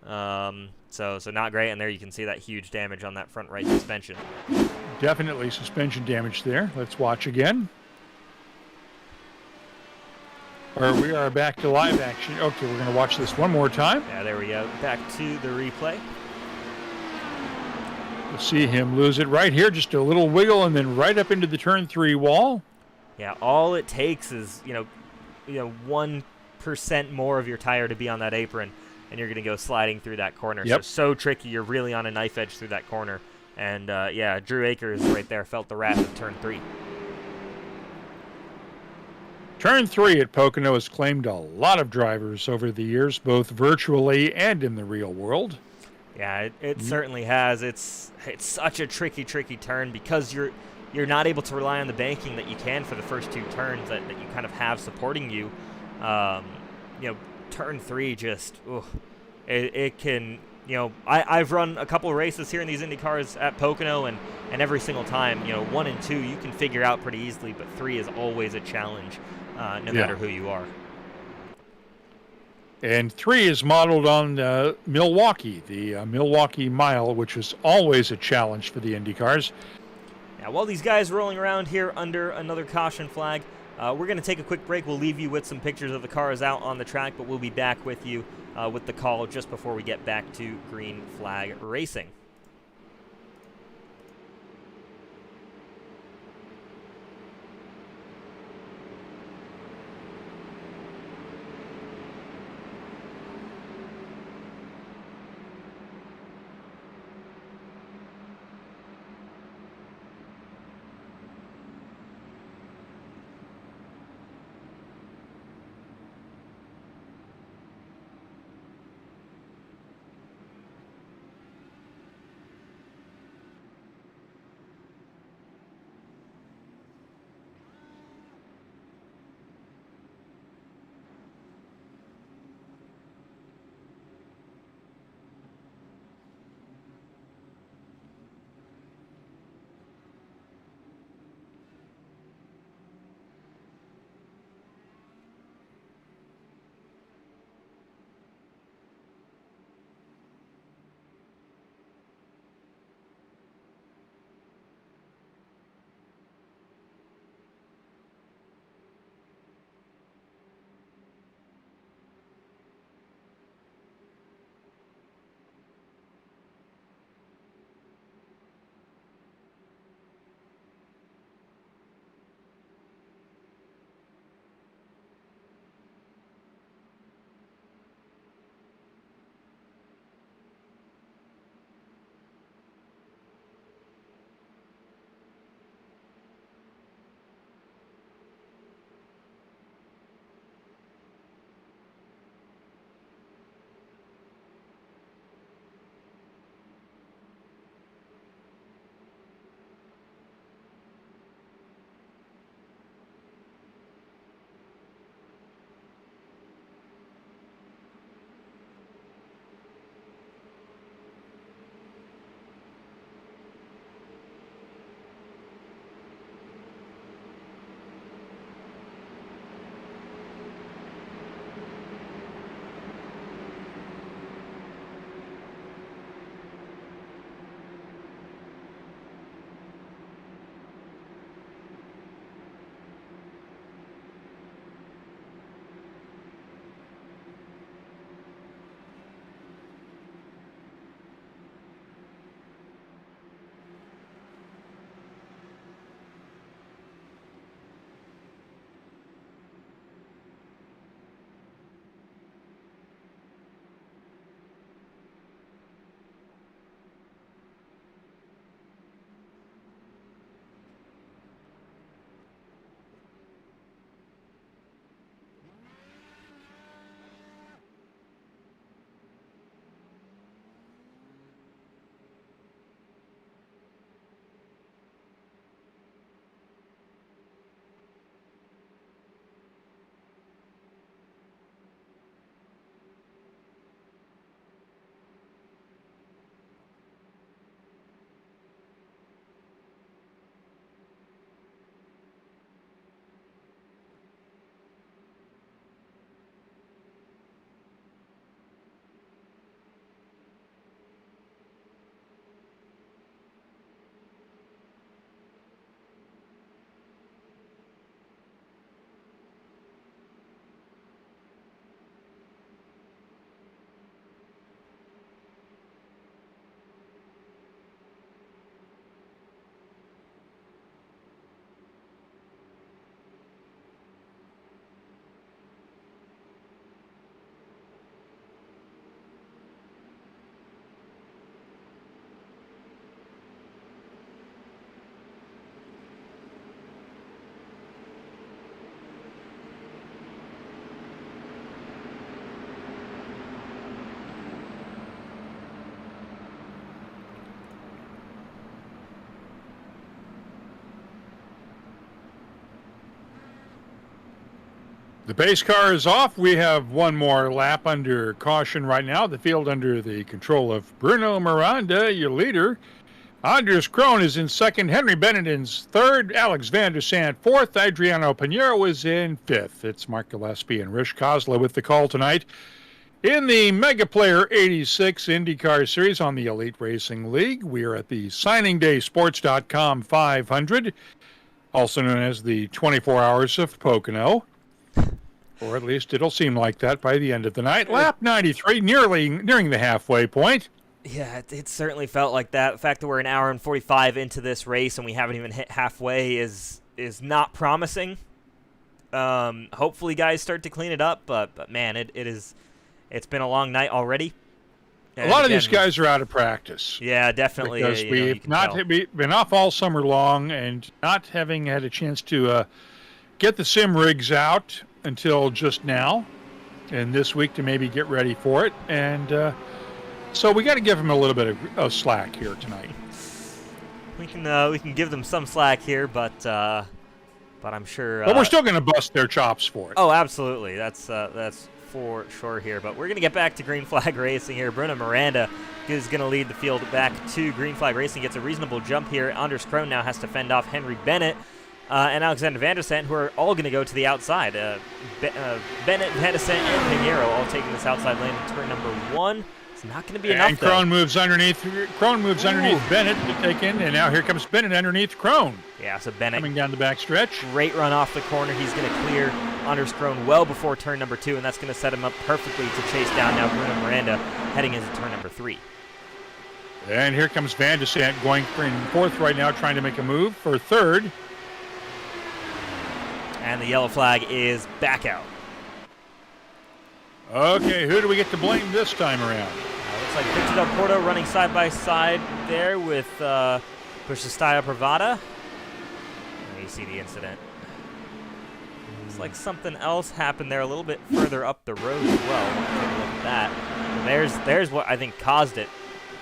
So not great. And there you can see that huge damage on that front right suspension. Definitely suspension damage there. Let's watch again. We are back to live action. Okay, we're going to watch this one more time. Yeah, there we go. Back to the replay. We'll see him lose it right here. Just a little wiggle and then right up into the turn 3 wall. Yeah, all it takes is, 1% more of your tire to be on that apron, and you're going to go sliding through that corner. Yep. So tricky. You're really on a knife edge through that corner. And, yeah, Drew Akers right there felt the wrath of turn 3. Turn 3 at Pocono has claimed a lot of drivers over the years, both virtually and in the real world. Yeah, it certainly has. It's such a tricky turn because you're you're not able to rely on the banking that you can for the first 2 turns that you kind of have supporting you. Turn 3 just, it can, I've run a couple of races here in these IndyCars at Pocono, and every single time, 1 and 2 you can figure out pretty easily, but 3 is always a challenge, no matter who you are. And 3 is modeled on Milwaukee, the Milwaukee Mile, which is always a challenge for the IndyCars. Now, while these guys are rolling around here under another caution flag, we're going to take a quick break. We'll leave you with some pictures of the cars out on the track, but we'll be back with you with the call just before we get back to green flag racing. The pace car is off. We have one more lap under caution right now. The field under the control of Bruno Miranda, your leader. Anders Krohn is in second. Henry Bennett in third. Alex van der Sant fourth. Adriano Pinheiro is in fifth. It's Mark Gillespie and Rich Geisler with the call tonight in the Mega Player 86 IndyCar Series on the Elite Racing League. We are at the SigningDaySports.com 500, also known as the 24 Hours of Pocono. Or at least it'll seem like that by the end of the night. Lap 93, nearing the halfway point. Yeah, it certainly felt like that. The fact that we're an hour and 45 into this race and we haven't even hit halfway is not promising. Hopefully guys start to clean it up, but man, it's been a long night already. And a lot of these guys are out of practice. Yeah, definitely. Because we've been off all summer long and not having had a chance to get the sim rigs out until just now, and this week to maybe get ready for it, and so we got to give them a little bit of slack here tonight. We can give them some slack here, but I'm sure. But we're still going to bust their chops for it. Oh, absolutely. That's for sure here. But we're going to get back to green flag racing here. Bruno Miranda is going to lead the field back to green flag racing. Gets a reasonable jump here. Anders Krohn now has to fend off Henry Bennett. And Alexander van der Sant, who are all going to go to the outside. Bennett, van der Sant, and Pinheiro all taking this outside lane in turn number 1. It's not going to be enough, and Krohn moves underneath Bennett to take in, and now here comes Bennett underneath Krohn. Yeah, so Bennett coming down the back stretch. Great run off the corner. He's going to clear Anders Krohn well before turn number 2, and that's going to set him up perfectly to chase down now Bruno Miranda heading into turn number 3. And here comes van der Sant going in fourth right now, trying to make a move for third. And the yellow flag is back out. Okay, who do we get to blame this time around? Looks like Victor Del Porto running side by side there with Pushastaya Pravada. And you see the incident. Looks like something else happened there a little bit further up the road as well. Take a look at that. There's what I think caused it.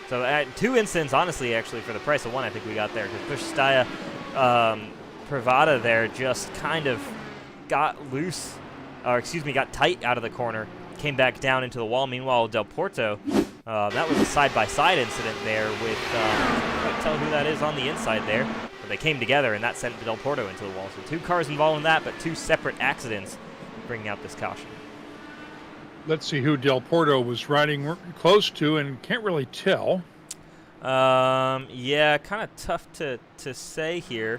So 2 incidents, honestly, actually, for the price of 1, I think we got there. Because Pushastaya Pravada there just kind of got loose, or excuse me, got tight out of the corner, came back down into the wall. Meanwhile, Del Porto, that was a side-by-side incident there with, I can't tell who that is on the inside there, but they came together and that sent Del Porto into the wall. So 2 cars involved in that, but 2 separate accidents bringing out this caution. Let's see who Del Porto was riding close to, and can't really tell. Yeah, kind of tough to say here.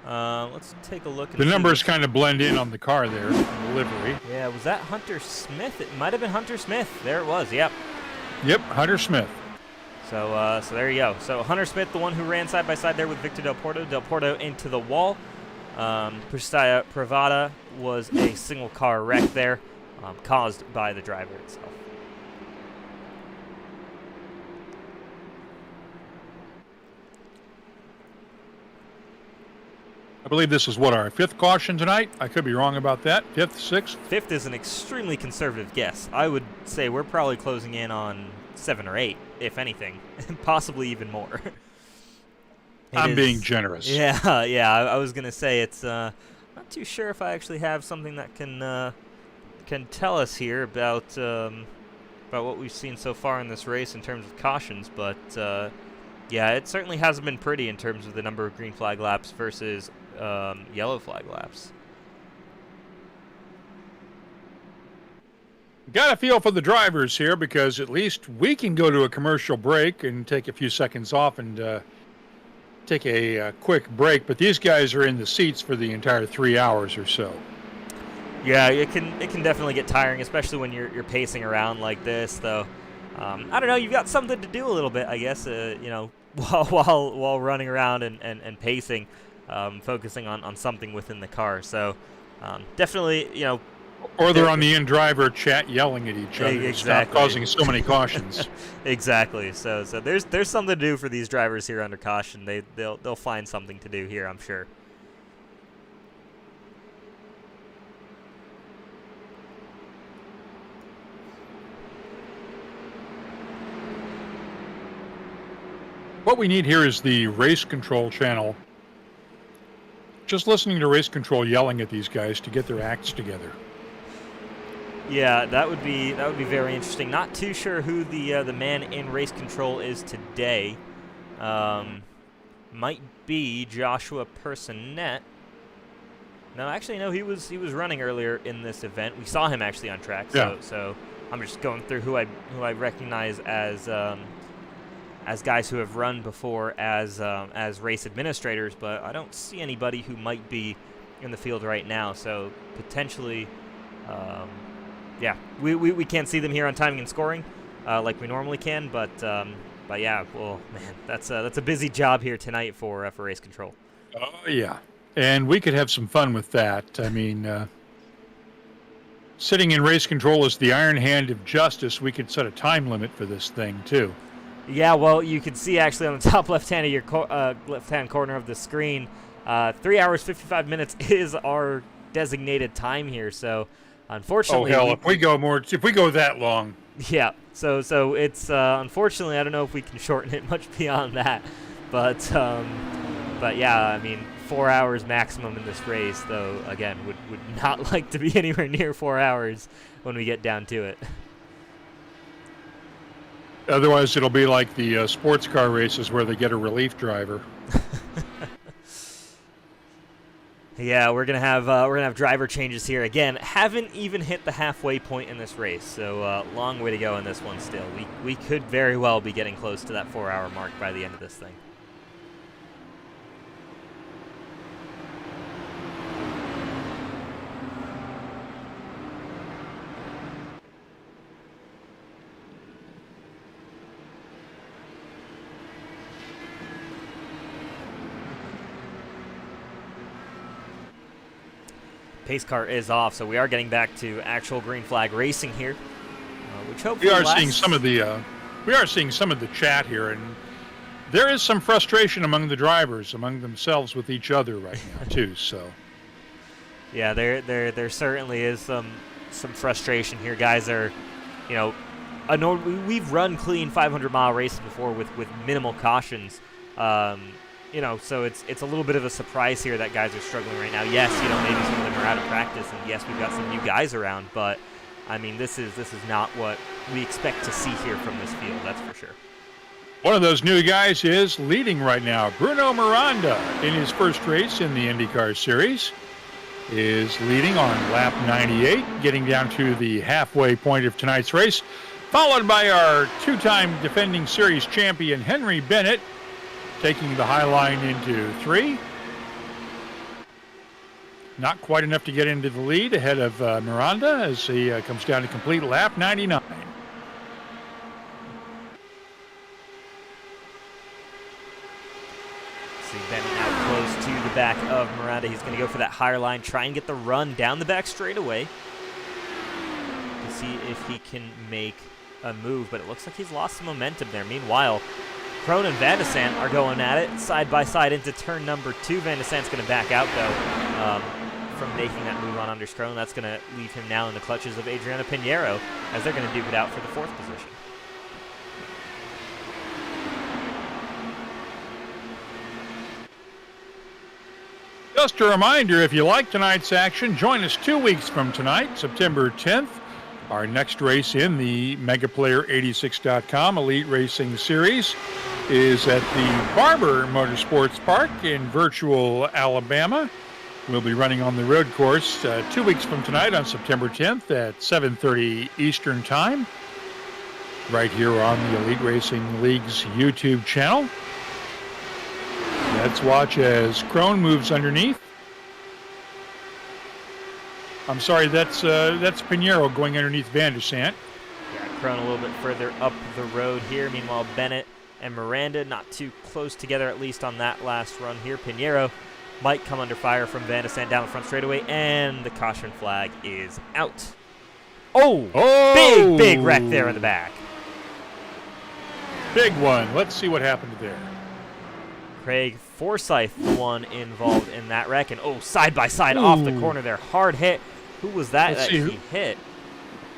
Let's take a look. The numbers kind of blend in on the car there, on the livery. Yeah, was that Hunter Smith? It might have been Hunter Smith. There it was, yep. Yep, Hunter Smith. So there you go. So Hunter Smith, the one who ran side by side there with Victor Del Porto. Del Porto into the wall. Pushastaya Pravada was a single car wreck there, caused by the driver itself. I believe this is our 5th caution tonight. I could be wrong about that. 5th, 6th? 5th is an extremely conservative guess. I would say we're probably closing in on 7 or 8, if anything, possibly even more. I'm being generous. Yeah. I was gonna say it's not too sure if I actually have something that can tell us here about what we've seen so far in this race in terms of cautions, but yeah, it certainly hasn't been pretty in terms of the number of green flag laps versus yellow flag laps. Got a feel for the drivers here, because at least we can go to a commercial break and take a few seconds off and take a quick break, but these guys are in the seats for the entire 3 hours or so. Yeah, it can definitely get tiring, especially when you're pacing around like this, though. I don't know, you've got something to do a little bit, I guess, while running around and pacing, focusing on something within the car. So definitely, or they're on the in-driver chat yelling at each other, exactly, causing so many cautions. Exactly. So there's something to do for these drivers here under caution. They'll find something to do here, I'm sure. What we need here is the race control channel. Just listening to race control yelling at these guys to get their acts together. Yeah, that would be very interesting. Not too sure who the man in race control is today. Might be Joshua Personette. No, actually, no. He was running earlier in this event. We saw him actually on track. So I'm just going through who I recognize as guys who have run before as race administrators, but I don't see anybody who might be in the field right now. So potentially, yeah, we can't see them here on timing and scoring like we normally can, but yeah, well, man, that's a busy job here tonight for race control. Oh yeah, and we could have some fun with that. I mean, sitting in race control is the iron hand of justice. We could set a time limit for this thing too. Yeah, well, you can see actually on the top left-hand of your left-hand corner of the screen, 3 hours 55 minutes is our designated time here. So, unfortunately, oh hell, if we go that long, yeah. So it's unfortunately, I don't know if we can shorten it much beyond that, but yeah, I mean, 4 hours maximum in this race, though. Again, would not like to be anywhere near 4 hours when we get down to it. Otherwise, it'll be like the sports car races where they get a relief driver. Yeah, we're gonna have driver changes here again. Haven't even hit the halfway point in this race, so long way to go in this one still. We could very well be getting close to that 4 hour mark by the end of this thing. Pace car is off, so we are getting back to actual green flag racing here, which hopefully we are seeing some of the chat here, and there is some frustration among the drivers, among themselves, with each other right now too. So, yeah, there certainly is some frustration here. Guys are, I know we've run clean 500-mile races before with minimal cautions. So it's a little bit of a surprise here that guys are struggling right now. Yes, maybe some of them are out of practice, and yes, we've got some new guys around, but I mean, this is not what we expect to see here from this field, that's for sure. One of those new guys is leading right now. Bruno Miranda, in his first race in the IndyCar Series, is leading on lap 98, getting down to the halfway point of tonight's race, followed by our two-time defending series champion, Henry Bennett, taking the high line into 3. Not quite enough to get into the lead ahead of Miranda as he comes down to complete lap 99. See Bennett now close to the back of Miranda. He's going to go for that higher line, try and get the run down the back straightaway to see if he can make a move, but it looks like he's lost some momentum there. Meanwhile, Krohn and Van de Sant are going at it side by side into turn number 2. Van de Sant's going to back out, though, from making that move on Anders Krohn. That's going to leave him now in the clutches of Adriano Pinheiro as they're going to duke it out for the 4th position. Just a reminder, if you like tonight's action, join us 2 weeks from tonight, September 10th. Our next race in the MegaPlayer86.com Elite Racing Series is at the Barber Motorsports Park in Virtual, Alabama. We'll be running on the road course 2 weeks from tonight on September 10th at 7:30 Eastern Time, right here on the Elite Racing League's YouTube channel. Let's watch as Krohn moves underneath. I'm sorry, that's Pinheiro going underneath Van de Sant. Yeah, Krohn a little bit further up the road here. Meanwhile, Bennett and Miranda not too close together, at least on that last run here. Pinheiro might come under fire from Van de Sant down the front straightaway, and the caution flag is out. Oh! Big wreck there in the back. Big one. Let's see what happened there. Craig Forsyth, the one involved in that wreck, and side by side off the corner there. Hard hit. Who was that he hit?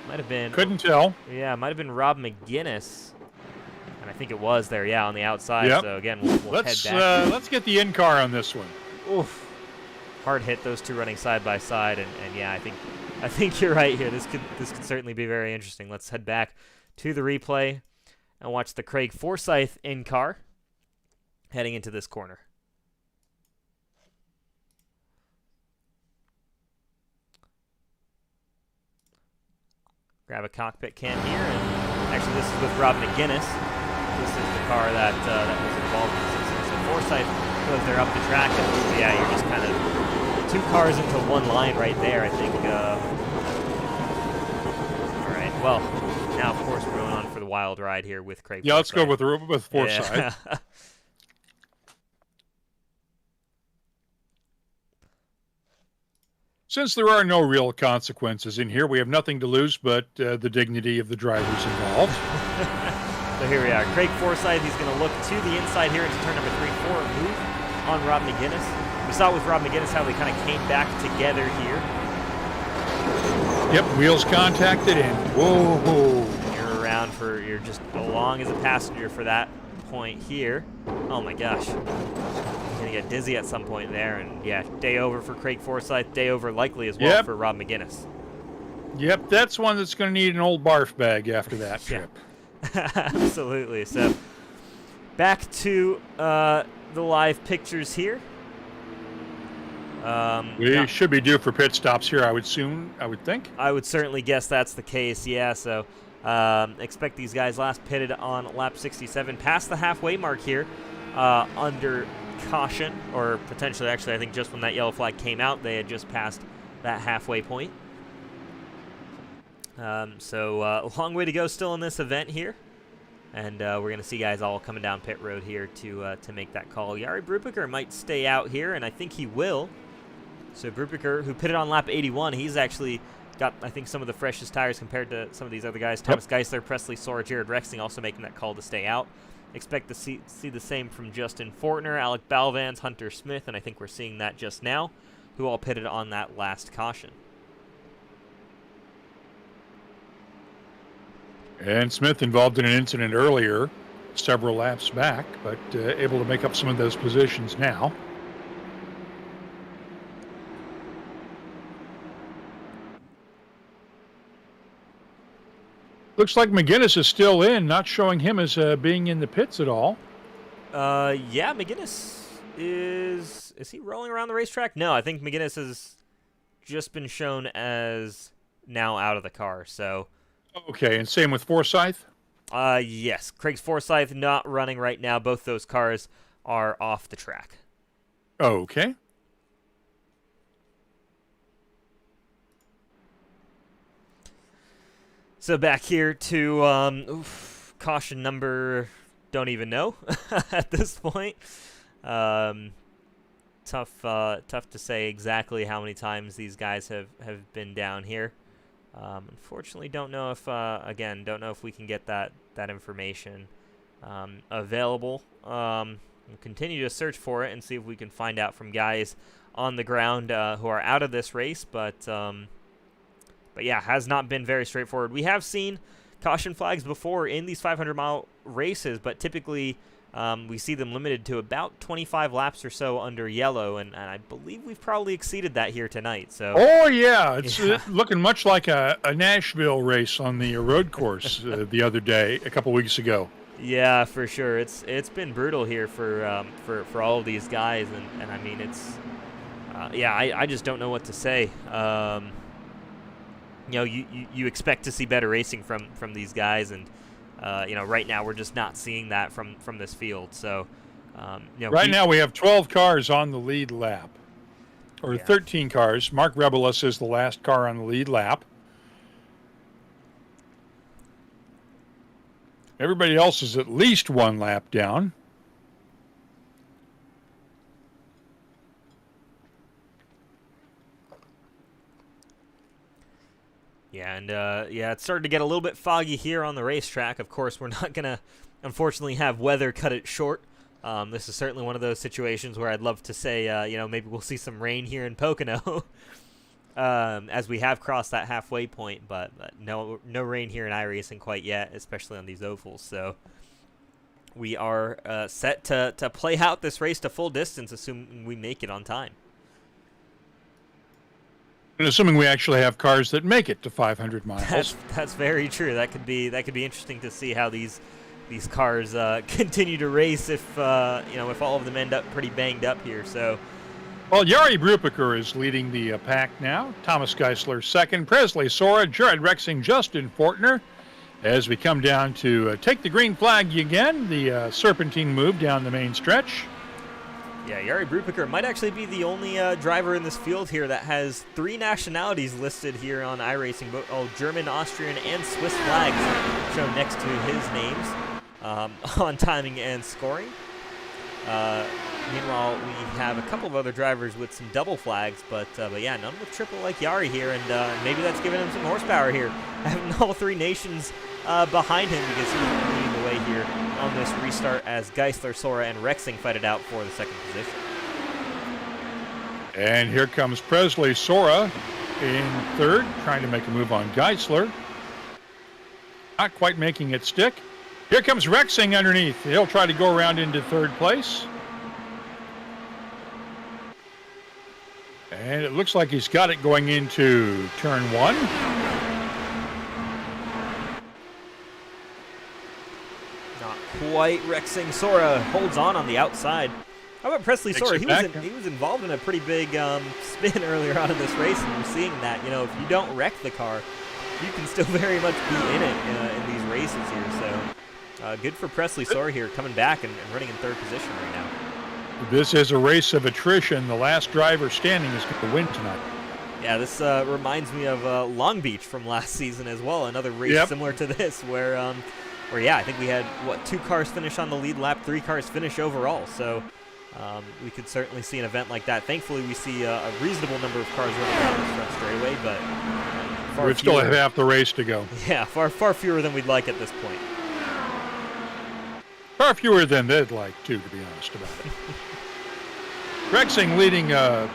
Might have been. Couldn't tell. Yeah, might have been Rob McGinnis. And I think it was there, yeah, on the outside. Yep. So again, we'll head back. Let's get the in-car on this one. Oof. Hard hit, those two running side by side, and yeah, I think I think you're right here. This could certainly be very interesting. Let's head back to the replay and watch the Craig Forsyth in-car heading into this corner. Grab a cockpit cam here, and actually this is with Rob McGinnis. This is the car that was involved in this incident. So Forsyth goes there up the track, and yeah, you're just kind of 2 cars into one line right there, I think. All right, well, now of course we're going on for the wild ride here with Craig. Yeah, let's go with Forsyth. Yeah. Since there are no real consequences in here, we have nothing to lose but the dignity of the drivers involved. So here we are. Craig Forsyth, he's going to look to the inside here into turn number 3 for a move on Rob McGinnis. We saw with Rob McGinnis how they kind of came back together here. Yep, wheels contacted and whoa. You're around you're just along as a passenger for that point here. Oh my gosh. Gonna get dizzy at some point there, and yeah, day over for Craig Forsyth, day over likely as well for Rob McGinnis. Yep, that's one that's going to need an old barf bag after that trip. Absolutely. So back to the live pictures here. We should be due for pit stops here, I would think. I would certainly guess that's the case, yeah. So expect these guys last pitted on lap 67, past the halfway mark here, under caution, or potentially, actually, I think just when that yellow flag came out, they had just passed that halfway point. So a long way to go still in this event here, and we're going to see guys all coming down pit road here to make that call. Jari Brubaker might stay out here, and I think he will. So Brubaker, who pitted on lap 81, he's actually got, I think, some of the freshest tires compared to some of these other guys. Thomas Geisler, Presley Sora, Jared Rexing also making that call to stay out. Expect to see the same from Justin Fortner, Alec Balvans, Hunter Smith, and I think we're seeing that just now, who all pitted on that last caution. And Smith involved in an incident earlier, several laps back, but able to make up some of those positions now. Looks like McGinnis is still in, not showing him as being in the pits at all. Yeah, McGinnis is he rolling around the racetrack? No, I think McGinnis has just been shown as now out of the car, so... Okay, and same with Forsyth? Yes. Craig Forsyth not running right now. Both those cars are off the track. Okay. So back here to caution number, don't even know at this point. Tough to say exactly how many times these guys have been down here. Unfortunately, don't know if we can get that information available. We'll continue to search for it and see if we can find out from guys on the ground who are out of this race, but yeah, has not been very straightforward. We have seen caution flags before in these 500-mile races, but typically we see them limited to about 25 laps or so under yellow, and I believe we've probably exceeded that here tonight. So. Oh, yeah. It's looking much like a Nashville race on the road course the other day, a couple weeks ago. Yeah, for sure. It's been brutal here for all of these guys, and I mean, it's I just don't know what to say. You expect to see better racing from these guys, and right now we're just not seeing that from this field. So, right now we have 12 cars on the lead lap, or 13 cars. Mark Rebelis is the last car on the lead lap. Everybody else is at least one lap down. Yeah, and it's starting to get a little bit foggy here on the racetrack. Of course, we're not going to, unfortunately, have weather cut it short. This is certainly one of those situations where I'd love to say, maybe we'll see some rain here in Pocono as we have crossed that halfway point, but no rain here in iRacing quite yet, especially on these ovals. So we are set to play out this race to full distance, assuming we make it on time. And assuming we actually have cars that make it to 500 miles. That's very true. That could be interesting to see how these cars continue to race if if all of them end up pretty banged up here. So. Well, Jari Brubaker is leading the pack now. Thomas Geisler second. Presley Sora, Jared Rexing, Justin Fortner. As we come down to take the green flag again, the serpentine move down the main stretch. Yeah, Jari Brubaker might actually be the only driver in this field here that has 3 nationalities listed here on iRacing, both German, Austrian, and Swiss flags shown next to his names on timing and scoring. Meanwhile, we have a couple of other drivers with some double flags, but yeah, none with triple like Jari here, and maybe that's giving him some horsepower here, having all 3 nations behind him, because he's leading the way here on this restart as Geisler, Sora, and Rexing fight it out for the second position. And here comes Presley Sora in third, trying to make a move on Geisler. Not quite making it stick. Here comes Rexing underneath. He'll try to go around into third place. And it looks like he's got it going into turn 1. Not quite. Rexing. Sora holds on the outside. How about Presley Sora? He was involved in a pretty big spin earlier on in this race, and we're seeing that, if you don't wreck the car, you can still very much be in it in these races here. So good for Presley Sora here, coming back and running in third position right now. This is a race of attrition. The last driver standing is going to win tonight. Yeah, this reminds me of Long Beach from last season as well. Another race similar to this, where yeah, I think we had 2 cars finish on the lead lap, 3 cars finish overall. So we could certainly see an event like that. Thankfully, we see a reasonable number of cars running down this front straightaway, but we still have half the race to go. Yeah, far fewer than we'd like at this point. Far fewer than they'd like to be honest about it. Rexing leading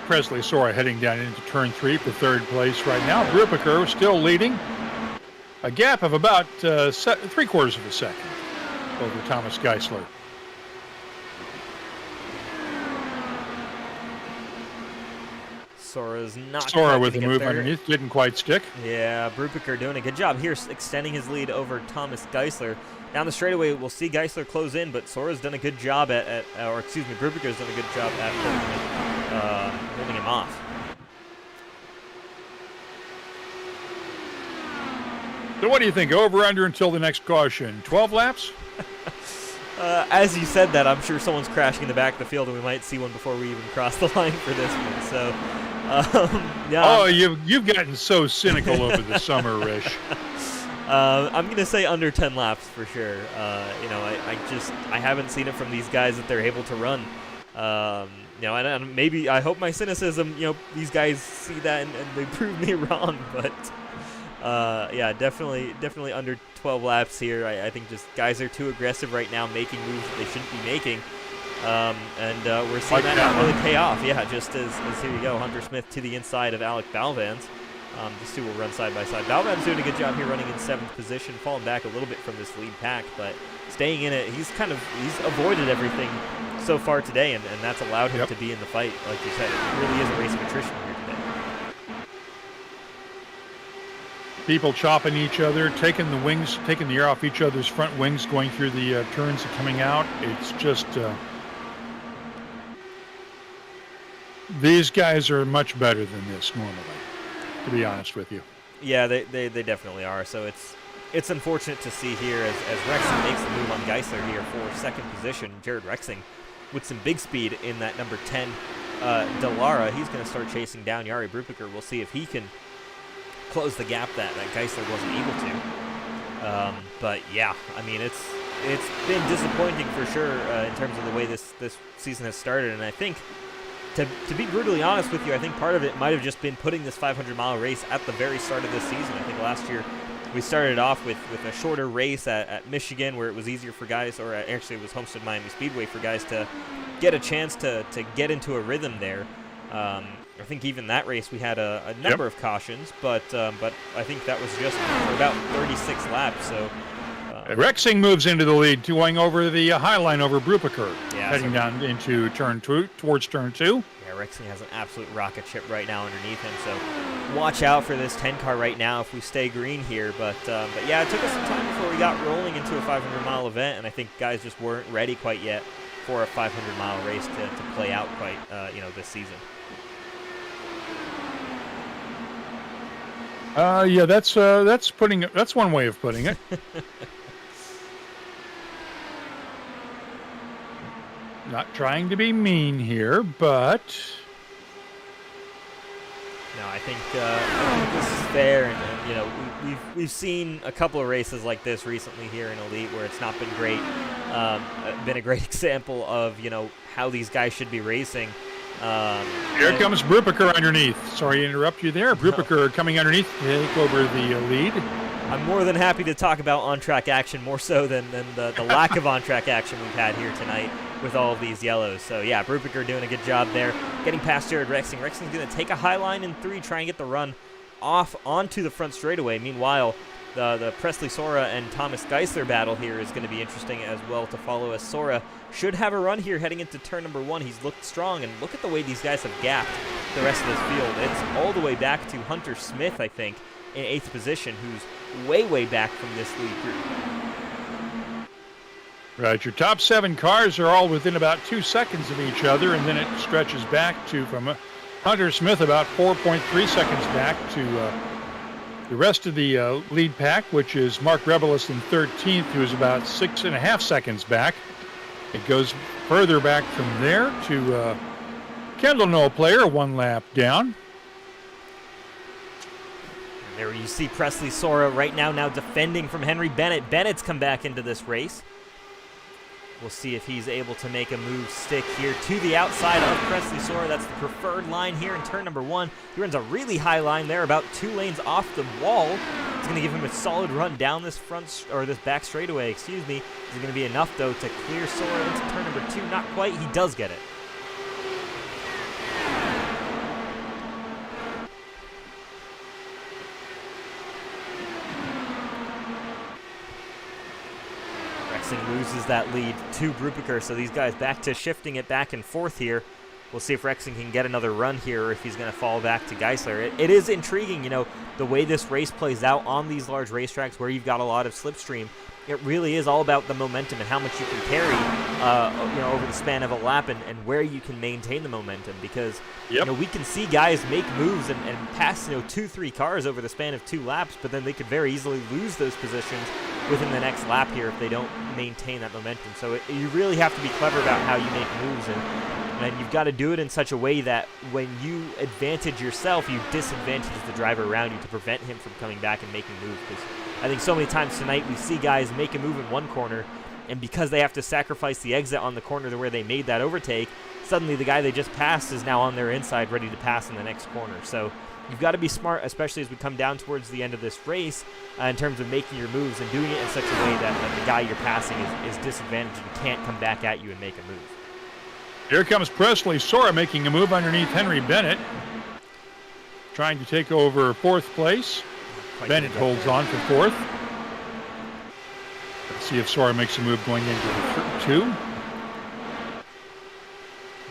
Presley Sora heading down into turn 3 for third place right now. Brubaker still leading. A gap of about 3/4 of a second over Thomas Geisler. Sora's not Sora with a move underneath, didn't quite stick. Yeah, Brubaker doing a good job here, extending his lead over Thomas Geisler. Down the straightaway, we'll see Geisler close in, but Sora's done a good job Brubaker's done a good job at holding him off. So what do you think? Over, under until the next caution? 12 laps? As you said that, I'm sure someone's crashing in the back of the field, and we might see one before we even cross the line for this one. So, yeah. Oh, you've gotten so cynical over the summer, Rish. I'm going to say under 10 laps for sure. I haven't seen it from these guys that they're able to run. And maybe I hope my cynicism, these guys see that and they prove me wrong. But yeah, definitely under 12 laps here. I think just guys are too aggressive right now, making moves that they shouldn't be making. And we're seeing that not really pay off. Yeah, just as here you go, Hunter Smith to the inside of Alec Balvans. These two will run side by side. Balvan's doing a good job here running in 7th position, falling back a little bit from this lead pack, but staying in it. He's avoided everything so far today, and that's allowed him to be in the fight. Like you said, it really is a race of attrition here today. People chopping each other, taking the air off each other's front wings, going through the turns and coming out. It's just these guys are much better than this normally, to be honest with you. Yeah, they definitely are. So it's unfortunate to see here as Rexing makes the move on Geisler here for 2nd position. Jared Rexing with some big speed in that number 10 Dallara. He's going to start chasing down Jari Brubaker. We'll see if he can close the gap that Geisler wasn't able to. But yeah, I mean it's been disappointing for sure in terms of the way this season has started, and I think. To be brutally honest with you, I think part of it might have just been putting this 500-mile race at the very start of this season. I think last year we started off with a shorter race at Michigan where it was easier for guys, or actually it was Homestead Miami Speedway, for guys to get a chance to get into a rhythm there. I think even that race we had a number of cautions, but I think that was just for about 36 laps. So Rexing moves into the lead, going over the high line over Brubaker, yeah, heading down into turn 2, towards turn 2. Yeah, Rexing has an absolute rocket ship right now underneath him, so watch out for this 10 car right now if we stay green here. But yeah, it took us some time before we got rolling into a 500-mile event, and I think guys just weren't ready quite yet for a 500-mile race to play out quite, this season. Yeah, that's one way of putting it. Not trying to be mean here, but no, I think this is fair, and we've seen a couple of races like this recently here in Elite where it's not been great. Been a great example of how these guys should be racing. Here comes Brupiker underneath. Sorry to interrupt you there. Brupiker coming underneath to take over the lead. I'm more than happy to talk about on-track action, more so than the lack of on-track action we've had here tonight with all of these yellows. So yeah, Brupiker doing a good job there, getting past Jared Rexing. Rexing's going to take a high line in 3, try and get the run off onto the front straightaway. Meanwhile, the Presley Sora and Thomas Geisler battle here is going to be interesting as well to follow, as Sora should have a run here heading into turn number 1. He's looked strong, and look at the way these guys have gapped the rest of this field. It's all the way back to Hunter Smith, I think, in 8th position, who's way back from this lead group. Right, your top 7 cars are all within about 2 seconds of each other, and then it stretches back to, from Hunter Smith, about 4.3 seconds back to the rest of the lead pack, which is Mark Rebelis in 13th, who is about 6.5 seconds back. It goes further back from there to Kendall Knoll Player, 1 lap down. And there you see Presley Sora right now defending from Henry Bennett. Bennett's come back into this race. We'll see if he's able to make a move stick here to the outside of Presley Sora. That's the preferred line here in turn number 1. He runs a really high line there, about 2 lanes off the wall. It's going to give him a solid run down this this back straightaway, excuse me. Is it going to be enough, though, to clear Sora into turn number 2? Not quite. He does get it. Loses that lead to Brupiker, so these guys back to shifting it back and forth here. We'll see if Rexing can get another run here or if he's going to fall back to Geisler. It is intriguing, the way this race plays out on these large racetracks where you've got a lot of slipstream. It really is all about the momentum and how much you can carry, over the span of a lap and where you can maintain the momentum. Because, we can see guys make moves and pass, 2-3 cars over the span of 2 laps, but then they could very easily lose those positions within the next lap here if they don't maintain that momentum. So you really have to be clever about how you make moves, and you've got to do it in such a way that when you advantage yourself, you disadvantage the driver around you to prevent him from coming back and making moves. Because I think so many times tonight we see guys make a move in one corner, and because they have to sacrifice the exit on the corner to where they made that overtake, suddenly the guy they just passed is now on their inside ready to pass in the next corner. So you've got to be smart, especially as we come down towards the end of this race, in terms of making your moves and doing it in such a way that the guy you're passing is disadvantaged and can't come back at you and make a move. Here comes Presley Sora making a move underneath Henry Bennett, trying to take over 4th place. Bennett holds on for 4th. Let's see if Sora makes a move going into 2.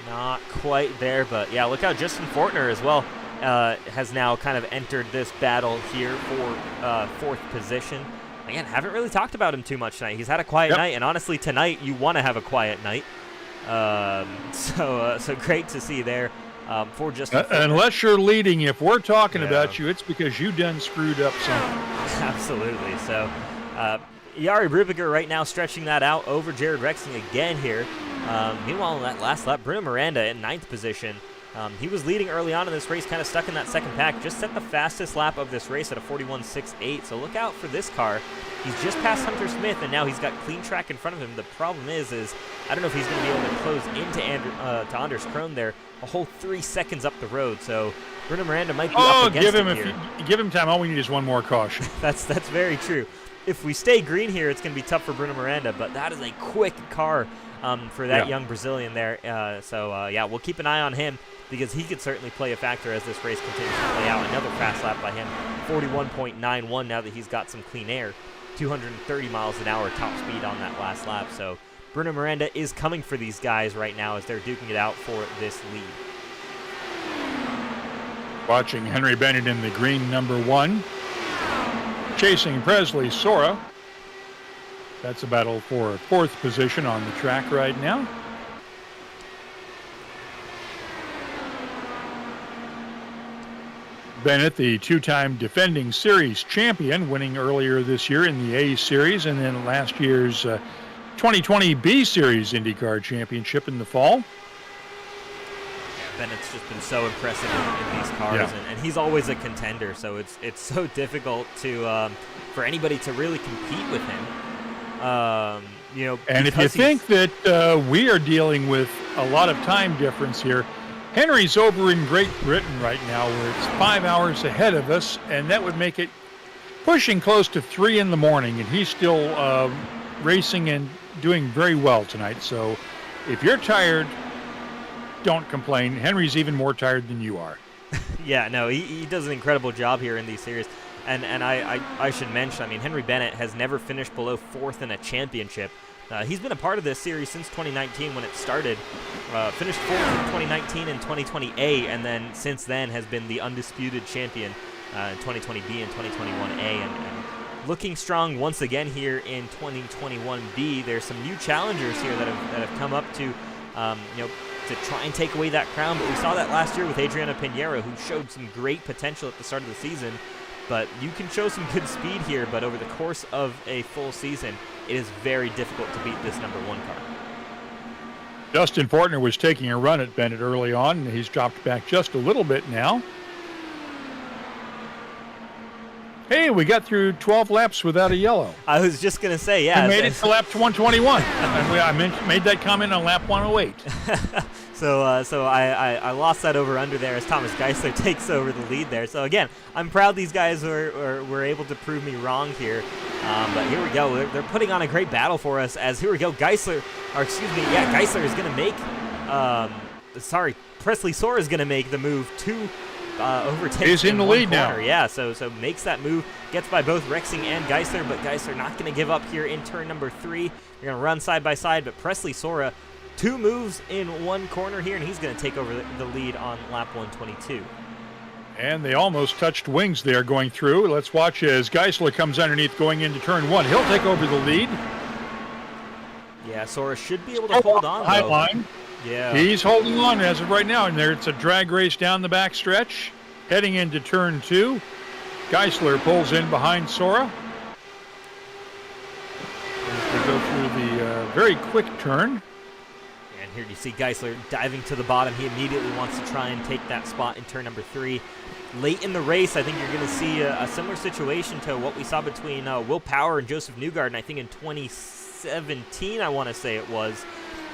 Not quite there, but yeah, look how Justin Fortner as well has now kind of entered this battle here for 4th position. Again, haven't really talked about him too much tonight. He's had a quiet night, and honestly, tonight you want to have a quiet night. So great to see there for Justin Fortner. Unless you're leading, if we're talking about you, it's because you done screwed up something. Absolutely. So Jari Brupiker right now stretching that out over Jared Rexing again here. Meanwhile, in that last lap, Bruno Miranda in 9th position. He was leading early on in this race, kind of stuck in that second pack. Just set the fastest lap of this race at a 41.68. So look out for this car. He's just passed Hunter Smith, and now he's got clean track in front of him. The problem is I don't know if he's going to be able to close into Anders Krohn there a whole 3 seconds up the road. So Bruno Miranda might be up against him here. Give him time. All we need is one more caution. That's very true. If we stay green here, it's going to be tough for Bruno Miranda, but that is a quick car for that young Brazilian there. Yeah, we'll keep an eye on him because he could certainly play a factor as this race continues to play out. Another fast lap by him, 41.91 now that he's got some clean air. 230 miles an hour top speed on that last lap. So Bruno Miranda is coming for these guys right now as they're duking it out for this lead. Watching Henry Bennett in the green number 1. Chasing Presley Sora. That's a battle for 4th position on the track right now. Bennett, the 2-time defending series champion, winning earlier this year in the A Series and then last year's 2020B Series IndyCar Championship in the fall. Bennett's just been so impressive in these cars, and he's always a contender, so it's so difficult to for anybody to really compete with him. And if you think that we are dealing with a lot of time difference here, Henry's over in Great Britain right now, where it's 5 hours ahead of us, and that would make it pushing close to 3 in the morning, and he's still racing and doing very well tonight. So if you're tired, don't complain. Henry's even more tired than you are. Yeah, no, he does an incredible job here in these series. And I should mention, I mean, Henry Bennett has never finished below 4th in a championship. He's been a part of this series since 2019 when it started. Finished 4th in 2019 and 2020A, and then since then has been the undisputed champion in 2020B and 2021A. And looking strong once again here in 2021B. There's some new challengers here that have come up to, to try and take away that crown. But we saw that last year with Adriana Pinheiro, who showed some great potential at the start of the season. But you can show some good speed here, but over the course of a full season, it is very difficult to beat this number 1 car. Justin Fortner was taking a run at Bennett early on, and he's dropped back just a little bit now. Hey, we got through 12 laps without a yellow. I was just going to say, yeah. We made it to lap 121. I made that comment on lap 108. So I lost that over-under there as Thomas Geisler takes over the lead there. So, again, I'm proud these guys were able to prove me wrong here. But here we go. They're putting on a great battle for us as, here we go, Geisler is going to make, Presley Sora is going to make the move to overtake. He's in the lead corner. now. Yeah, so makes that move, gets by both Rexing and Geisler, but Geisler not going to give up here in turn number 3. They're going to run side by side, but Presley Sora, 2 moves in 1 corner here, and he's going to take over the lead on lap 122. And they almost touched wings there going through. Let's watch as Geisler comes underneath going into turn 1. He'll take over the lead. Yeah, Sora should be able to hold on, high though. line. Yeah. He's holding on as of right now, and there it's a drag race down the back stretch. Heading into turn 2. Geisler pulls in behind Sora. As they go through the very quick turn. And here you see Geisler diving to the bottom. He immediately wants to try and take that spot in turn number 3. Late in the race, I think you're going to see a similar situation to what we saw between Will Power and Joseph Newgarden, I think in 2017, I want to say it was,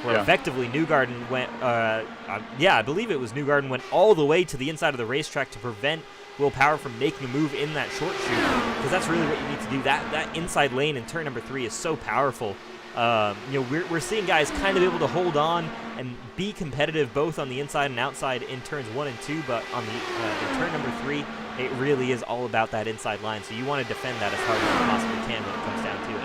where effectively Newgarden went, I believe it was Newgarden went all the way to the inside of the racetrack to prevent Will Power from making a move in that short chute, because that's really what you need to do. That inside lane in turn number 3 is so powerful. We're seeing guys kind of able to hold on and be competitive both on the inside and outside in turns 1 and 2, but on the in turn number 3, it really is all about that inside line. So you want to defend that as hard as you possibly can when it comes down to it.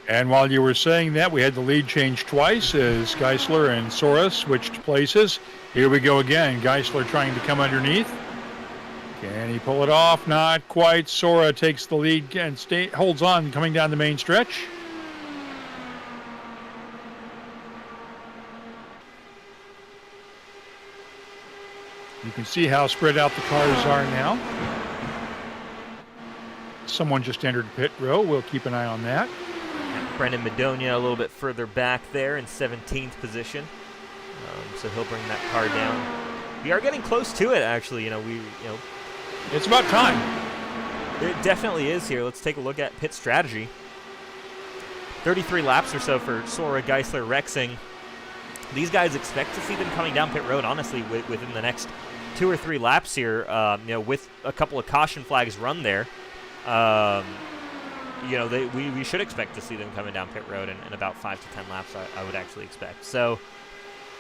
And while you were saying that, we had the lead change twice as Geisler and Sora switched places. Here we go again. Geisler trying to come underneath. Can he pull it off? Not quite. Sora takes the lead and holds on coming down the main stretch. You can see how spread out the cars are now. Someone just entered pit row. We'll keep an eye on that. Brendan Madonia a little bit further back there in 17th position. So he'll bring that car down. We are getting close to it, actually. It's about time. It definitely is here. Let's take a look at pit strategy. 33 laps or so for Sora, Geisler, Rexing. These guys expect to see them coming down pit road, honestly, within the next 2 or 3 laps here, with a couple of caution flags run there. We should expect to see them coming down pit road in about 5 to 10 laps, I would actually expect. So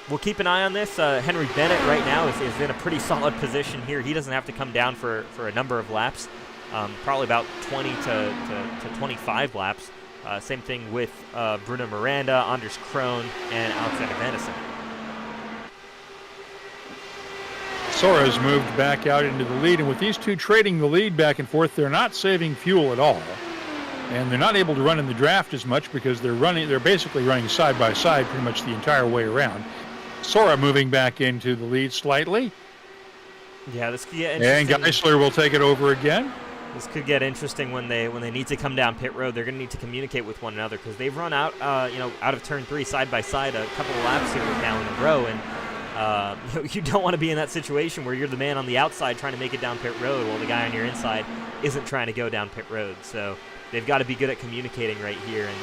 we'll keep an eye on this. Henry Bennett right now is in a pretty solid position here. He doesn't have to come down for a number of laps, probably about 20 to 25 laps. Same thing with Bruno Miranda, Anders Krohn, and Alexander Madison. Sora's moved back out into the lead, and with these two trading the lead back and forth, they're not saving fuel at all. And they're not able to run in the draft as much because they're basically running side by side pretty much the entire way around. Sora moving back into the lead slightly. Yeah, this could get interesting. And Geisler will take it over again. This could get interesting when they need to come down pit road. They're going to need to communicate with one another because they've run out out of turn 3 side by side a couple of laps here now in a row, and you don't want to be in that situation where you're the man on the outside trying to make it down pit road while the guy on your inside isn't trying to go down pit road. So they've got to be good at communicating right here and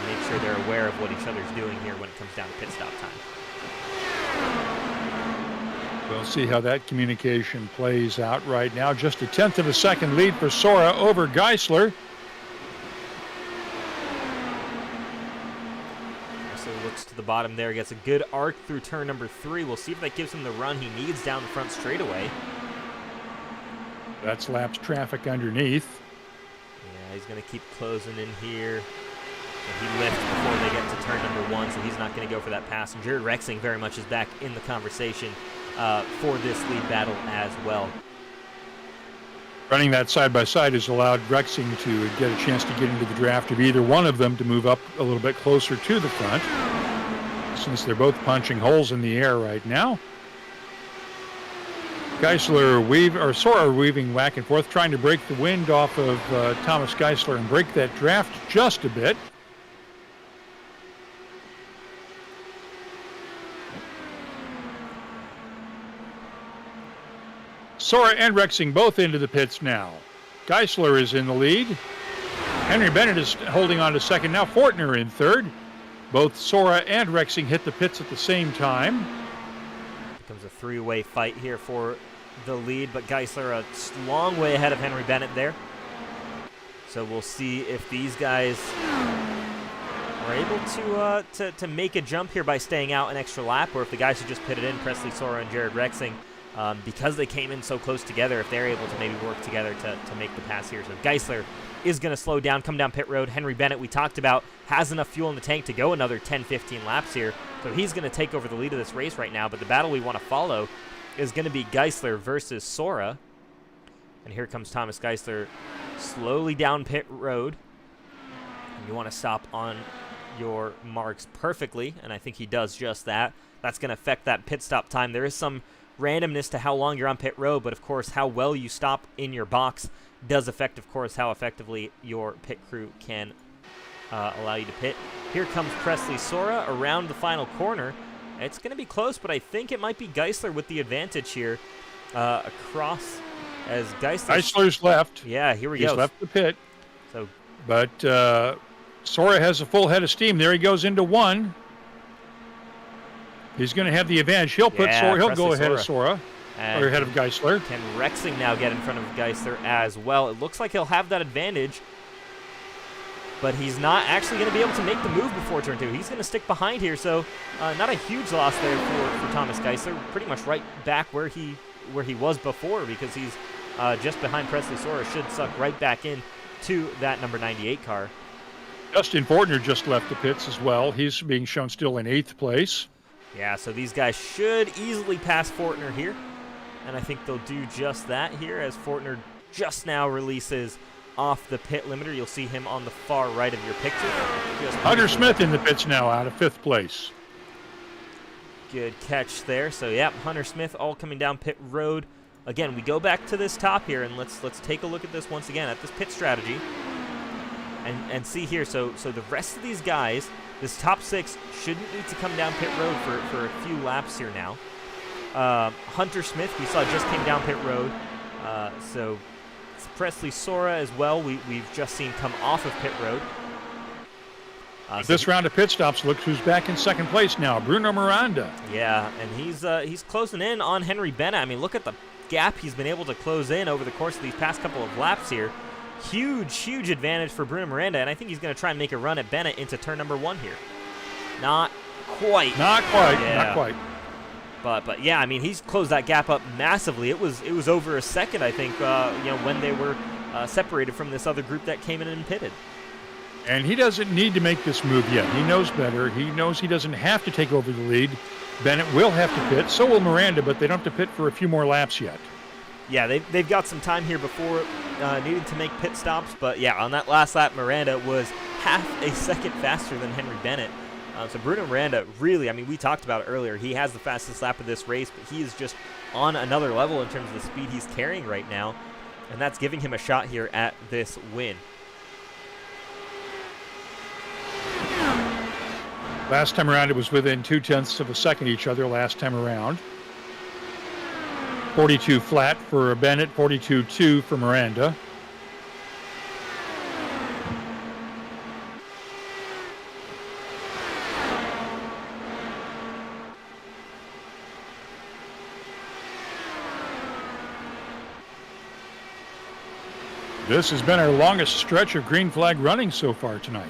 make sure they're aware of what each other's doing here when it comes down to pit stop time. We'll see how that communication plays out right now. Just a 1/10 of a second lead for Sora over Geisler. So looks to the bottom there, gets a good arc through turn number 3. We'll see if that gives him the run he needs down the front straightaway. That's laps traffic underneath. Yeah, he's going to keep closing in here. And he lifts before they get to turn number 1, so he's not going to go for that pass. And Jared Rexing very much is back in the conversation for this lead battle as well. Running that side-by-side has allowed Rexing to get a chance to get into the draft of either one of them to move up a little bit closer to the front, since they're both punching holes in the air right now. Sora weaving back and forth, trying to break the wind off of Thomas Geisler and break that draft just a bit. Sora and Rexing both into the pits now. Geisler is in the lead. Henry Bennett is holding on to second now. Fortner in third. Both Sora and Rexing hit the pits at the same time. Becomes a three-way fight here for the lead, but Geisler a long way ahead of Henry Bennett there. So we'll see if these guys are able to make a jump here by staying out an extra lap, or if the guys who just pitted in, Presley Sora and Jared Rexing, because they came in so close together, if they're able to maybe work together to make the pass here. So Geisler is going to slow down, come down pit road. Henry Bennett, we talked about, has enough fuel in the tank to go another 10-15 laps here. So he's going to take over the lead of this race right now. But the battle we want to follow is going to be Geisler versus Sora. And here comes Thomas Geisler slowly down pit road. And you want to stop on your marks perfectly, and I think he does just that. That's going to affect that pit stop time. There is some randomness to how long you're on pit road, but of course how well you stop in your box does affect, of course, how effectively your pit crew can allow you to pit. Here comes Presley Sora around the final corner. It's going to be close, but I think it might be Geisler with the advantage here across as Geisler's left. Yeah, here we go. He's left the pit. So, but Sora has a full head of steam. There he goes into one. He's going to have the advantage. He'll put Sora. He'll go ahead of Sora, or ahead of Geisler. Can Rexing now get in front of Geisler as well? It looks like he'll have that advantage, but he's not actually going to be able to make the move before turn 2. He's going to stick behind here, so not a huge loss there for Thomas Geisler. Pretty much right back where he was before, because he's just behind Presley Sora. Should suck right back in to that number 98 car. Justin Fortner just left the pits as well. He's being shown still in 8th place. Yeah, so these guys should easily pass Fortner here, and I think they'll do just that here as Fortner just now releases off the pit limiter. You'll see him on the far right of your picture. Hunter Smith in the pits now out of 5th place. Good catch there. So, yeah, Hunter Smith all coming down pit road. Again, we go back to this top here, and let's take a look at this once again, at this pit strategy. And see here, so the rest of these guys, this top 6 shouldn't need to come down pit road for a few laps here now. Hunter Smith, we saw, just came down pit road. So Presley Sora as well, we've just seen come off of pit road. This round of pit stops, look who's back in 2nd place now, Bruno Miranda. Yeah, and he's closing in on Henry Bennett. I mean, look at the gap he's been able to close in over the course of these past couple of laps here. Huge advantage for Bruno Miranda, and I think he's going to try and make a run at Bennett into turn number 1 here. Not quite. Yeah. Not quite. But yeah, I mean, he's closed that gap up massively. It was over a second, I think, when they were separated from this other group that came in and pitted. And he doesn't need to make this move yet. He knows better. He knows he doesn't have to take over the lead. Bennett will have to pit. So will Miranda, but they don't have to pit for a few more laps yet. Yeah, they've got some time here before needing to make pit stops. But, yeah, on that last lap, Miranda was half a second faster than Henry Bennett. So Bruno Miranda really, I mean, we talked about it earlier. He has the fastest lap of this race, but he is just on another level in terms of the speed he's carrying right now. And that's giving him a shot here at this win. Last time around, it was within 0.2 of a second each other last time around. 42 flat for Bennett, 42.2 for Miranda. This has been our longest stretch of green flag running so far tonight.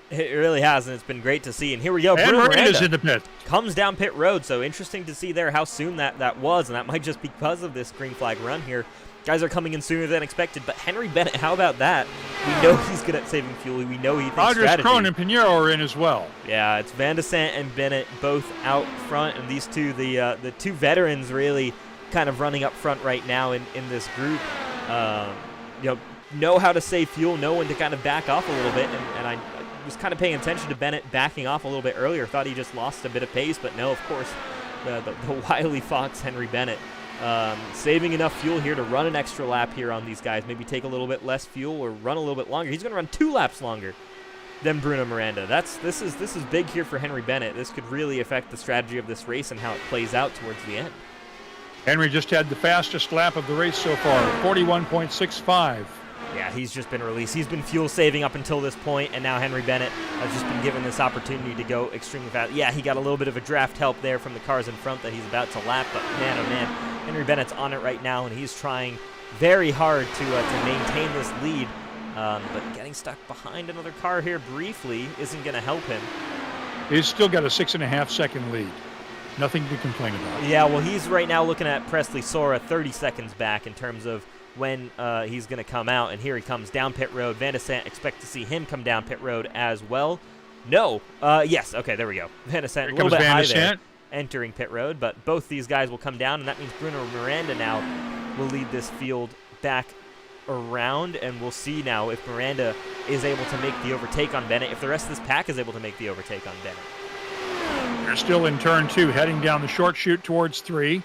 It really has, and it's been great to see. And here we go. And Bruno Miranda's Miranda in the pit. comes down pit road, so interesting to see there how soon that was, and that might just be because of this green flag run here. Guys are coming in sooner than expected, but Henry Bennett, how about that? We know he's good at saving fuel. We know he thinks Rogers, strategy. Krohn, and Pinheiro are in as well. Yeah, it's Van de Sant and Bennett both out front, and these two, the two veterans, really kind of running up front right now in this group. Know how to save fuel, know when to kind of back off a little bit, and I was kind of paying attention to Bennett backing off a little bit earlier. Thought he just lost a bit of pace, but no, of course, the wily fox Henry Bennett saving enough fuel here to run an extra lap here on these guys. Maybe take a little bit less fuel or run a little bit longer. He's going to run 2 laps longer than Bruno Miranda. This is big here for Henry Bennett. This could really affect the strategy of this race and how it plays out towards the end. Henry just had the fastest lap of the race so far, 41.65. Yeah, he's just been released. He's been fuel saving up until this point, and now Henry Bennett has just been given this opportunity to go extremely fast. Yeah, he got a little bit of a draft help there from the cars in front that he's about to lap, but man, oh man, Henry Bennett's on it right now, and he's trying very hard to maintain this lead, but getting stuck behind another car here briefly isn't going to help him. He's still got a 6.5-second lead. Nothing to complain about. Yeah, well, he's right now looking at Presley Sora 30 seconds back in terms of when he's going to come out, and here he comes down pit road. Van de Sant, expect to see him come down pit road as well. No. Yes, okay, there we go. Van de Sant a little bit high there entering pit road, but both these guys will come down, and that means Bruno Miranda now will lead this field back around, and we'll see now if Miranda is able to make the overtake on Bennett, if the rest of this pack is able to make the overtake on Bennett. They're still in turn 2, heading down the short chute towards 3.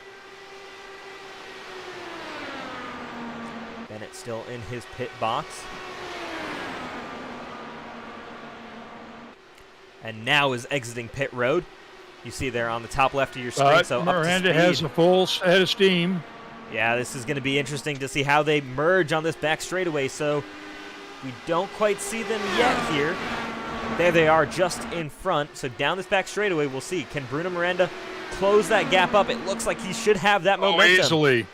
Bennett still in his pit box. And now is exiting pit road. You see there on the top left of your screen. So Miranda has a full head of steam. Yeah, this is going to be interesting to see how they merge on this back straightaway. So we don't quite see them yet here. There they are just in front. So down this back straightaway, we'll see. Can Bruno Miranda close that gap up? It looks like he should have that momentum. Easily.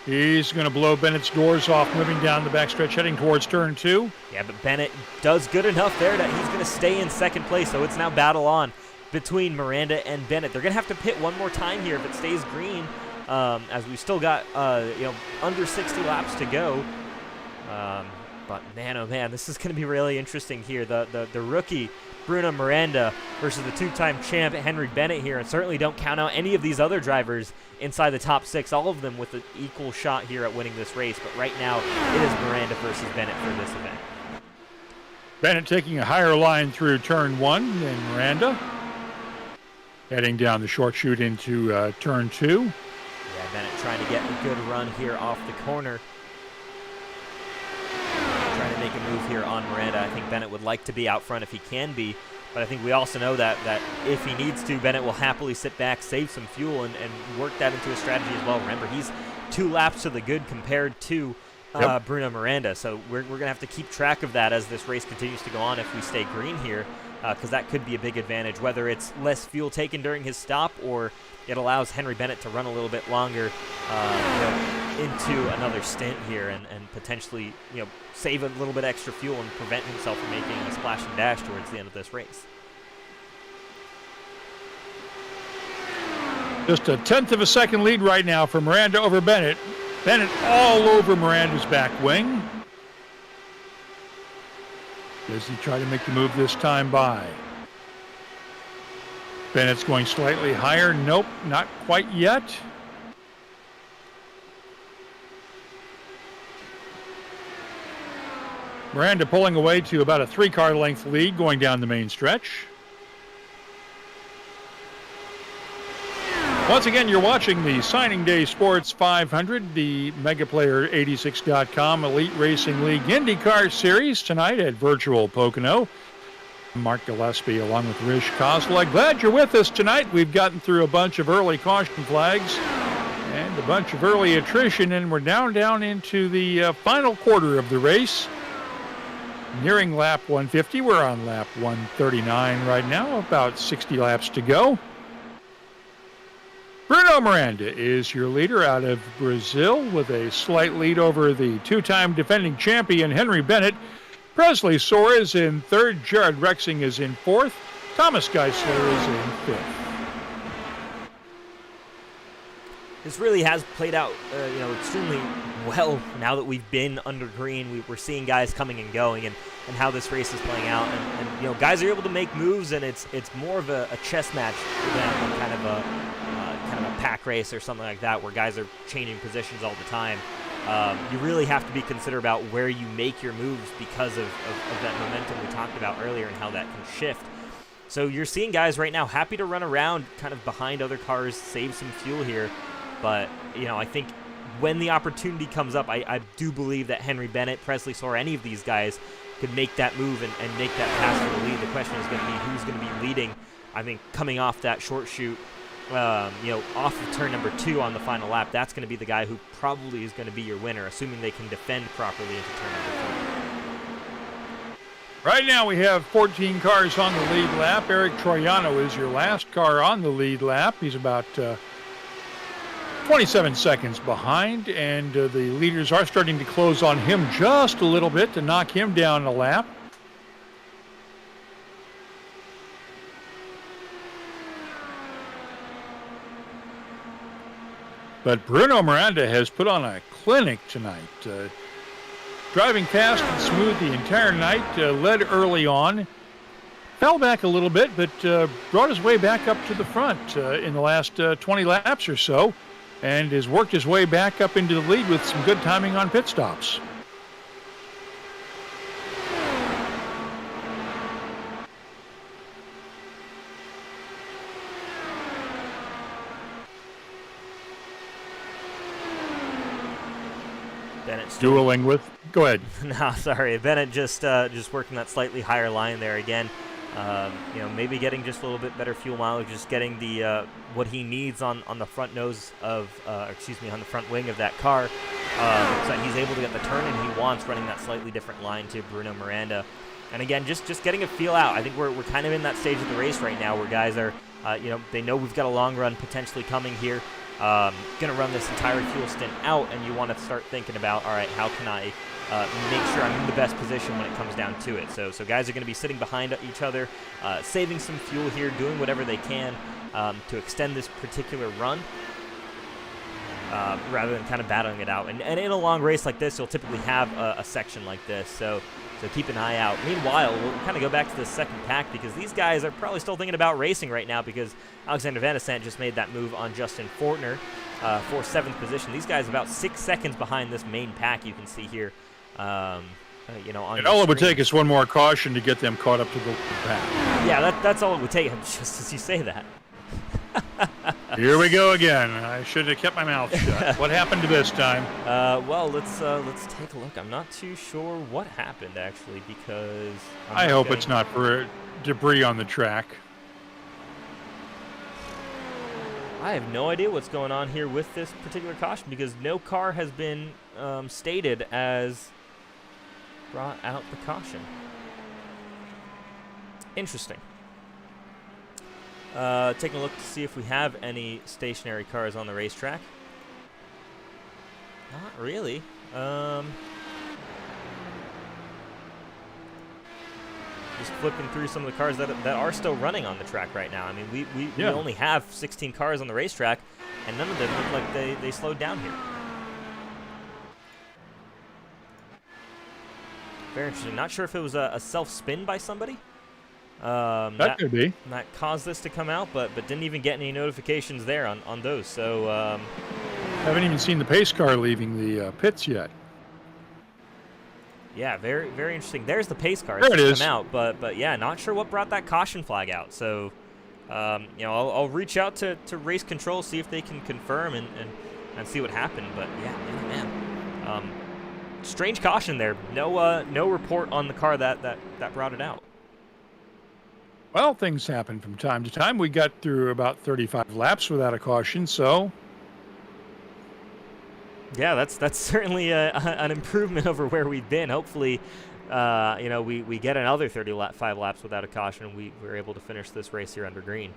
He's going to blow Bennett's doors off, moving down the backstretch, heading towards turn 2. Yeah, but Bennett does good enough there that he's going to stay in second place. So it's now battle on between Miranda and Bennett. They're going to have to pit one more time here if it stays green, as we've still got under 60 laps to go. But man, oh man, this is going to be really interesting here. The rookie Bruno Miranda versus the 2-time champ Henry Bennett here, and certainly don't count out any of these other drivers inside the top 6, all of them with an equal shot here at winning this race. But right now, it is Miranda versus Bennett for this event. Bennett taking a higher line through turn 1 than Miranda. Heading down the short chute into turn 2. Yeah, Bennett trying to get a good run here off the corner. Trying to make a move here on Miranda. I think Bennett would like to be out front if he can be, but I think we also know that if he needs to, Bennett will happily sit back, save some fuel, and work that into a strategy as well. Remember, he's 2 laps to the good compared to Bruno Miranda, so we're going to have to keep track of that as this race continues to go on if we stay green here, because that could be a big advantage, whether it's less fuel taken during his stop or it allows Henry Bennett to run a little bit longer into another stint here and potentially save a little bit extra fuel and prevent himself from making a splash and dash towards the end of this race. Just a 1/10 of a second lead right now for Miranda over Bennett. Bennett all over Miranda's back wing. Does he try to make the move this time by? Bennett's going slightly higher. Nope, not quite yet. Miranda pulling away to about a 3-car length lead going down the main stretch. Once again, you're watching the Signing Day Sports 500, the MegaPlayer86.com Elite Racing League IndyCar Series tonight at virtual Pocono. Mark Gillespie along with Rish Geisler. Glad you're with us tonight. We've gotten through a bunch of early caution flags and a bunch of early attrition, and we're down into the final quarter of the race. Nearing lap 150. We're on lap 139 right now, about 60 laps to go. Bruno Miranda is your leader out of Brazil with a slight lead over the two-time defending champion Henry Bennett. Presley Soar is in third. Jared Rexing is in fourth. Thomas Geisler is in fifth. This really has played out, extremely well now that we've been under green. We're seeing guys coming and going, and how this race is playing out. And guys are able to make moves, and it's more of a chess match than kind of a pack race or something like that, where guys are changing positions all the time. You really have to be considerate about where you make your moves because of that momentum we talked about earlier and how that can shift. So you're seeing guys right now happy to run around kind of behind other cars, save some fuel here. But, I think when the opportunity comes up, I do believe that Henry Bennett, Presley Soar, any of these guys could make that move and make that pass for the lead. The question is going to be who's going to be leading. I think coming off that short shoot, off of turn number 2 on the final lap, that's going to be the guy who probably is going to be your winner, assuming they can defend properly into turn number 3. Right now we have 14 cars on the lead lap. Eric Troiano is your last car on the lead lap. He's about 27 seconds behind, and the leaders are starting to close on him just a little bit to knock him down a lap. But Bruno Miranda has put on a clinic tonight. Driving fast and smooth the entire night, led early on, fell back a little bit, but brought his way back up to the front in the last 20 laps or so, and has worked his way back up into the lead with some good timing on pit stops. Bennett Dueling with, go ahead. No, sorry, Bennett just working that slightly higher line there again. Maybe getting just a little bit better fuel mileage, just getting the what he needs on the front nose of, on the front wing of that car, so he's able to get the turn and he wants, running that slightly different line to Bruno Miranda. And again, just getting a feel out. I think we're kind of in that stage of the race right now where guys are, they know we've got a long run potentially coming here. Going to run this entire fuel stint out, and you want to start thinking about, all right, how can I make sure I'm in the best position when it comes down to it. So guys are going to be sitting behind each other, saving some fuel here, doing whatever they can to extend this particular run, rather than kind of battling it out. And in a long race like this, you'll typically have a section like this, so keep an eye out. Meanwhile, we'll kind of go back to the second pack, because these guys are probably still thinking about racing right now, because Alexander Van Asant just made that move on Justin Fortner for 7th position. These guys about 6 seconds behind this main pack you can see here. On and all it would take is one more caution to get them caught up to the pack. Yeah, that's all it would take, just as you say that. Here we go again. I should have kept my mouth shut. What happened to this time? Well, let's take a look. I'm not too sure what happened, actually, because I hope it's not for debris on the track. I have no idea what's going on here with this particular caution, because no car has been stated as brought out the caution. Interesting. Taking a look to see if we have any stationary cars on the racetrack. Not really. Just flipping through some of the cars that are still running on the track right now. I mean, we only have 16 cars on the racetrack, and none of them look like they slowed down here. Very interesting. Not sure if it was a self-spin by somebody. That could be. That caused this to come out, but didn't even get any notifications there on those. So Haven't even seen the pace car leaving the pits yet. yeah, very very interesting. There's the pace car. There it is. Come out, but yeah, not sure what brought that caution flag out. So I'll reach out to race control, see if they can confirm and see what happened. But yeah, man. Strange caution there. No report on the car that brought it out. Well, things happen from time to time. We got through about 35 laps without a caution, so yeah, that's certainly an improvement over where we've been. Hopefully, we get another 35 laps without a caution, and we're able to finish this race here under green.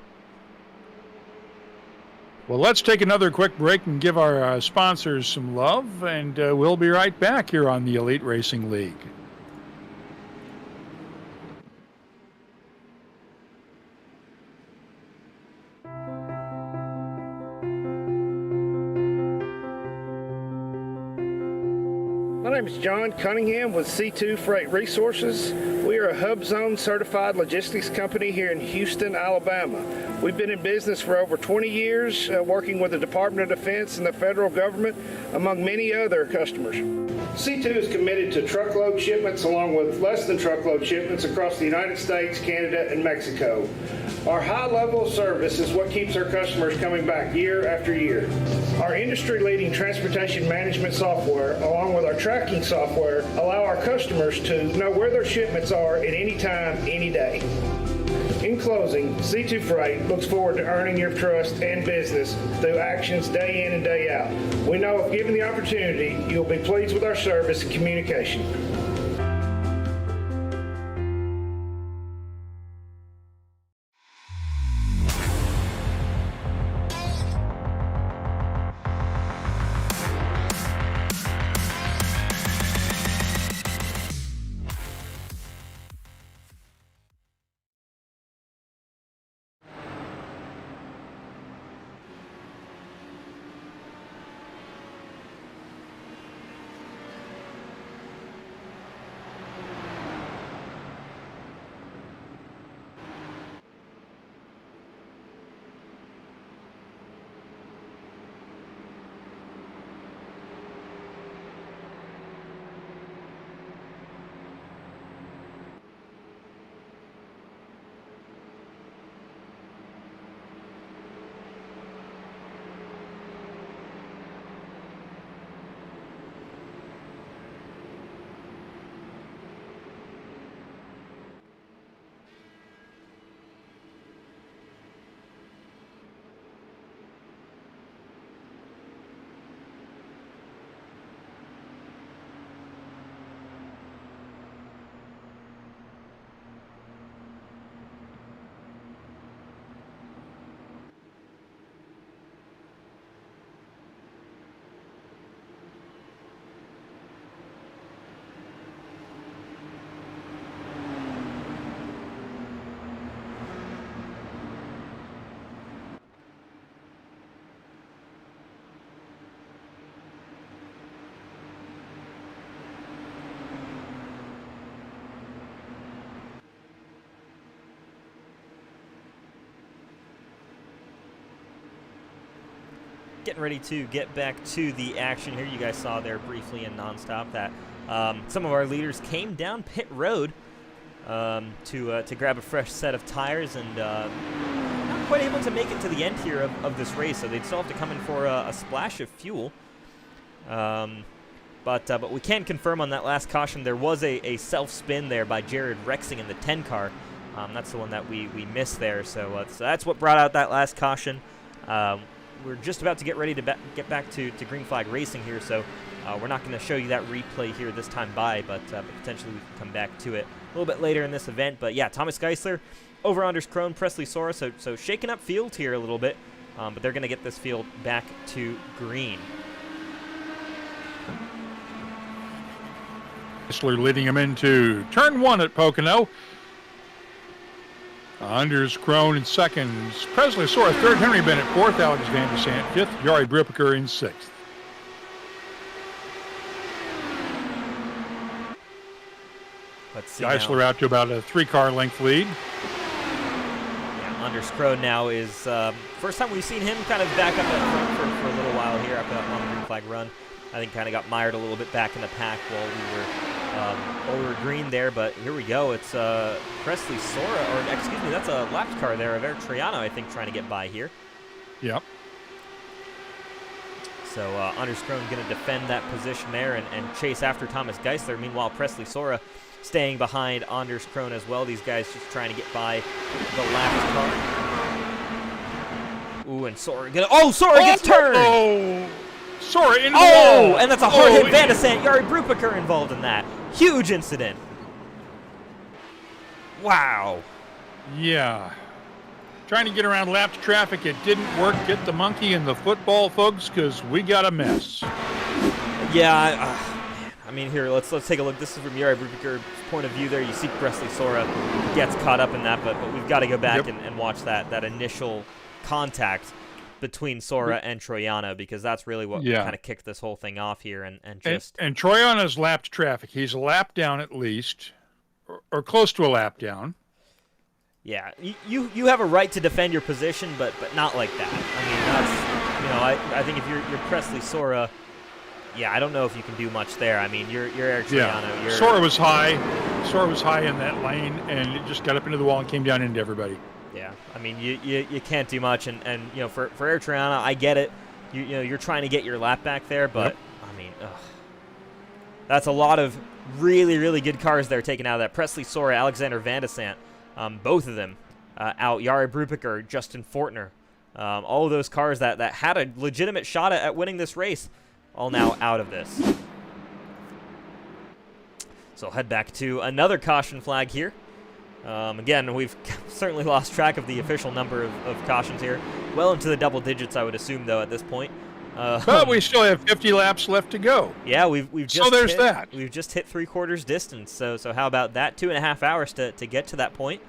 well, let's take another quick break and give our sponsors some love, and we'll be right back here on the Elite Racing League. My name is John Cunningham with C2 Freight Resources. We are a Hub Zone certified logistics company here in Houston, Alabama. We've been in business for over 20 years, working with the Department of Defense and the federal government, among many other customers. C2 is committed to truckload shipments along with less than truckload shipments across the United States, Canada, and Mexico. Our high level of service is what keeps our customers coming back year after year. Our industry-leading transportation management software, along with our tracking software, allow our customers to know where their shipments are at any time, any day. In closing, C2 Freight looks forward to earning your trust and business through actions day in and day out. We know if given the opportunity, you'll be pleased with our service and communication. Getting ready to get back to the action here. You guys saw there briefly in nonstop that some of our leaders came down pit road to grab a fresh set of tires, and not quite able to make it to the end here of this race, so they'd still have to come in for a splash of fuel. But we can confirm on that last caution there was a self-spin there by Jared Rexing in the 10 car. That's the one that we missed there, so that's what brought out that last caution. We're just about to get ready to get back to green flag racing here, so we're not going to show you that replay here this time by, but potentially we can come back to it a little bit later in this event. But yeah, Thomas Geisler over Anders Krone, Presley Sora, so shaking up field here a little bit, but they're going to get this field back to green. Geisler leading him into turn one at Pocono. Anders Krone in second, Presley Sora third, Henry Bennett fourth, Alex Van de Sant fifth, Jari Brubaker in sixth. Let's see Geisler now. out to about a 3-car length lead. Anders Krohn now is first time we've seen him kind of back up at front for a little while here up on the green flag run. I think kind of got mired a little bit back in the pack while we were green there, but here we go. It's Presley Sora, or excuse me, that's a lapped car there of Eric Triano, I think, trying to get by here. Yep. So Anders Krohn going to defend that position there and chase after Thomas Geisler. Meanwhile, Presley Sora staying behind Anders Krohn as well. These guys just trying to get by the lapped car. Ooh, and Sora gets turned! Oh! Sora into the wall. wall. And that's a hard hit. Van de Sant, Jari Brubaker involved in that. Huge incident. Wow. Yeah. Trying to get around lapped traffic. It didn't work. Get the monkey in the football, folks, because we got a mess. Yeah. I mean, here, let's take a look. This is from Jari Brubaker's point of view there. You see Presley Sora gets caught up in that, but we've got to go back and watch that initial contact between Sora and Troiano, because that's really what kind of kicked this whole thing off here. And Troiano's lapped traffic. He's a lap down at least, or close to a lap down. Yeah, you have a right to defend your position, but not like that. I mean, that's I think if you're Presley Sora, yeah, I don't know if you can do much there. I mean, you're Eric Triano. Sora was high. Sora was high in that lane, and it just got up into the wall and came down into everybody. Yeah, I mean, you can't do much, and for Eric Triano, I get it. You're trying to get your lap back there, but I mean, that's a lot of really, really good cars there taken out of that. Presley Sora, Alexander Van de Sant, both of them out. Jari Brubaker, Justin Fortner, all of those cars that had a legitimate shot at winning this race, all now out of this. So I'll head back to another caution flag here. Again, we've certainly lost track of the official number of cautions here. Well into the double digits, I would assume, though, at this point. But we still have 50 laps left to go. Yeah, we've just We've just hit 3/4 distance. So how about that? 2.5 hours to get to that point.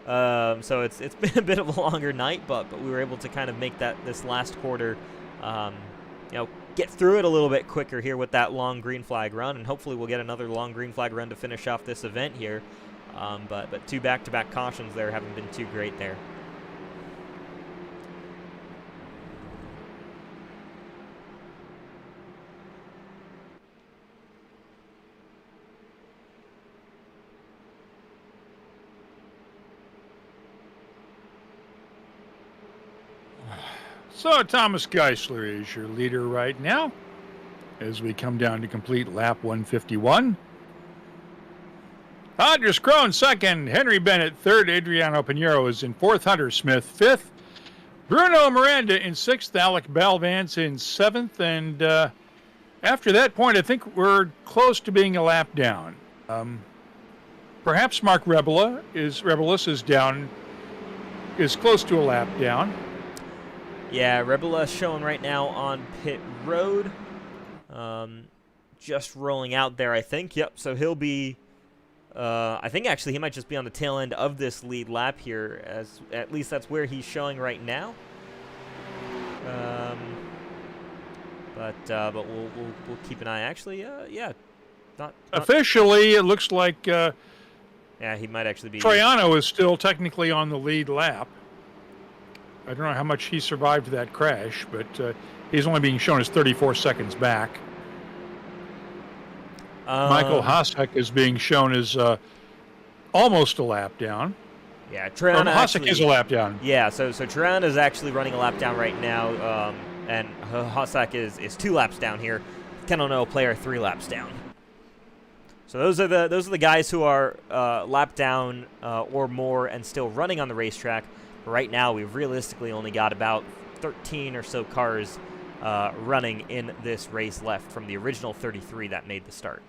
So it's been a bit of a longer night, but we were able to kind of make this last quarter, get through it a little bit quicker here with that long green flag run, and hopefully we'll get another long green flag run to finish off this event here. But two back-to-back cautions there haven't been too great there. So Thomas Geisler is your leader right now as we come down to complete lap 151. Anders Krohn second, Henry Bennett third, Adriano Pinheiro is in fourth, Hunter Smith fifth, Bruno Miranda in sixth, Alec Balvance in seventh, and after that point, I think we're close to being a lap down. Perhaps Mark Rebelis is close to a lap down. Yeah, Rebelis showing right now on pit road, just rolling out there, I think. Yep, so he'll be. I think actually he might just be on the tail end of this lead lap here, as at least that's where he's showing right now. But we'll keep an eye. Actually, not officially. It looks like. Yeah, he might actually be. Troiano is still technically on the lead lap. I don't know how much he survived that crash, but he's only being shown as 34 seconds back. Michael Hasek is being shown as almost a lap down. Yeah, Hasek is a lap down. Yeah, so Triano is actually running a lap down right now, and Hasek is 2 laps down here. Ken Ono player 3 laps down. So those are the guys who are lap down or more and still running on the racetrack. Right now, we've realistically only got about 13 or so cars running in this race left from the original 33 that made the start.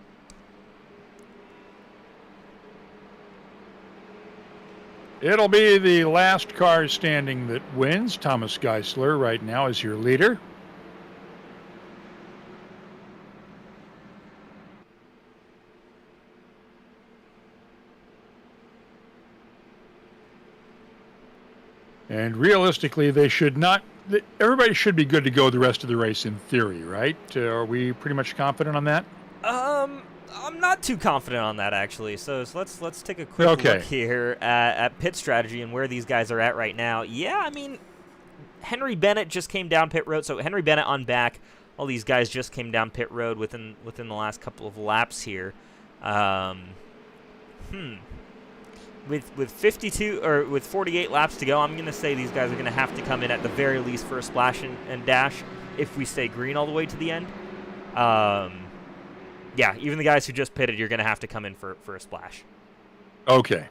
It'll be the last car standing that wins. Thomas Geisler right now is your leader. And realistically, everybody should be good to go the rest of the race in theory, right? Are we pretty much confident on that? I'm not too confident on that, actually. So let's take a quick look here at pit strategy and where these guys are at right now. Yeah, I mean, Henry Bennett just came down pit road. So Henry Bennett on back. All these guys just came down pit road within the last couple of laps here. With 52 or with 48 laps to go, I'm going to say these guys are going to have to come in at the very least for a splash and dash if we stay green all the way to the end. Yeah, even the guys who just pitted, you're going to have to come in for a splash. Okay.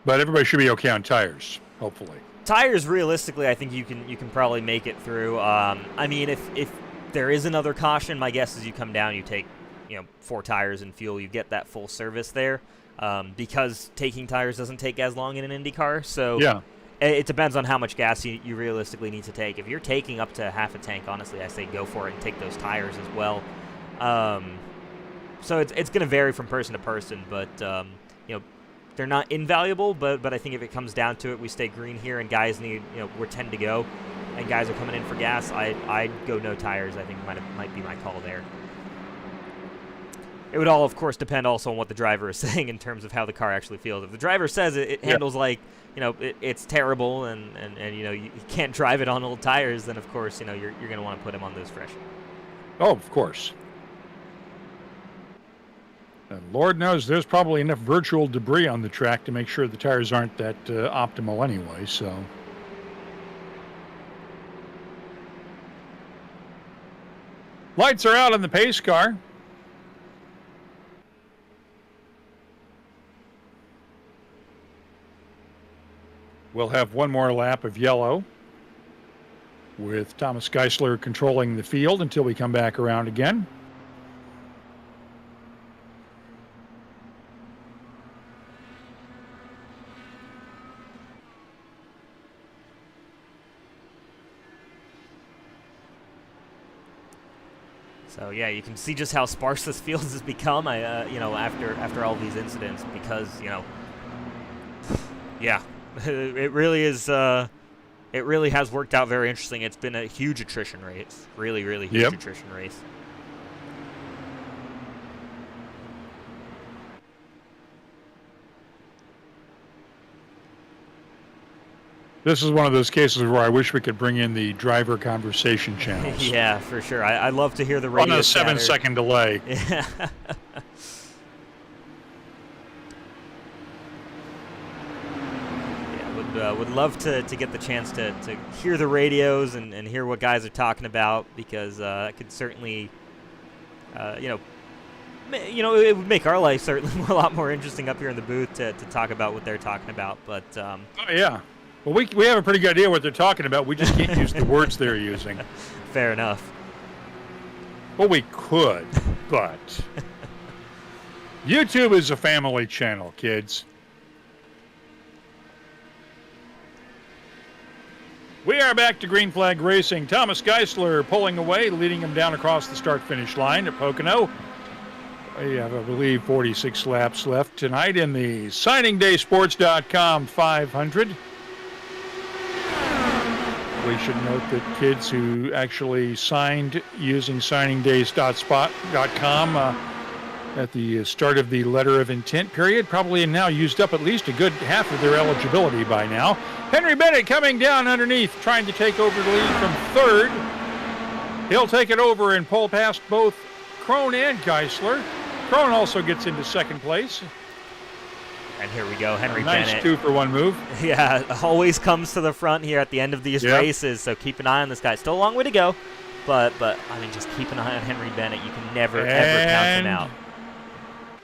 But everybody should be okay on tires, hopefully. Tires, realistically, I think you can probably make it through. I mean, if there is another caution, my guess is you come down, you take 4 tires and fuel, you get that full service there. Because taking tires doesn't take as long in an IndyCar, so yeah, it depends on how much gas you realistically need to take. If you're taking up to half a tank, honestly, I say go for it and take those tires as well. So it's going to vary from person to person, but they're not invaluable. But I think if it comes down to it, we stay green here, and guys need we're 10 to go, and guys are coming in for gas. I'd go no tires. I think might be my call there. It would all, of course, depend also on what the driver is saying in terms of how the car actually feels. If the driver says it handles like, it's terrible and you can't drive it on old tires, then, of course, you're going to want to put him on those fresh. Oh, of course. And Lord knows there's probably enough virtual debris on the track to make sure the tires aren't that optimal anyway, so. Lights are out on the pace car. We'll have one more lap of yellow with Thomas Geisler controlling the field until we come back around again. So yeah, you can see just how sparse this field has become. After all these incidents, because yeah. It really is. It really has worked out very interesting. It's been a huge attrition race. Really, really huge attrition race. This is one of those cases where I wish we could bring in the driver conversation channels. Yeah, for sure. I love to hear the radio on a 7-second delay. Yeah. Would love to get the chance to hear the radios and hear what guys are talking about, because it could certainly, it would make our life certainly a lot more interesting up here in the booth to talk about what they're talking about. But oh, yeah, well, we have a pretty good idea what they're talking about. We just can't use the words they're using. Fair enough. Well, we could, but YouTube is a family channel, kids. We are back to green flag racing. Thomas Geisler pulling away, leading him down across the start-finish line at Pocono. We have, I believe, 46 laps left tonight in the SigningDaySports.com 500. We should note that kids who actually signed using SigningDays.com at the start of the letter of intent period probably now used up at least a good half of their eligibility by now. Henry Bennett coming down underneath, trying to take over the lead from third. He'll take it over and pull past both Krohn and Geisler. Krohn also gets into second place. And here we go, Henry Bennett. Nice 2-for-1 move. Yeah, always comes to the front here at the end of these races, so keep an eye on this guy. Still a long way to go, but I mean, just keep an eye on Henry Bennett. You can never, ever count him out.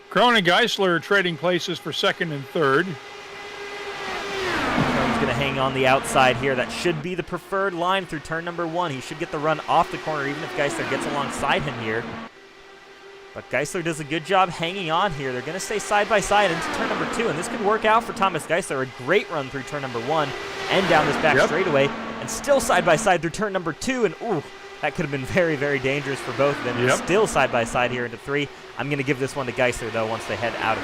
Krohn and Geisler trading places for second and third. Krohn's going to hang on the outside here. That should be the preferred line through turn number 1. He should get the run off the corner, even if Geisler gets alongside him here. But Geisler does a good job hanging on here. They're going to stay side by side into turn number 2, and this could work out for Thomas Geisler. A great run through turn number 1 and down this back straightaway, and still side by side through turn number 2, and ooh, that could have been very, very dangerous for both of them. Still side by side here into 3. I'm going to give this one to Geisler, though, once they head out of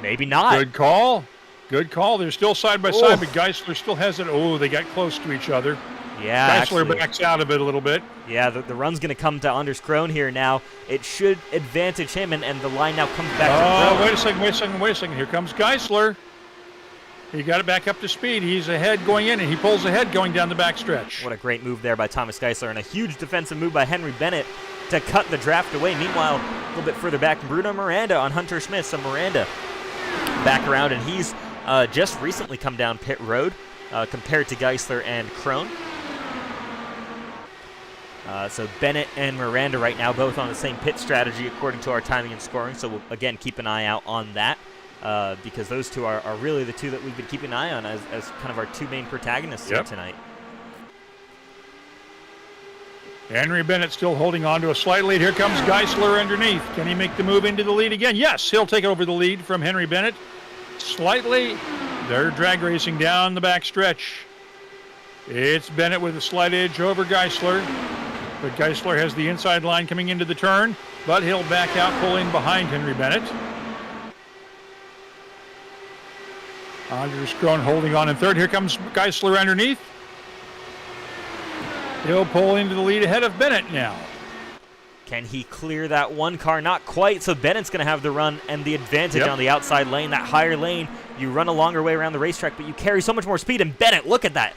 3. Maybe not. Good call. Good call. They're still side by side, but Geisler still has it. Oh, they got close to each other. Yeah, Geisler actually, backs out of it a little bit. yeah, the run's going to come to Anders Krone here now. It should advantage him, and the line now comes back to Krone. Wait a second. Here comes Geisler. He got it back up to speed. He's ahead going in, and he pulls ahead going down the backstretch. What a great move there by Thomas Geisler, and a huge defensive move by Henry Bennett to cut the draft away. Meanwhile, a little bit further back, Bruno Miranda on Hunter Smith. So Miranda back around, and he's just recently come down pit road compared to Geisler and Krone. So Bennett and Miranda right now both on the same pit strategy according to our timing and scoring. So we'll, again, keep an eye out on that because those two are really the two that we've been keeping an eye on as kind of our two main protagonists here tonight. Henry Bennett still holding on to a slight lead. Here comes Geisler underneath. Can he make the move into the lead again? Yes, he'll take over the lead from Henry Bennett. Slightly, they're drag racing down the back stretch. It's Bennett with a slight edge over Geisler. But Geisler has the inside line coming into the turn, but he'll back out, pull in behind Henry Bennett. Anders Krone holding on in third. Here comes Geisler underneath. He'll pull into the lead ahead of Bennett now. Can he clear that one car? Not quite, so Bennett's going to have the run and the advantage on the outside lane. That higher lane, you run a longer way around the racetrack, but you carry so much more speed. And Bennett, look at that.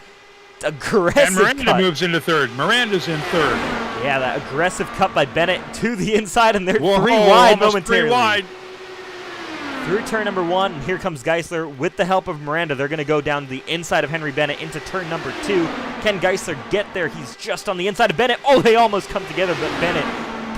Aggressive and Miranda cut. Moves into third. Miranda's in third. Yeah, that aggressive cut by Bennett to the inside, and they're 3 wide momentarily. 3 wide. Through turn number 1, and here comes Geisler with the help of Miranda. They're going to go down the inside of Henry Bennett into turn number 2. Can Geisler get there? He's just on the inside of Bennett. Oh, they almost come together, but Bennett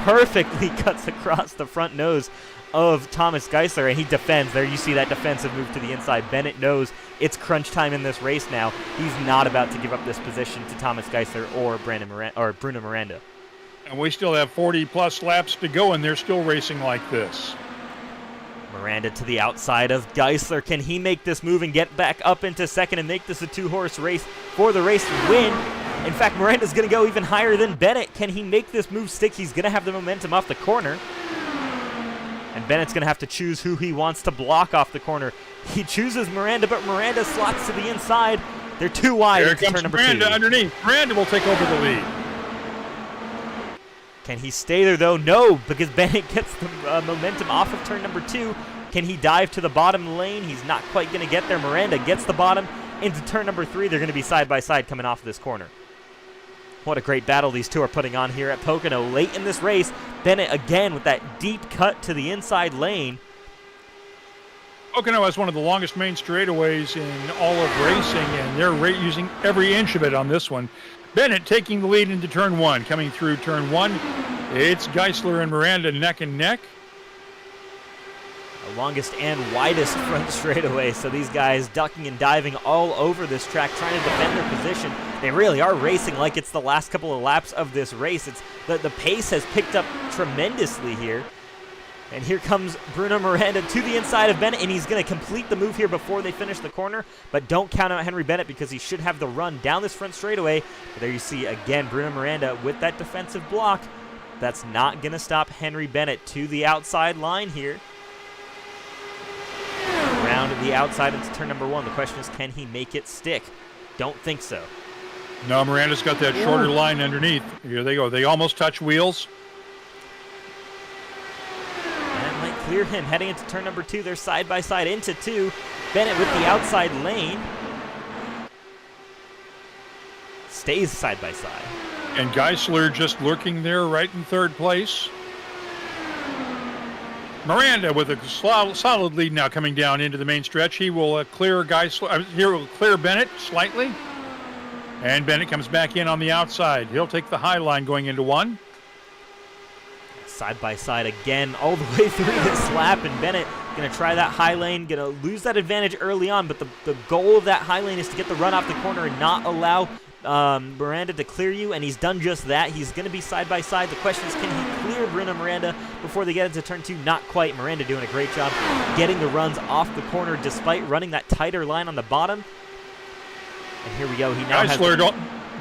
perfectly cuts across the front nose of Thomas Geisler, and he defends. There you see that defensive move to the inside. Bennett knows it's crunch time in this race now. He's not about to give up this position to Thomas Geisler or Bruno Miranda. And we still have 40-plus laps to go, and they're still racing like this. Miranda to the outside of Geisler. Can he make this move and get back up into second and make this a 2-horse race for the race win? In fact, Miranda's going to go even higher than Bennett. Can he make this move stick? He's going to have the momentum off the corner. And Bennett's going to have to choose who he wants to block off the corner. He chooses Miranda, but Miranda slots to the inside. They're 2 wide into turn number 2. Miranda underneath. Miranda will take over the lead. Can he stay there, though? No, because Bennett gets the momentum off of turn number 2. Can he dive to the bottom lane? He's not quite going to get there. Miranda gets the bottom into turn number 3. They're going to be side by side coming off of this corner. What a great battle these two are putting on here at Pocono. Late in this race, Bennett again with that deep cut to the inside lane. Pocono has one of the longest main straightaways in all of racing, and they're using every inch of it on this one. Bennett taking the lead into turn 1. Coming through turn 1, it's Geisler and Miranda neck and neck. The longest and widest front straightaway, so these guys ducking and diving all over this track, trying to defend their position. They really are racing like it's the last couple of laps of this race. It's the pace has picked up tremendously here. And here comes Bruno Miranda to the inside of Bennett, and he's going to complete the move here before they finish the corner. But don't count out Henry Bennett because he should have the run down this front straightaway. But there you see, again, Bruno Miranda with that defensive block. That's not going to stop Henry Bennett to the outside line here. Around the outside into turn number 1. The question is, can he make it stick? Don't think so. No, Miranda's got that shorter line underneath. Here they go. They almost touch wheels. That might clear him. Heading into turn number 2, they're side by side into 2. Bennett with the outside lane. Stays side by side. And Geisler just lurking there right in third place. Miranda with a solid lead now coming down into the main stretch. He will clear Geisler. He will clear Bennett slightly. And Bennett comes back in on the outside. He'll take the high line going into 1. Side by side again all the way through this lap, and Bennett going to try that high lane, going to lose that advantage early on, but the goal of that high lane is to get the run off the corner and not allow Miranda to clear you, and he's done just that. He's going to be side by side. The question is, can he clear Bruno Miranda before they get into turn 2? Not quite. Miranda doing a great job getting the runs off the corner despite running that tighter line on the bottom. And here we go. He now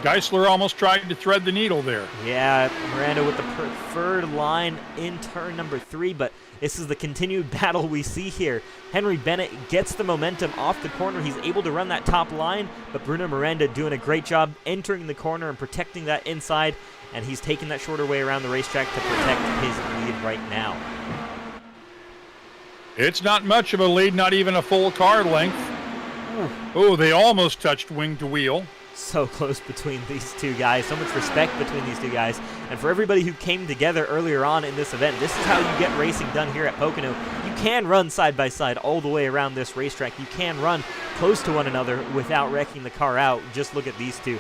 Geisler almost tried to thread the needle there. Yeah, Miranda with the preferred line in turn number 3, but this is the continued battle we see here. Henry Bennett gets the momentum off the corner. He's able to run that top line, but Bruno Miranda doing a great job entering the corner and protecting that inside, and he's taking that shorter way around the racetrack to protect his lead right now. It's not much of a lead, not even a full car length. Oh, they almost touched wing to wheel. So close between these two guys. So much respect between these two guys. And for everybody who came together earlier on in this event, this is how you get racing done here at Pocono. You can run side by side all the way around this racetrack. You can run close to one another without wrecking the car out. Just look at these two.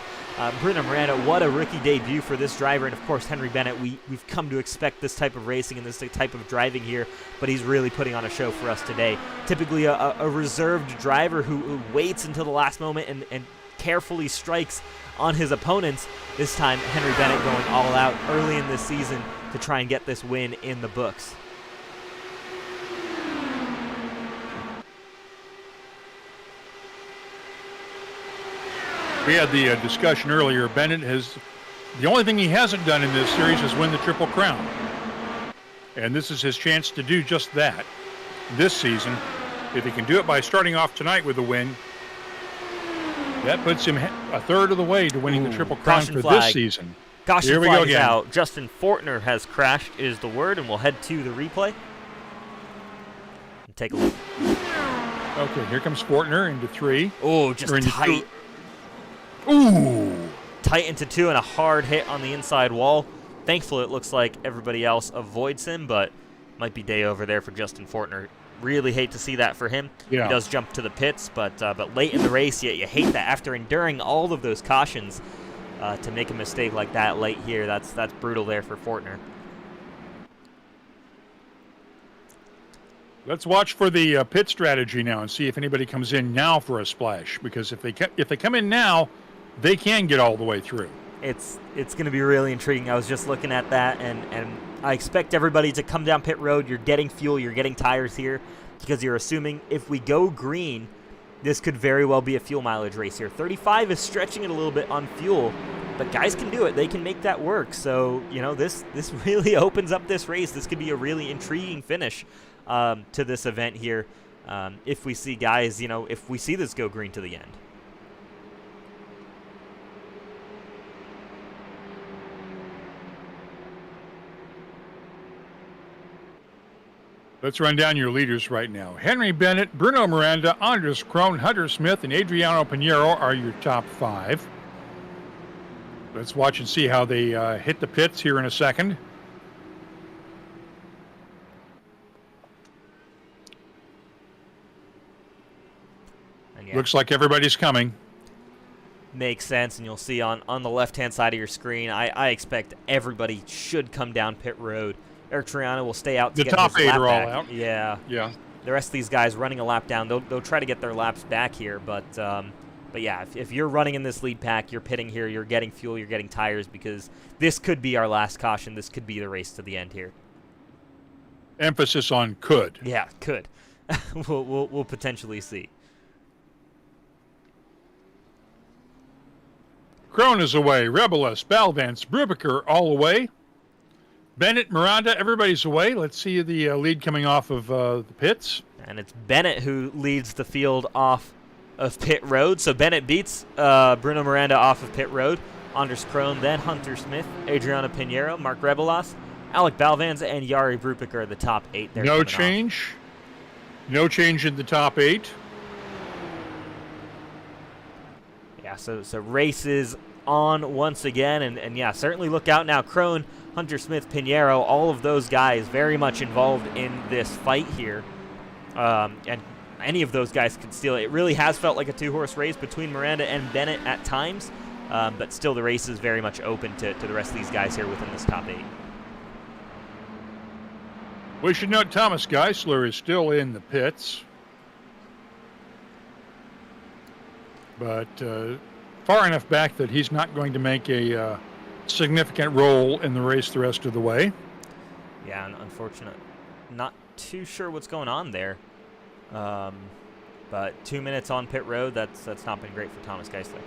Bruno Miranda, what a rookie debut for this driver. And of course, Henry Bennett, we've come to expect this type of racing and this type of driving here, but he's really putting on a show for us today. Typically a reserved driver who waits until the last moment and carefully strikes on his opponents. This time, Henry Bennett going all out early in this season to try and get this win in the books. We had the discussion earlier. Bennett has, the only thing he hasn't done in this series is win the Triple Crown. And this is his chance to do just that this season. If he can do it by starting off tonight with a win, that puts him a third of the way to winning the Triple Crown for this season. Caution flag is out. Justin Fortner has crashed is the word, and we'll head to the replay and take a look. Okay, here comes Fortner into 3. Oh, just tight. Ooh. Tight into 2 and a hard hit on the inside wall. Thankfully, it looks like everybody else avoids him, but might be day over there for Justin Fortner. Really hate to see that for him. Yeah. He does jump to the pits, but late in the race, you hate that after enduring all of those cautions to make a mistake like that late here. That's brutal there for Fortner. Let's watch for the pit strategy now and see if anybody comes in now for a splash. Because if they come in now, they can get all the way through. It's going to be really intriguing. I was just looking at that, and I expect everybody to come down pit road. You're getting fuel, you're getting tires here, because you're assuming if we go green, this could very well be a fuel mileage race here. 35 is stretching it a little bit on fuel, but guys can do it. They can make that work. So, this really opens up this race. This could be a really intriguing finish to this event here if we see guys, if we see this go green to the end. Let's run down your leaders right now. Henry Bennett, Bruno Miranda, Anders Krohn, Hunter Smith, and Adriano Pinheiro are your top 5. Let's watch and see how they hit the pits here in a second. Yeah. Looks like everybody's coming. Makes sense, and you'll see on the left-hand side of your screen, I expect everybody should come down pit road. Eric Triano will stay out to get his lap back. The top 8 are all out. Yeah. The rest of these guys running a lap down, they'll try to get their laps back here. But yeah, if you're running in this lead pack, you're pitting here, you're getting fuel, you're getting tires, because this could be our last caution. This could be the race to the end here. Emphasis on could. Yeah, could. we'll potentially see. Krohn is away. Rebeles, Balvance, Brubaker all away. Bennett, Miranda, everybody's away. Let's see the lead coming off of the pits. And it's Bennett who leads the field off of pit road. So Bennett beats Bruno Miranda off of pit road. Anders Krohn, then Hunter Smith, Adriano Pinheiro, Mark Rebelas, Alec Balvans, and Jari Brubaker are the top 8 there. No change. No change in the top 8. Yeah, so races on once again, and yeah, certainly look out now. Krohn, Hunter Smith, Pinheiro, all of those guys very much involved in this fight here. And any of those guys could steal it. It really has felt like a 2-horse race between Miranda and Bennett at times, but still the race is very much open to the rest of these guys here within this top 8. We should note Thomas Geisler is still in the pits, but far enough back that he's not going to make a significant role in the race the rest of the way. Yeah, unfortunate. Not too sure what's going on there. But 2 minutes on pit road, that's not been great for Thomas Geisler.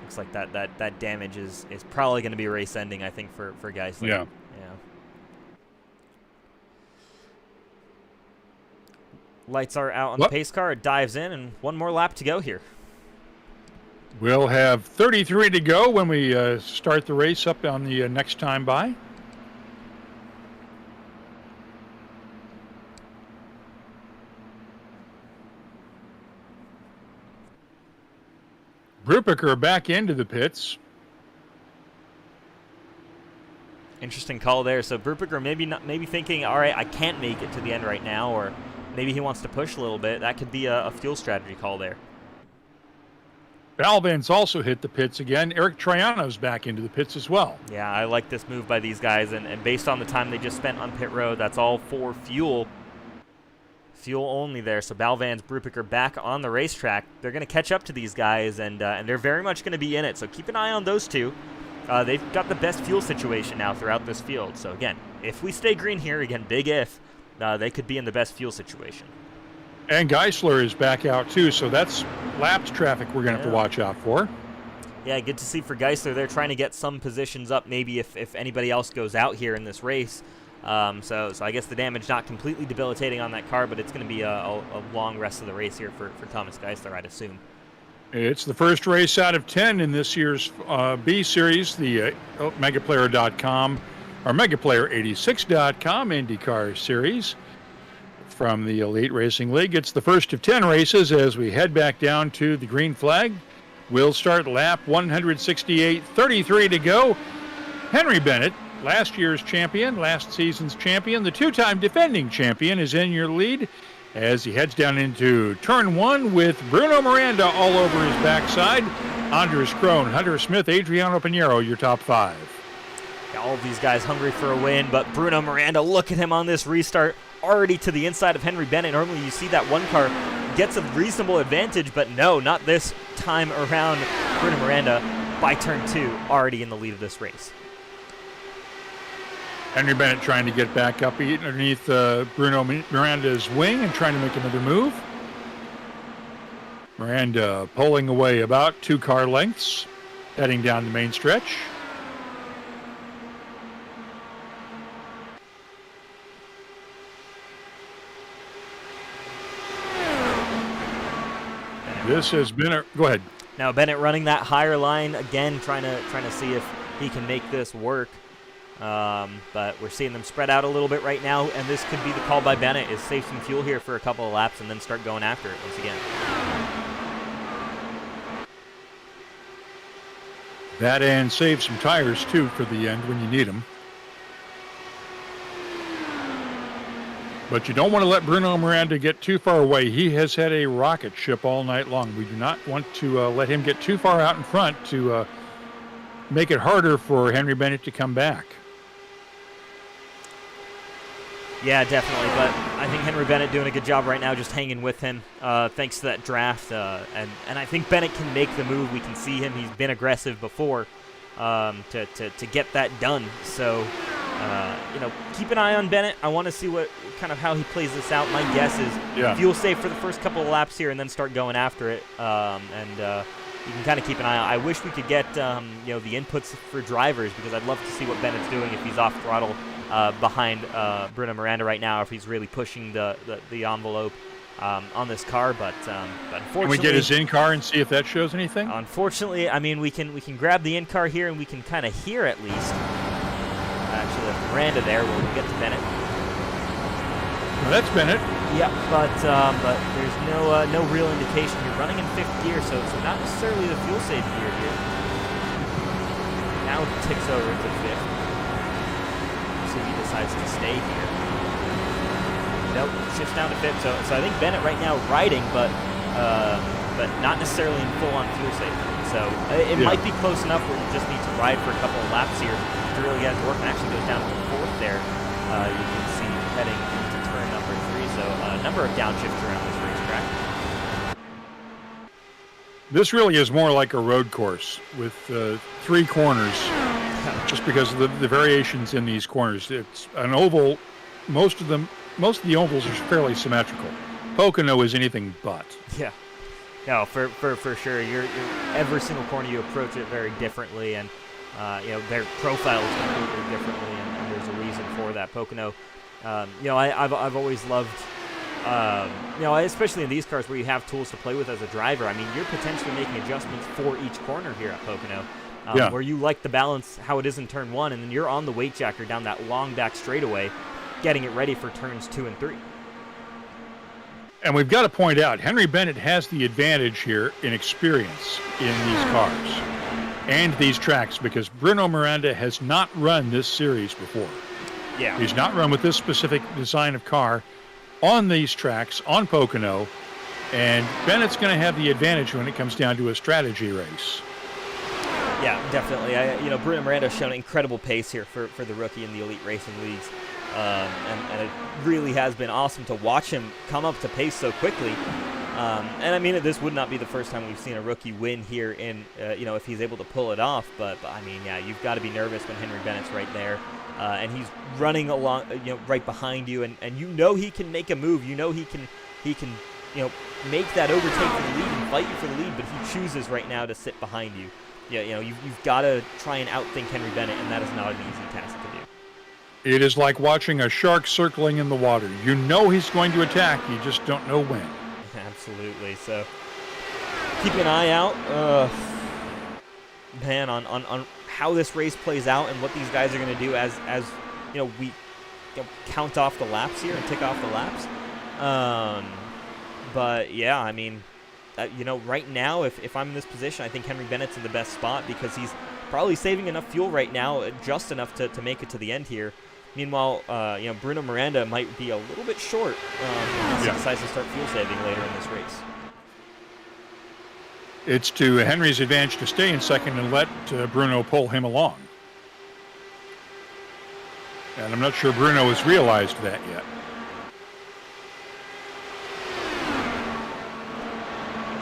looks like that damage is probably going to be race ending, I think, for Geisler. Yeah. Lights are out on the pace car. It dives in, and one more lap to go here. We'll have 33 to go when we start the race up on the next time by. Brupiker back into the pits. Interesting call there. So Brupiker maybe thinking, all right, I can't make it to the end right now, or maybe he wants to push a little bit. That could be a fuel strategy call there. Balvin's also hit the pits again. Eric Triano's back into the pits as well. Yeah, I like this move by these guys, and based on the time they just spent on pit road, that's all for fuel. Fuel only there. So Balvan's, Brupiker back on the racetrack. They're going to catch up to these guys, and they're very much going to be in it. So keep an eye on those two. They've got the best fuel situation now throughout this field. So again, if we stay green here, again, big if, they could be in the best fuel situation. And Geisler is back out too, so that's lapped traffic we're going to have to watch out for. Yeah, good to see for Geisler. They're trying to get some positions up, maybe if anybody else goes out here in this race. So I guess the damage not completely debilitating on that car, but it's going to be a long rest of the race here for Thomas Geisler, I'd assume. It's the first race out of 10 in this year's B Series, the Megaplayer.com or Megaplayer86.com IndyCar Series. From the Elite Racing League. It's the first of 10 races as we head back down to the green flag. We'll start lap 168, 33 to go. Henry Bennett, last year's champion, last season's champion, the two-time defending champion, is in your lead as he heads down into turn one with Bruno Miranda all over his backside. Anders Krohn, Hunter Smith, Adriano Pinheiro, your top five. Yeah, all of these guys hungry for a win, but Bruno Miranda, look at him on this restart. Already to the inside of Henry Bennett. Normally you see that one car gets a reasonable advantage, but no, not this time around. Bruno Miranda, by turn two, already in the lead of this race. Henry Bennett trying to get back up underneath Bruno Miranda's wing and trying to make another move. Miranda pulling away about 2 car lengths, heading down the main stretch. This has been a... Go ahead. Now Bennett running that higher line again, trying to see if he can make this work. But we're seeing them spread out a little bit right now, and this could be the call by Bennett, is save some fuel here for a couple of laps and then start going after it once again. That and save some tires, too, for the end when you need them. But you don't want to let Bruno Miranda get too far away. He has had a rocket ship all night long. We do not want to let him get too far out in front to make it harder for Henry Bennett to come back. Yeah, definitely. But I think Henry Bennett doing a good job right now just hanging with him thanks to that draft. And I think Bennett can make the move. We can see him. He's been aggressive before to get that done. So, keep an eye on Bennett. I want to see how he plays this out. My guess is fuel save for the first couple of laps here and then start going after it. You can kind of keep an eye on. I wish we could get the inputs for drivers, because I'd love to see what Bennett's doing if he's off throttle behind Bruno Miranda right now, if he's really pushing the envelope on this car. But unfortunately, can we get his in-car and see if that shows anything? Unfortunately, I mean, we can grab the in-car here and we can kind of hear at least. Actually, that's Miranda there. We'll get to Bennett. Well, that's Bennett. Yeah, but there's no real indication. You're running in 5th gear, so not necessarily the fuel save gear here. Now it ticks over into 5th. So he decides to stay here. Nope, shifts down to 5th. So I think Bennett right now riding, but not necessarily in full-on fuel save. So it might be close enough where you just need to ride for a couple of laps here to really get it to work, and actually goes down to 4th there. You can see heading into turn number 3. So a number of downshifts around this racetrack. This really is more like a road course with 3 corners, just because of the variations in these corners. It's an oval. Most of the ovals are fairly symmetrical. Pocono is anything but. Yeah, No, for sure. You're every single corner you approach it very differently, and their profile is completely differently, and there's a reason for that. Pocono, I've always loved, especially in these cars where you have tools to play with as a driver. I mean, you're potentially making adjustments for each corner here at Pocono, where you like the balance how it is in turn 1, and then you're on the weight jacker down that long back straightaway, getting it ready for turns 2 and 3. And we've got to point out, Henry Bennett has the advantage here in experience in these cars and these tracks, because Bruno Miranda has not run this series before. Yeah. He's not run with this specific design of car on these tracks, on Pocono, and Bennett's going to have the advantage when it comes down to a strategy race. Yeah, definitely. Bruno Miranda has shown incredible pace here for the rookie in the elite racing leagues. And it really has been awesome to watch him come up to pace so quickly. And I mean, this would not be the first time we've seen a rookie win here in, if he's able to pull it off. But I mean, yeah, you've got to be nervous when Henry Bennett's right there. And he's running along, right behind you. And he can make a move. He can make that overtake for the lead and fight you for the lead. But he chooses right now to sit behind you. Yeah, you've got to try and outthink Henry Bennett, and that is not an easy task to do. It is like watching a shark circling in the water. You know he's going to attack, you just don't know when. Absolutely. So keep an eye out, on how this race plays out and what these guys are going to do as we count off the laps here and tick off the laps. But yeah, I mean, right now, if I'm in this position, I think Henry Bennett's in the best spot because he's probably saving enough fuel right now, just enough to make it to the end here. Meanwhile, Bruno Miranda might be a little bit short if he decides to start fuel saving later in this race. It's to Henry's advantage to stay in second and let Bruno pull him along. And I'm not sure Bruno has realized that yet.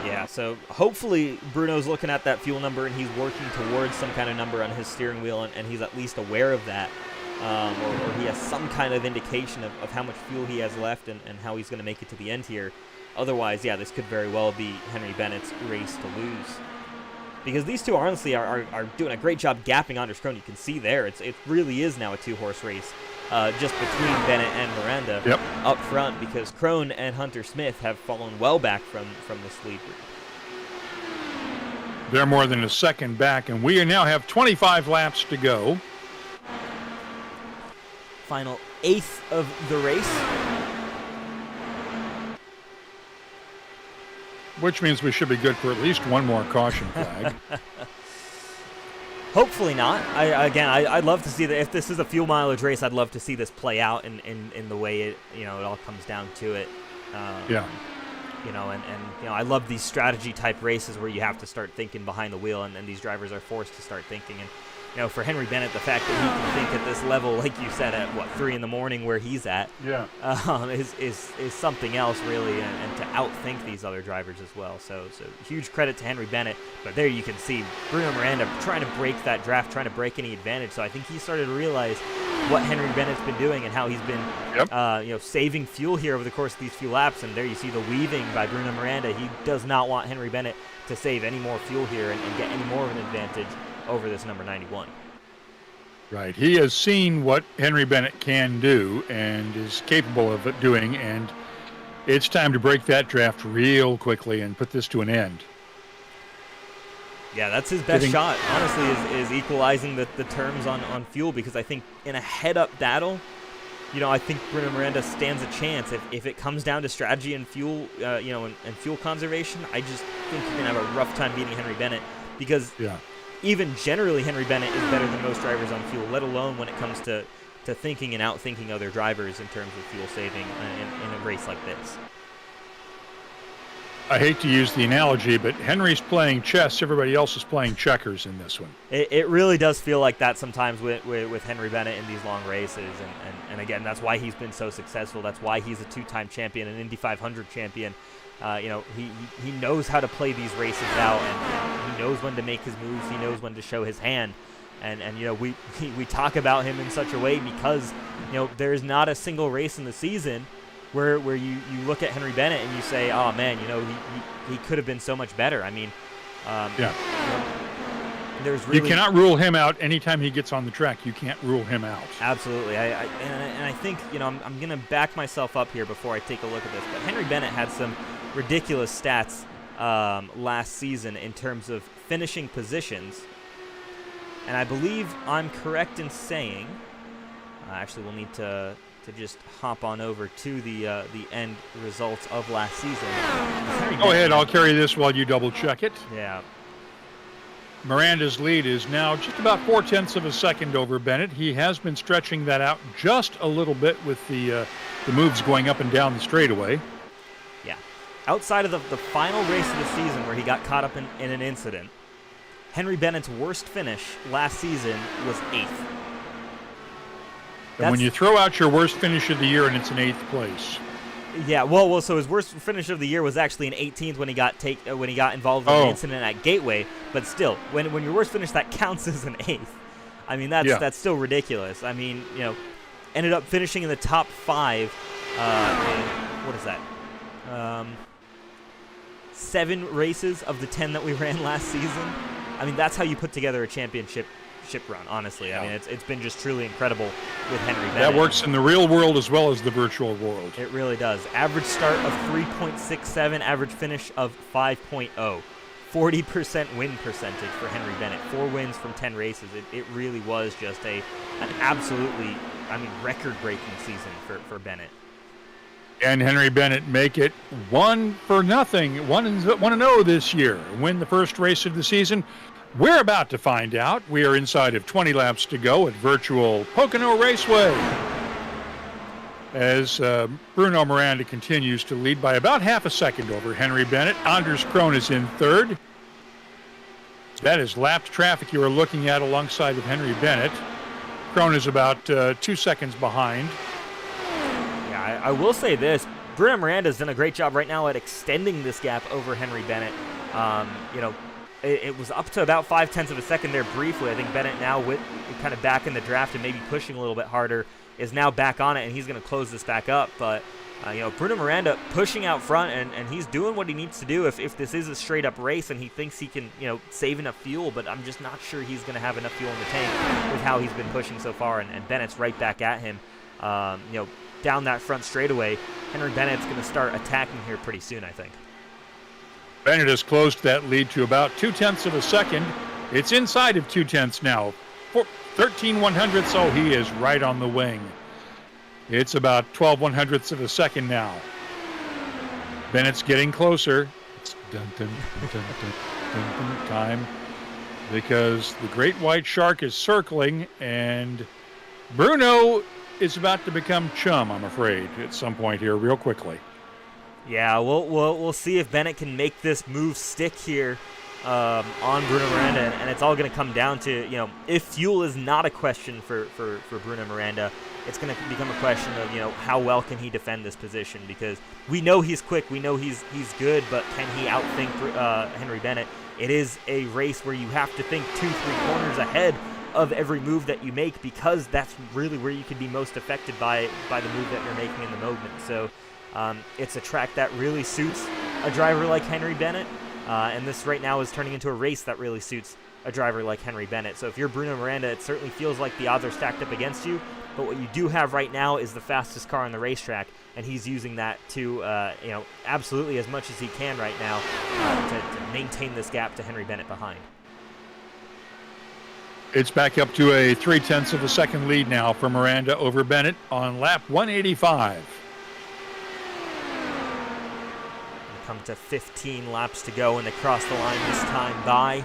Yeah, so hopefully Bruno's looking at that fuel number and he's working towards some kind of number on his steering wheel, and he's at least aware of that. Or he has some kind of indication of how much fuel he has left and how he's going to make it to the end here. Otherwise, yeah, this could very well be Henry Bennett's race to lose. Because these two, honestly, are doing a great job gapping Anders Krohn. You can see there, it really is now a two-horse race just between Bennett and Miranda up front, because Krohn and Hunter Smith have fallen well back from this lead group. They're more than a second back, and we now have 25 laps to go. Final eighth of the race. Which means we should be good for at least one more caution flag. Hopefully not. I'd love to see that. If this is a fuel mileage race, I'd love to see this play out in the way it all comes down to it. I love these strategy type races where you have to start thinking behind the wheel, and these drivers are forced to start thinking. And for Henry Bennett, the fact that he can think at this level, like you said, at 3 in the morning where he's at, is something else really, and to outthink these other drivers as well. So huge credit to Henry Bennett. But there you can see Bruno Miranda trying to break that draft, trying to break any advantage. So I think he started to realize what Henry Bennett's been doing and how he's been, saving fuel here over the course of these few laps. And there you see the weaving by Bruno Miranda. He does not want Henry Bennett to save any more fuel here and get any more of an advantage over this number 91. Right. He has seen what Henry Bennett can do and is capable of it doing, and it's time to break that draft real quickly and put this to an end. Yeah, that's his best shot, honestly, is equalizing the terms on fuel, because I think in a head-up battle, I think Bruno Miranda stands a chance. If it comes down to strategy and fuel, and fuel conservation, I just think you're going to have a rough time beating Henry Bennett, because even generally Henry Bennett is better than most drivers on fuel, let alone when it comes to thinking and outthinking other drivers in terms of fuel saving in a race like this. I hate to use the analogy, but Henry's playing chess, everybody else is playing checkers in this one. It really does feel like that sometimes with Henry Bennett in these long races, and again, that's why he's been so successful. That's why he's a two-time champion, an Indy 500 champion. He knows how to play these races out, and he knows when to make his moves. He knows when to show his hand, and we talk about him in such a way because there is not a single race in the season where you look at Henry Bennett and you say, oh man, he could have been so much better. I mean, there's really, you cannot rule him out anytime he gets on the track. You can't rule him out. Absolutely. I think, I'm going to back myself up here before I take a look at this. But Henry Bennett had some ridiculous stats last season in terms of finishing positions. And I believe I'm correct in saying, actually we'll need to just hop on over to the end results of last season. Go ahead, I'll carry this while you double check it. Yeah. Miranda's lead is now just about 0.4 of a second over Bennett. He has been stretching that out just a little bit with the moves going up and down the straightaway. Yeah. Outside of the final race of the season where he got caught up in an incident, Henry Bennett's worst finish last season was 8th. And when you throw out your worst finish of the year and it's in 8th place. Yeah, well, so his worst finish of the year was actually in 18th when he got involved in an incident at Gateway. But still, when your worst finish, that counts as an 8th. I mean, that's still ridiculous. I mean, ended up finishing in the top 5. What is that? 7 races of the 10 that we ran last season. I mean, that's how you put together a championship run, honestly. Yeah. I mean, it's been just truly incredible with Henry Bennett. That works in the real world as well as the virtual world. It really does. Average start of 3.67, average finish of 5.0. 40% win percentage for Henry Bennett. 4 wins from 10 races. It really was just an absolutely, record-breaking season for Bennett. And Henry Bennett make it 1-0, 1-0 this year. Win the first race of the season. We're about to find out. We are inside of 20 laps to go at virtual Pocono Raceway. As Bruno Miranda continues to lead by about half a second over Henry Bennett. Anders Krohn is in 3rd. That is lapped traffic you are looking at alongside of Henry Bennett. Krohn is about 2 seconds behind. Yeah, I will say this. Bruno Miranda's done a great job right now at extending this gap over Henry Bennett. It was up to about 0.5 of a second there briefly. I think Bennett now, with kind of back in the draft and maybe pushing a little bit harder, is now back on it, and he's going to close this back up. But, Bruno Miranda pushing out front, and he's doing what he needs to do if this is a straight-up race and he thinks he can, save enough fuel. But I'm just not sure he's going to have enough fuel in the tank with how he's been pushing so far, and Bennett's right back at him. Down that front straightaway, Henry Bennett's going to start attacking here pretty soon, I think. Bennett has closed that lead to about 0.2 of a second. It's inside of 0.2 now. 13/100ths, so he is right on the wing. It's about 12/100ths of a second now. Bennett's getting closer. It's dun, time because the great white shark is circling, and Bruno is about to become chum, I'm afraid, at some point here real quickly. Yeah, we'll see if Bennett can make this move stick here on Bruno Miranda, and it's all going to come down to, if fuel is not a question for Bruno Miranda, it's going to become a question of, how well can he defend this position, because we know he's quick, we know he's good, but can he outthink Henry Bennett? It is a race where you have to think 2-3 corners ahead of every move that you make, because that's really where you can be most affected by the move that you're making in the moment. So it's a track that really suits a driver like Henry Bennett, and this right now is turning into a race that really suits a driver like Henry Bennett. So if you're Bruno Miranda, it certainly feels like the odds are stacked up against you, but what you do have right now is the fastest car on the racetrack, and he's using that to, absolutely as much as he can right now to maintain this gap to Henry Bennett behind. It's back up to a 0.3 of a second lead now for Miranda over Bennett on lap 185. Come to 15 laps to go, and they cross the line this time by.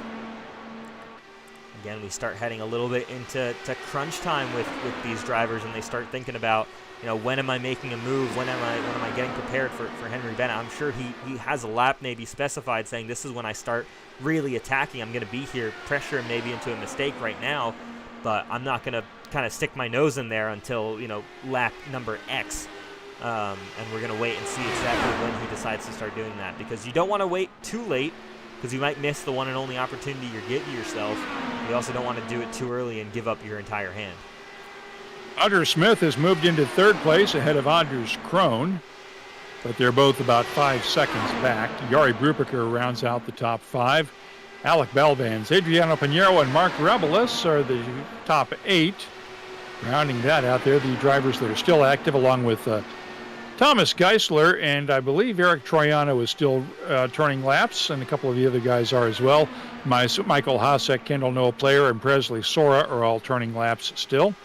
Again, we start heading a little bit into crunch time with these drivers, and they start thinking about, when am I making a move? When am I getting prepared for Henry Bennett? I'm sure he has a lap maybe specified saying this is when I start really attacking. I'm going to be here, pressure him maybe into a mistake right now, but I'm not going to kind of stick my nose in there until, lap number X. And we're going to wait and see exactly when he decides to start doing that, because you don't want to wait too late, because you might miss the one and only opportunity you're getting yourself. You also don't want to do it too early and give up your entire hand. Hunter Smith has moved into third place ahead of Anders Krohn, but they're both about 5 seconds back. Jari Brubaker rounds out the top 5. Alec Belvans, Adriano Pinheiro, and Mark Rebelis are the top 8. Rounding that out there, the drivers that are still active, along with Thomas Geisler, and I believe Eric Troiano is still turning laps, and a couple of the other guys are as well. Michael Hasek, Kendall Noah Player, and Presley Sora are all turning laps still.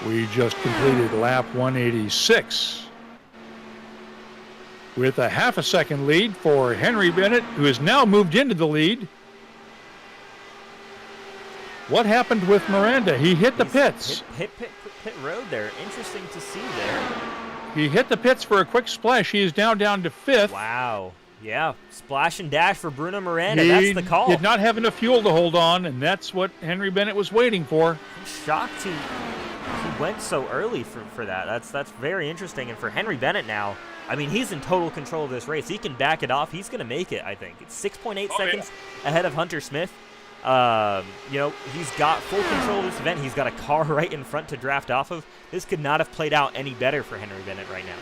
We just completed lap 186 with a half a second lead for Henry Bennett, who has now moved into the lead. What happened with Miranda? He hit the pits. Hit road there. Interesting to see there. He hit the pits for a quick splash. He is now down to 5th. Wow. Yeah, splash and dash for Bruno Miranda. That's the call. He did not have enough fuel to hold on, and that's what Henry Bennett was waiting for. I'm shocked he went so early for that. That's very interesting. And for Henry Bennett now, I mean, he's in total control of this race. He can back it off. He's going to make it, I think. It's 6.8 seconds ahead of Hunter Smith. He's got full control of this event. He's got a car right in front to draft off of. This could not have played out any better for Henry Bennett right now.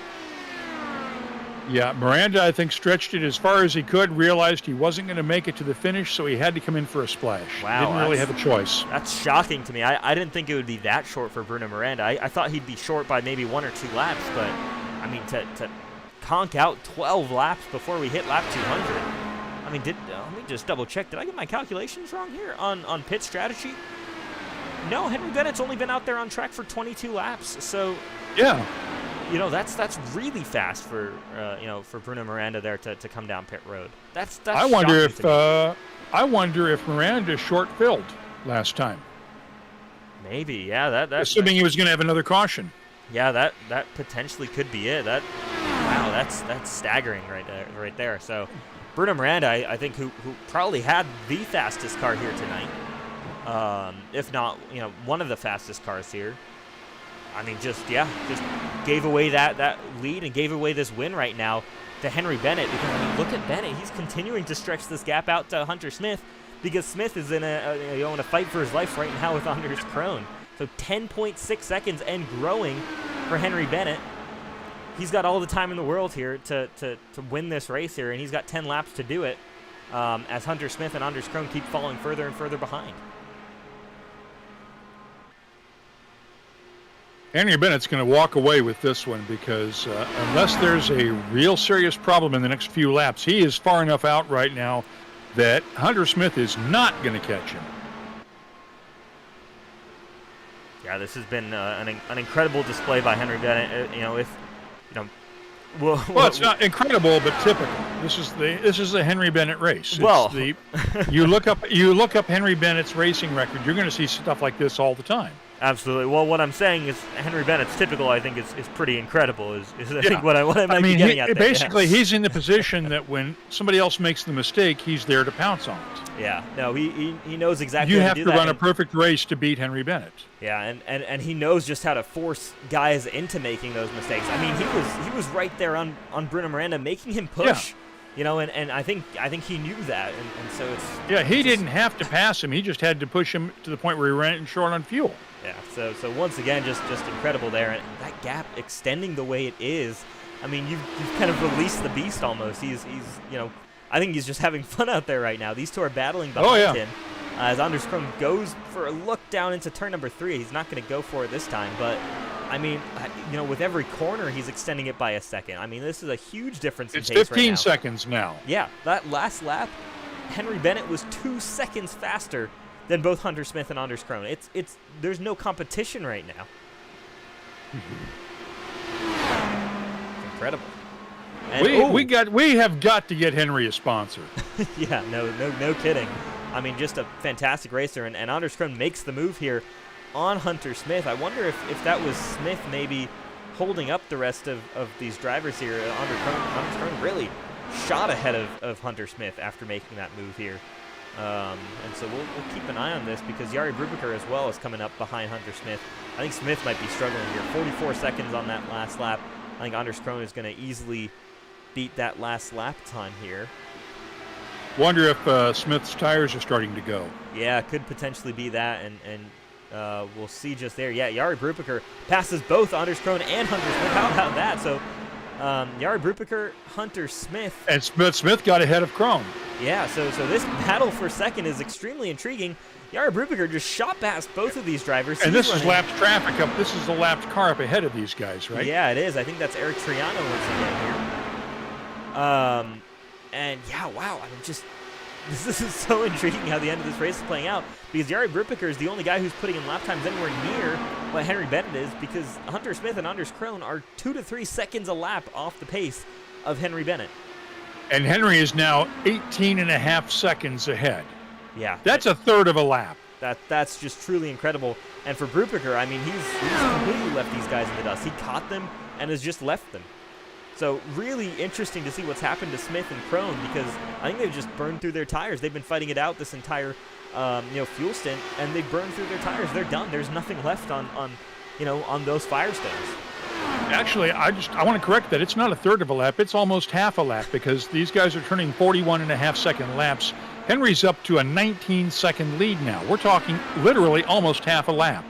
Yeah, Miranda, I think, stretched it as far as he could, realized he wasn't going to make it to the finish, so he had to come in for a splash. Wow, Didn't really have a choice. That's shocking to me. I didn't think it would be that short for Bruno Miranda. I thought he'd be short by maybe 1 or 2 laps, but, I mean, to conk out 12 laps before we hit lap 200. I mean, let me just double check. Did I get my calculations wrong here on pit strategy? No, Henry Bennett's only been out there on track for 22 laps. So, yeah, that's really fast for Bruno Miranda there to come down pit road. That's I wonder if Miranda short-filled last time. Maybe, yeah. That assuming he was going to have another caution. Yeah, that potentially could be it. Wow, that's staggering right there. So. Bruno Miranda, I think, who probably had the fastest car here tonight, if not, one of the fastest cars here. I mean, just gave away that lead and gave away this win right now to Henry Bennett. Because, I mean, look at Bennett. He's continuing to stretch this gap out to Hunter Smith because Smith is in a fight for his life right now with Anders Krohn. So 10.6 seconds and growing for Henry Bennett. He's got all the time in the world here to win this race here, and he's got 10 laps to do it as Hunter Smith and Anders Krohn keep falling further and further behind. Henry Bennett's going to walk away with this one because unless there's a real serious problem in the next few laps, he is far enough out right now that Hunter Smith is not going to catch him. Yeah, this has been an incredible display by Henry Bennett. Well, it's not incredible, but typical. This is the Henry Bennett race. Well, you look up Henry Bennett's racing record, you're going to see stuff like this all the time. Absolutely. Well, what I'm saying is Henry Bennett's typical, I think, is pretty incredible. Is I think what I might be getting at there. Basically, he's in the position that when somebody else makes the mistake, he's there to pounce on it. Yeah. No, he knows exactly you how have to to do that. run a perfect race to beat Henry Bennett. Yeah, and he knows just how to force guys into making those mistakes. I mean, he was right there on Bruno Miranda, making him push. Yeah. And I think he knew that, and so it's. Yeah, he didn't have to pass him. He just had to push him to the point where he ran short on fuel. Yeah, so once again, just incredible there, and that gap extending the way it is. I mean, you've kind of released the beast almost. He's I think he's just having fun out there right now. These two are battling behind him. As Anders Krohn goes for a look down into turn number 3, he's not going to go for it this time, but I mean, with every corner, he's extending it by a second. I mean, this is a huge difference in pace right now. It's 15 seconds now. Yeah, that last lap, Henry Bennett was 2 seconds faster than both Hunter Smith and Anders Krohn. There's no competition right now. Incredible. And, we have got to get Henry a sponsor. Yeah, no kidding. I mean, just a fantastic racer, and Anders Krohn makes the move here on Hunter Smith. I wonder if that was Smith maybe holding up the rest of these drivers here. Anders Krohn really shot ahead of Hunter Smith after making that move here. And so we'll keep an eye on this because Jari Brubaker as well is coming up behind Hunter Smith. I think Smith might be struggling here. 44 seconds on that last lap. I think Anders Krohn is going to easily beat that last lap time here. Wonder if Smith's tires are starting to go. Yeah, could potentially be that. And we'll see just there. Yeah, Jari Brubaker passes both Anders Krohn and Hunter Smith. How about that? So Jari Brubaker, Hunter Smith. And Smith got ahead of Krohn. Yeah, so this battle for second is extremely intriguing. Jari Brubaker just shot past both of these drivers. And this is lapped traffic up. This is the lapped car up ahead of these guys, right? Yeah, it is. I think that's Eric Triano once again here. And yeah, wow. I mean, just this is so intriguing how the end of this race is playing out, because Jari Brubaker is the only guy who's putting in lap times anywhere near what Henry Bennett is, because Hunter Smith and Anders Krohn are 2 to 3 seconds a lap off the pace of Henry Bennett. And Henry is now 18.5 seconds ahead. Yeah. That's a third of a lap. That's just truly incredible. And for Brubaker, I mean, he's completely left these guys in the dust. He caught them and has just left them. So really interesting to see what's happened to Smith and Krohn, because I think they've just burned through their tires. They've been fighting it out this entire fuel stint, and they've burned through their tires. They're done. There's nothing left on those Firestones. Actually, I want to correct that. It's not a third of a lap. It's almost half a lap, because these guys are turning 41.5-second laps. Henry's up to a 19-second lead now. We're talking literally almost half a lap.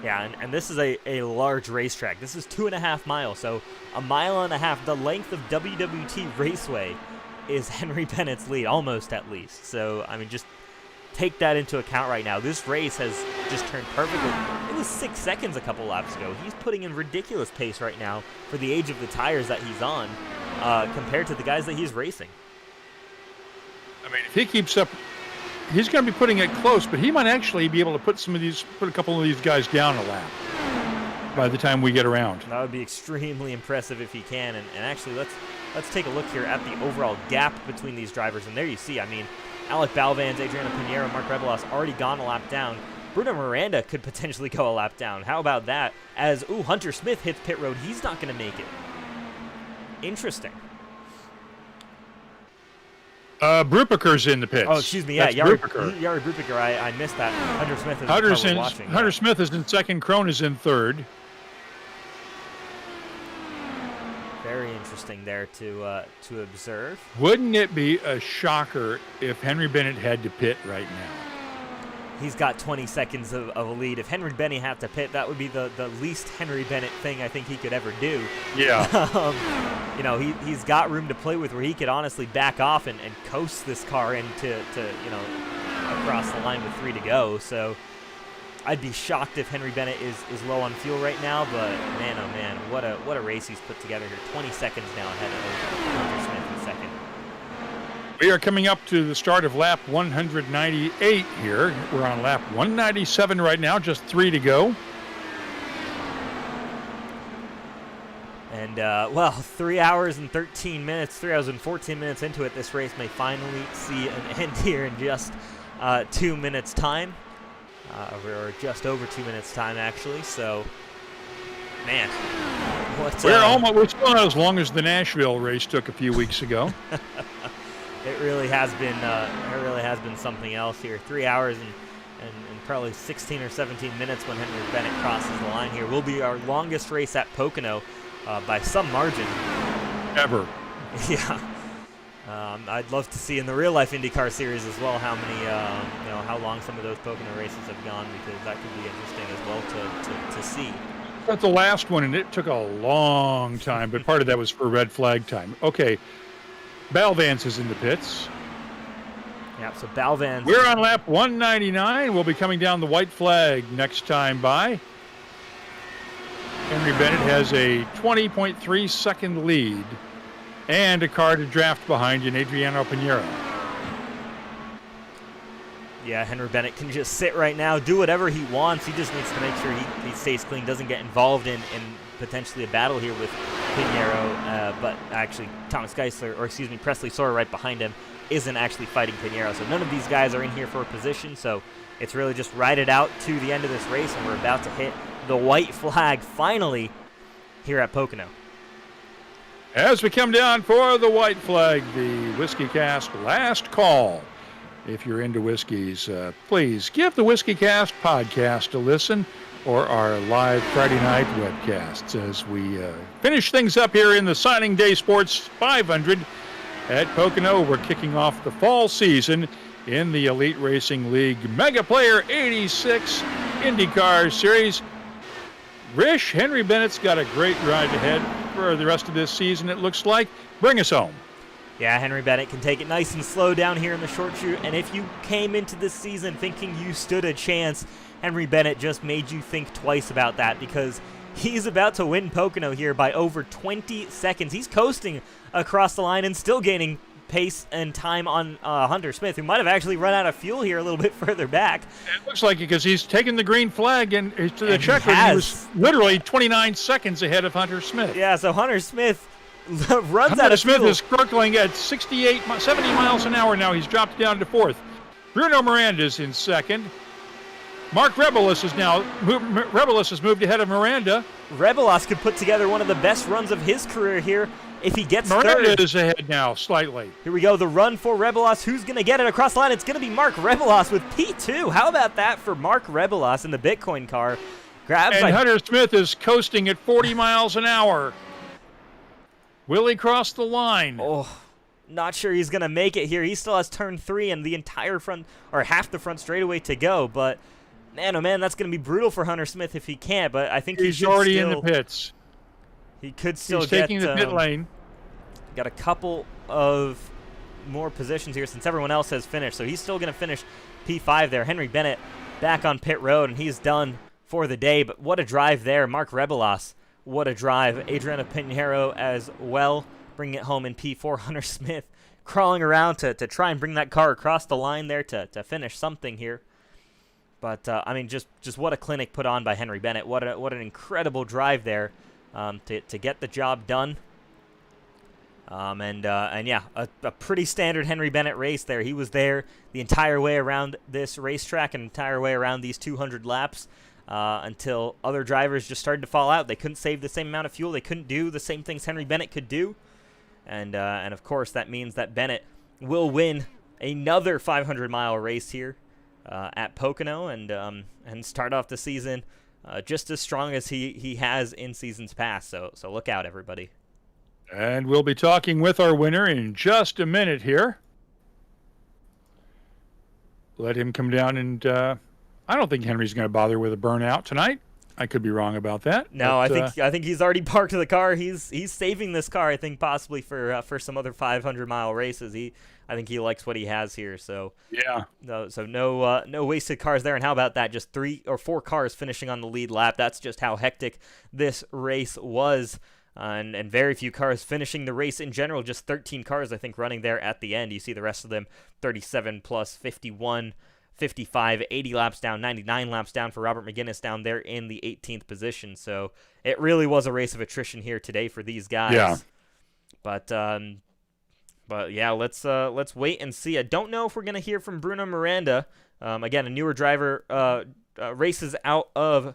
Yeah, and this is a large racetrack. This is 2.5 miles, so 1.5 miles. The length of WWT Raceway is Henry Bennett's lead, almost at least. So, I mean, just take that into account right now. This race has just turned perfectly. It was 6 seconds a couple laps ago. He's putting in ridiculous pace right now for the age of the tires that he's on, compared to the guys that he's racing. I mean, if he keeps up, he's going to be putting it close, but he might actually be able to put a couple of these guys down a lap by the time we get around. That would be extremely impressive if he can. And actually, let's take a look here at the overall gap between these drivers. And there you see, I mean, Alec Balvans, Adriano Pinheiro, Mark Rebelos already gone a lap down. Bruno Miranda could potentially go a lap down. How about that? As, Hunter Smith hits pit road. He's not going to make it. Interesting. Brubaker's in the pits. Oh, excuse me. Yeah, Jari Brubaker. I missed that. Hunter Smith is watching. Hunter Smith is in second. Krohn is in third. Very interesting there to observe. Wouldn't it be a shocker if Henry Bennett had to pit right now? He's got 20 seconds of a lead. If Henry Bennett had to pit, that would be the least Henry Bennett thing I think he could ever do. Yeah. He's got room to play with where he could honestly back off and coast this car into across the line with 3 to go. So I'd be shocked if Henry Bennett is low on fuel right now. But man, oh man, what a race he's put together here. 20 seconds now ahead of Hunter Smith in second. We are coming up to the start of lap 198 here. We're on lap 197 right now, just 3 to go. And, 3 hours and 13 minutes, 3 hours and 14 minutes into it, this race may finally see an end here in just 2 minutes' time. Or just over 2 minutes' time, actually. So, man. We're still not as long as the Nashville race took a few weeks ago. It really has been something else here. 3 hours and probably 16 or 17 minutes when Henry Bennett crosses the line here. Will be our longest race at Pocono by some margin. Ever. Yeah. I'd love to see in the real life IndyCar Series as well how many, how long some of those Pocono races have gone, because that could be interesting as well to see. That's the last one, and it took a long time, but part of that was for red flag time. Okay. Balvans is in the pits. Yeah, so Balvans. We're on lap 199. We'll be coming down the white flag next time by. Henry Bennett has a 20.3 second lead and a car to draft behind in Adriano Pinheiro. Yeah, Henry Bennett can just sit right now, do whatever he wants. He just needs to make sure he stays clean, doesn't get involved in potentially a battle here with Pinheiro, but actually Presley Sawyer right behind him isn't actually fighting Pinheiro. So none of these guys are in here for a position, so it's really just ride it out to the end of this race, and we're about to hit the white flag finally here at Pocono. As we come down for the white flag, the Whiskey Cast last call. If you're into whiskeys, please give the Whiskey Cast podcast a listen, or our live Friday night webcasts as we finish things up here in the Signing Day Sports 500 at Pocono. We're kicking off the fall season in the Elite Racing League Mega Player 86 IndyCar Series. Rish, Henry Bennett's got a great ride ahead for the rest of this season, it looks like. Bring us home. Yeah, Henry Bennett can take it nice and slow down here in the short chute, and if you came into this season thinking you stood a chance, Henry Bennett just made you think twice about that, because he's about to win Pocono here by over 20 seconds. He's coasting across the line and still gaining pace and time on Hunter Smith, who might have actually run out of fuel here a little bit further back. It looks like it, because he's taken the green flag and to the checker. He was literally 29 seconds ahead of Hunter Smith. Yeah, so Hunter Smith runs Hunter out of Smith fuel. is circling at 70 miles an hour now. He's dropped down to fourth. Bruno Miranda is in second. Mark Rebelis has moved ahead of Miranda. Rebelos could put together one of the best runs of his career here if he gets Miranda third. is ahead now, slightly. Here we go, the run for Rebelos. Who's going to get it across the line? It's going to be Mark Rebelos with P2. How about that for Mark Rebelos in the Bitcoin car? And Hunter Smith is coasting at 40 miles an hour. Will he cross the line? Oh, not sure he's going to make it here. He still has turn 3 and the entire front, or half the front straightaway to go, but man, oh man, that's going to be brutal for Hunter Smith if he can't, but I think he's already in the pits. He could still he's get taking the pit lane. Got a couple of more positions here since everyone else has finished, so he's still going to finish P5 there. Henry Bennett back on pit road, and he's done for the day, but what a drive there. Mark Rebelos, what a drive. Adriano Pinheiro as well, bringing it home in P4. Hunter Smith crawling around to try and bring that car across the line there to finish something here. But, I mean, just what a clinic put on by Henry Bennett. What an incredible drive there to get the job done. And yeah, a pretty standard Henry Bennett race there. He was there the entire way around this racetrack and entire way around these 200 laps until other drivers just started to fall out. They couldn't save the same amount of fuel. They couldn't do the same things Henry Bennett could do. And of course, that means that Bennett will win another 500-mile race here at Pocono and start off the season just as strong as he has in seasons past. So look out, everybody. And we'll be talking with our winner in just a minute here. Let him come down, and I don't think Henry's going to bother with a burnout tonight. I could be wrong about that. No, but, I think he's already parked the car. He's saving this car, I think, possibly for some other 500-mile races. I think he likes what he has here. So yeah, no wasted cars there. And how about that? Just 3 or 4 cars finishing on the lead lap. That's just how hectic this race was. And very few cars finishing the race in general. Just 13 cars, I think, running there at the end. You see the rest of them 37 plus 51, 55, 80 laps down, 99 laps down for Robert McGinnis down there in the 18th position. So it really was a race of attrition here today for these guys. Yeah. But yeah, let's wait and see. I don't know if we're gonna hear from Bruno Miranda. Again, a newer driver races out of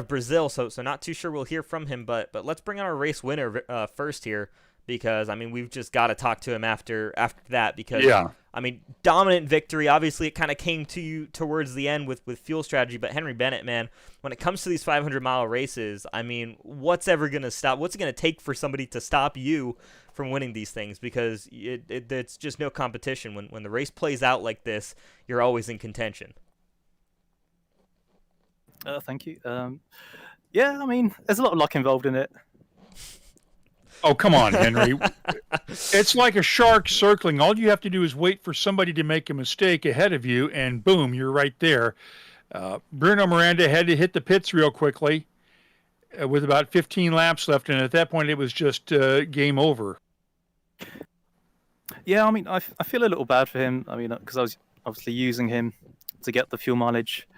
Brazil, so not too sure we'll hear from him. But let's bring on our race winner first here, because I mean we've just got to talk to him after that, because I mean dominant victory. Obviously, it kind of came to you towards the end with fuel strategy, but Henry Bennett, man, when it comes to these 500-mile races, I mean, what's ever gonna stop? What's it gonna take for somebody to stop you from winning these things? Because it's just no competition. When the race plays out like this, you're always in contention. Thank you. Yeah, I mean, there's a lot of luck involved in it. Oh, come on, Henry. It's like a shark circling. All you have to do is wait for somebody to make a mistake ahead of you, and boom, you're right there. Bruno Miranda had to hit the pits real quickly with about 15 laps left, and at that point it was just game over. Yeah, I mean, I feel a little bad for him. I mean, because I was obviously using him to get the fuel mileage.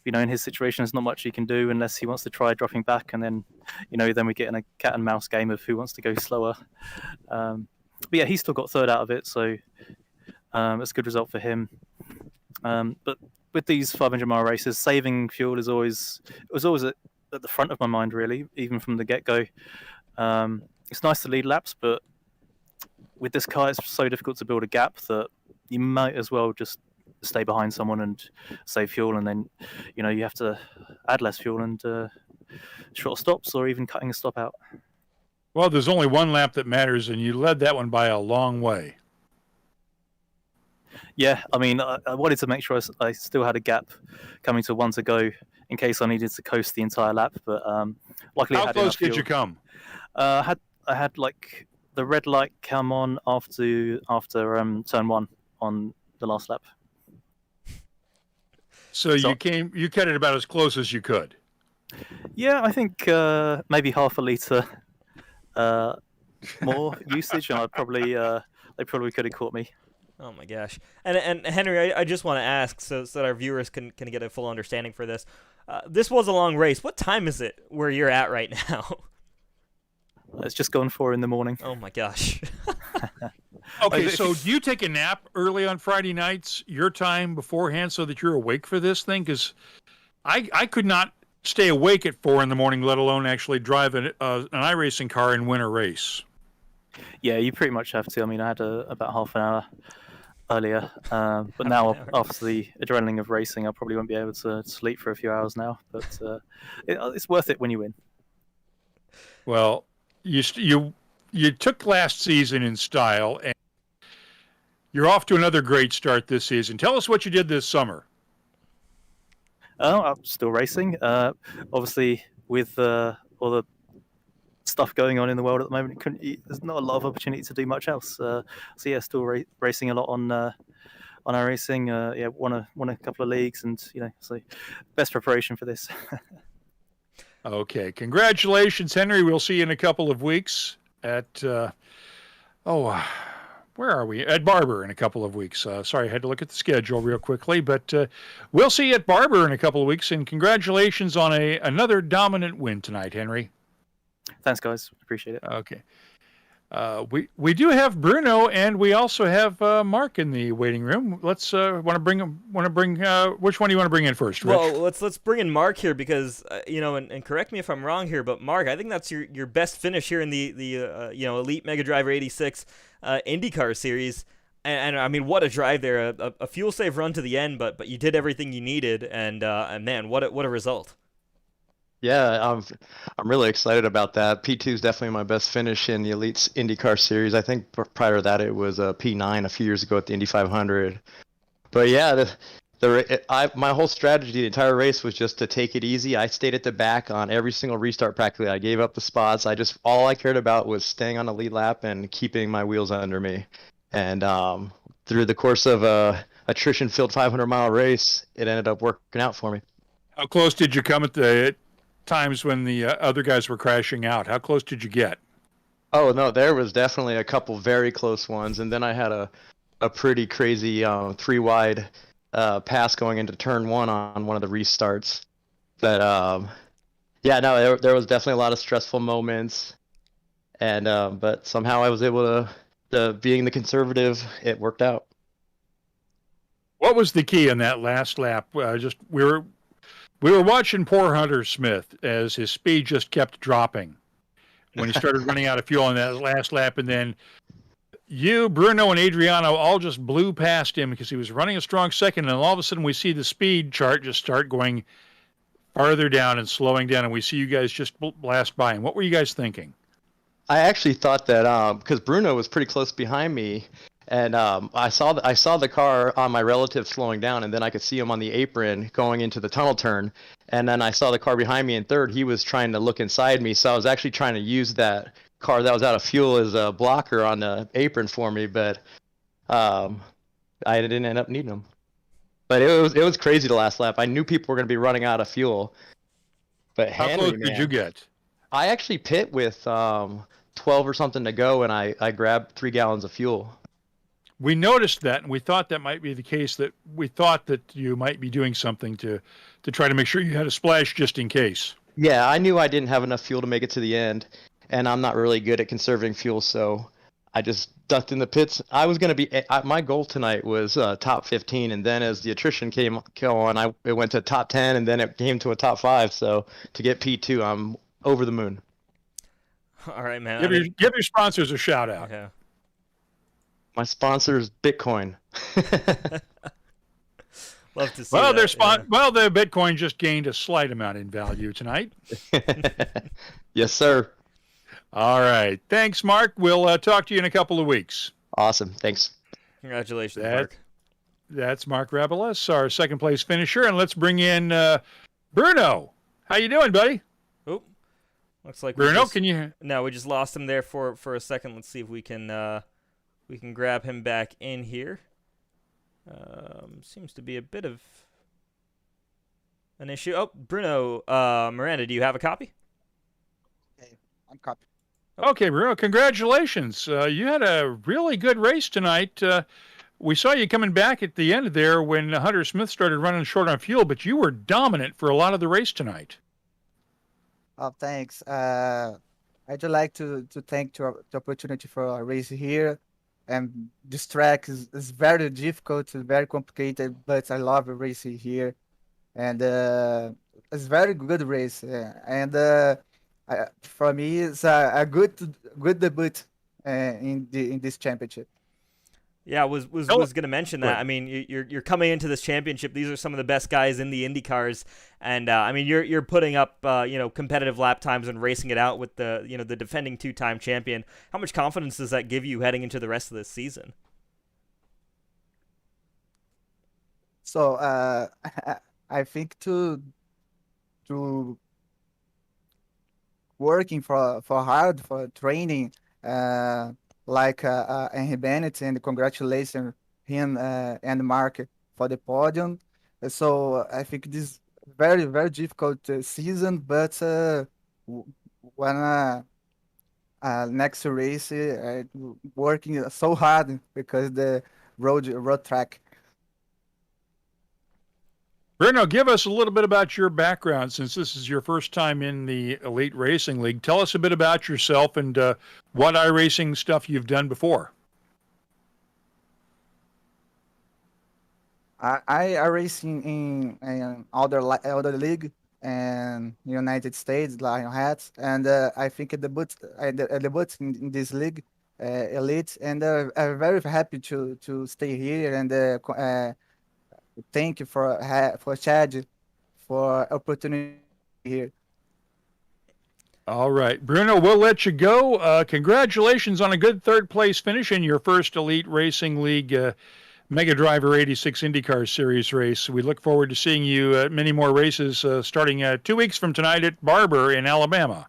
You know, in his situation, there's not much he can do unless he wants to try dropping back, and then, you know, then we get in a cat and mouse game of who wants to go slower. But yeah, he still got third out of it, so it's a good result for him. But with these 500-mile races, saving fuel was always at the front of my mind, really, even from the get-go. It's nice to lead laps, but with this car, it's so difficult to build a gap that you might as well just stay behind someone and save fuel, and then, you know, you have to add less fuel and shorter stops or even cutting a stop out. Well, there's only one lap that matters, and you led that one by a long way. Yeah, I mean, I wanted to make sure I still had a gap coming to one to go in case I needed to coast the entire lap. But luckily, I How had close enough did you fuel. come? I had like the red light come on after turn one on the last lap. So you cut it about as close as you could. Yeah, I think maybe half a liter more usage, and they probably could have caught me. Oh my gosh! And Henry, I just want to ask so that our viewers can get a full understanding for this. This was a long race. What time is it where you're at right now? It's just gone 4 in the morning. Oh my gosh! Okay, so do you take a nap early on Friday nights, your time beforehand, so that you're awake for this thing? Because I could not stay awake at 4 in the morning, let alone actually drive an iRacing car and win a race. Yeah, you pretty much have to. I mean, I had about half an hour earlier, but now after the adrenaline of racing, I probably won't be able to sleep for a few hours now. But it's worth it when you win. Well, you took last season in style, and you're off to another great start this season. Tell us what you did this summer. Oh, I'm still racing. Obviously, with all the stuff going on in the world at the moment, there's not a lot of opportunity to do much else. So yeah, still racing a lot on our racing. Yeah, won a couple of leagues, and so best preparation for this. Okay, congratulations, Henry. We'll see you in a couple of weeks at where are we? At Barber in a couple of weeks. Sorry, I had to look at the schedule real quickly, but we'll see you at Barber in a couple of weeks. And congratulations on another dominant win tonight, Henry. Thanks, guys. Appreciate it. Okay. We do have Bruno, and we also have Mark in the waiting room. Let's which one do you want to bring in first, Rich? Well, let's bring in Mark here because and correct me if I'm wrong here, but Mark, I think that's your best finish here in the Elite Mega Driver 86 IndyCar Series. And I mean, what a drive there! A fuel save run to the end, but you did everything you needed, and man, what a result! Yeah, I'm really excited about that. P2 is definitely my best finish in the Elite IndyCar Series. I think prior to that it was a P9 a few years ago at the Indy 500. But yeah, my whole strategy the entire race was just to take it easy. I stayed at the back on every single restart practically. I gave up the spots. All I cared about was staying on the lead lap and keeping my wheels under me. And through the course of a attrition-filled 500-mile race, it ended up working out for me. How close did you come at the times when the other guys were crashing out? How close did you get? Oh no, there was definitely a couple very close ones, and then I had a pretty crazy 3-wide pass going into turn 1 on one of the restarts. But yeah, no, there was definitely a lot of stressful moments, and but somehow I was able to being the conservative, it worked out. What was the key in that last lap? We were watching poor Hunter Smith as his speed just kept dropping when he started running out of fuel on that last lap. And then you, Bruno, and Adriano all just blew past him because he was running a strong second. And all of a sudden we see the speed chart just start going farther down and slowing down. And we see you guys just blast by him. What were you guys thinking? I actually thought that because Bruno was pretty close behind me, and I saw the car on my relative slowing down, and then I could see him on the apron going into the tunnel turn, and then I saw the car behind me in third. He was trying to look inside me, so I was actually trying to use that car that was out of fuel as a blocker on the apron for me, but I didn't end up needing him. But it was crazy the last lap. I knew people were going to be running out of fuel. But how close did you get? I actually pit with 12 or something to go, and I grabbed 3 gallons of fuel. We noticed that, and we thought that might be the case, that we thought that you might be doing something to try to make sure you had a splash just in case. Yeah, I knew I didn't have enough fuel to make it to the end, and I'm not really good at conserving fuel, so I just ducked in the pits. I was going to be my goal tonight was top 15, and then as the attrition came on, it went to top 10, and then it came to a top 5. So to get P2, I'm over the moon. All right, man. Give your sponsors a shout out. Yeah. My sponsor is Bitcoin. Love to see well, that. Well, the Bitcoin just gained a slight amount in value tonight. Yes, sir. All right. Thanks, Mark. We'll talk to you in a couple of weeks. Awesome. Thanks. Congratulations, Mark. That's Mark Rabeles, our second place finisher. And let's bring in Bruno. How you doing, buddy? Oh, looks like Bruno, can you? No, we just lost him there for a second. Let's see if we can grab him back in here. Seems to be a bit of an issue. Oh, Bruno Miranda, do you have a copy? Okay, I'm copy. Okay, Bruno, congratulations. You had a really good race tonight. We saw you coming back at the end there when Hunter Smith started running short on fuel, but you were dominant for a lot of the race tonight. Oh, thanks. I'd like to thank the opportunity for a race here. And this track is very difficult, very complicated, but I love racing here. And it's very good race. And for me, it's a good debut in this championship. Yeah, was going to mention that. I mean, you're coming into this championship. These are some of the best guys in the IndyCars, and I mean, you're putting up competitive lap times and racing it out with the the defending 2-time champion. How much confidence does that give you heading into the rest of this season? So I think to working for hard for training. Like Henry Bennett, and congratulations him and Mark for the podium. So I think this very very difficult season, but when next race working so hard because the road track. Bruno, give us a little bit about your background since this is your first time in the Elite Racing League. Tell us a bit about yourself and what iRacing stuff you've done before. I race in other league and United States, Lionheads, and I think I debut in this league, Elite, and I'm very happy to stay here and thank you for Chad for opportunity here. All right, Bruno, we'll let you go. Congratulations on a good third place finish in your first Elite Racing League Mega Driver 86 IndyCar Series race. We look forward to seeing you at many more races starting 2 weeks from tonight at Barber in Alabama.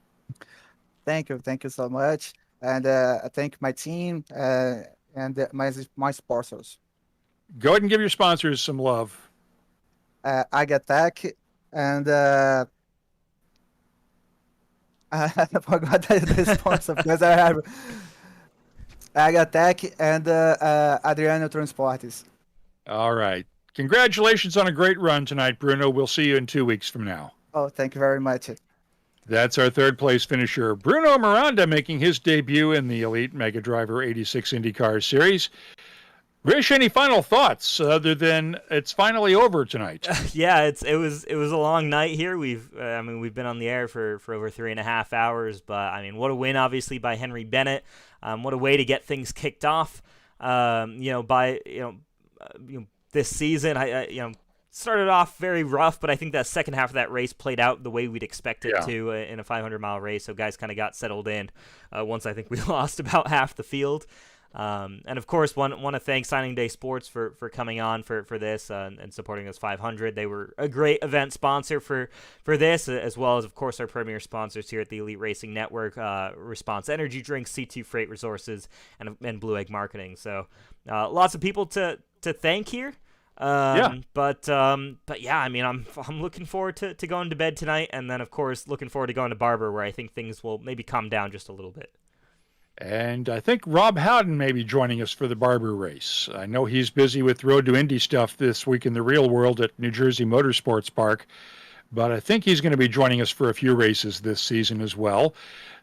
Thank you so much, and thank my team and my sponsors. Go ahead and give your sponsors some love. I get Tech and I forgot the sponsor because I have Agatec and Adriano Transportes. All right. Congratulations on a great run tonight, Bruno. We'll see you in 2 weeks from now. Oh, thank you very much. That's our third place finisher, Bruno Miranda, making his debut in the Elite Mega Driver 86 IndyCar Series. Rish, any final thoughts other than it's finally over tonight? Yeah, it was a long night here. We've been on the air for over 3.5 hours, but I mean, what a win, obviously, by Henry Bennett. What a way to get things kicked off. This season, I started off very rough, but I think that second half of that race played out the way we'd expect it to in a 500-mile race. So guys kind of got settled in once I think we lost about half the field. And of course, want to thank Signing Day Sports for coming on for this and supporting us 500. They were a great event sponsor for this, as well as, of course, our premier sponsors here at the Elite Racing Network, Response Energy Drinks, C2 Freight Resources, and Blue Egg Marketing. So lots of people to thank here. But yeah, I mean, I'm looking forward to going to bed tonight, and then, of course, looking forward to going to Barber, where I think things will maybe calm down just a little bit. And I think Rob Howden may be joining us for the Barber race. I know he's busy with Road to Indy stuff this week in the real world at New Jersey Motorsports Park, but I think he's going to be joining us for a few races this season as well.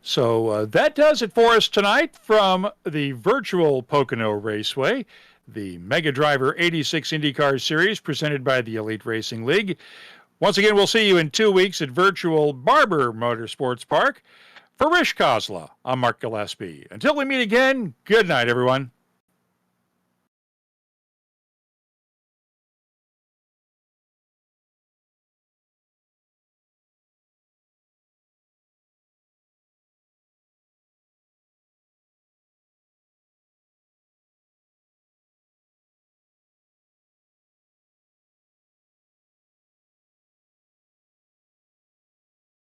So that does it for us tonight from the virtual Pocono Raceway, the Mega Driver 86 IndyCar Series presented by the Elite Racing League. Once again, we'll see you in 2 weeks at virtual Barber Motorsports Park. For Rish Kozla, I'm Mark Gillespie. Until we meet again, good night, everyone.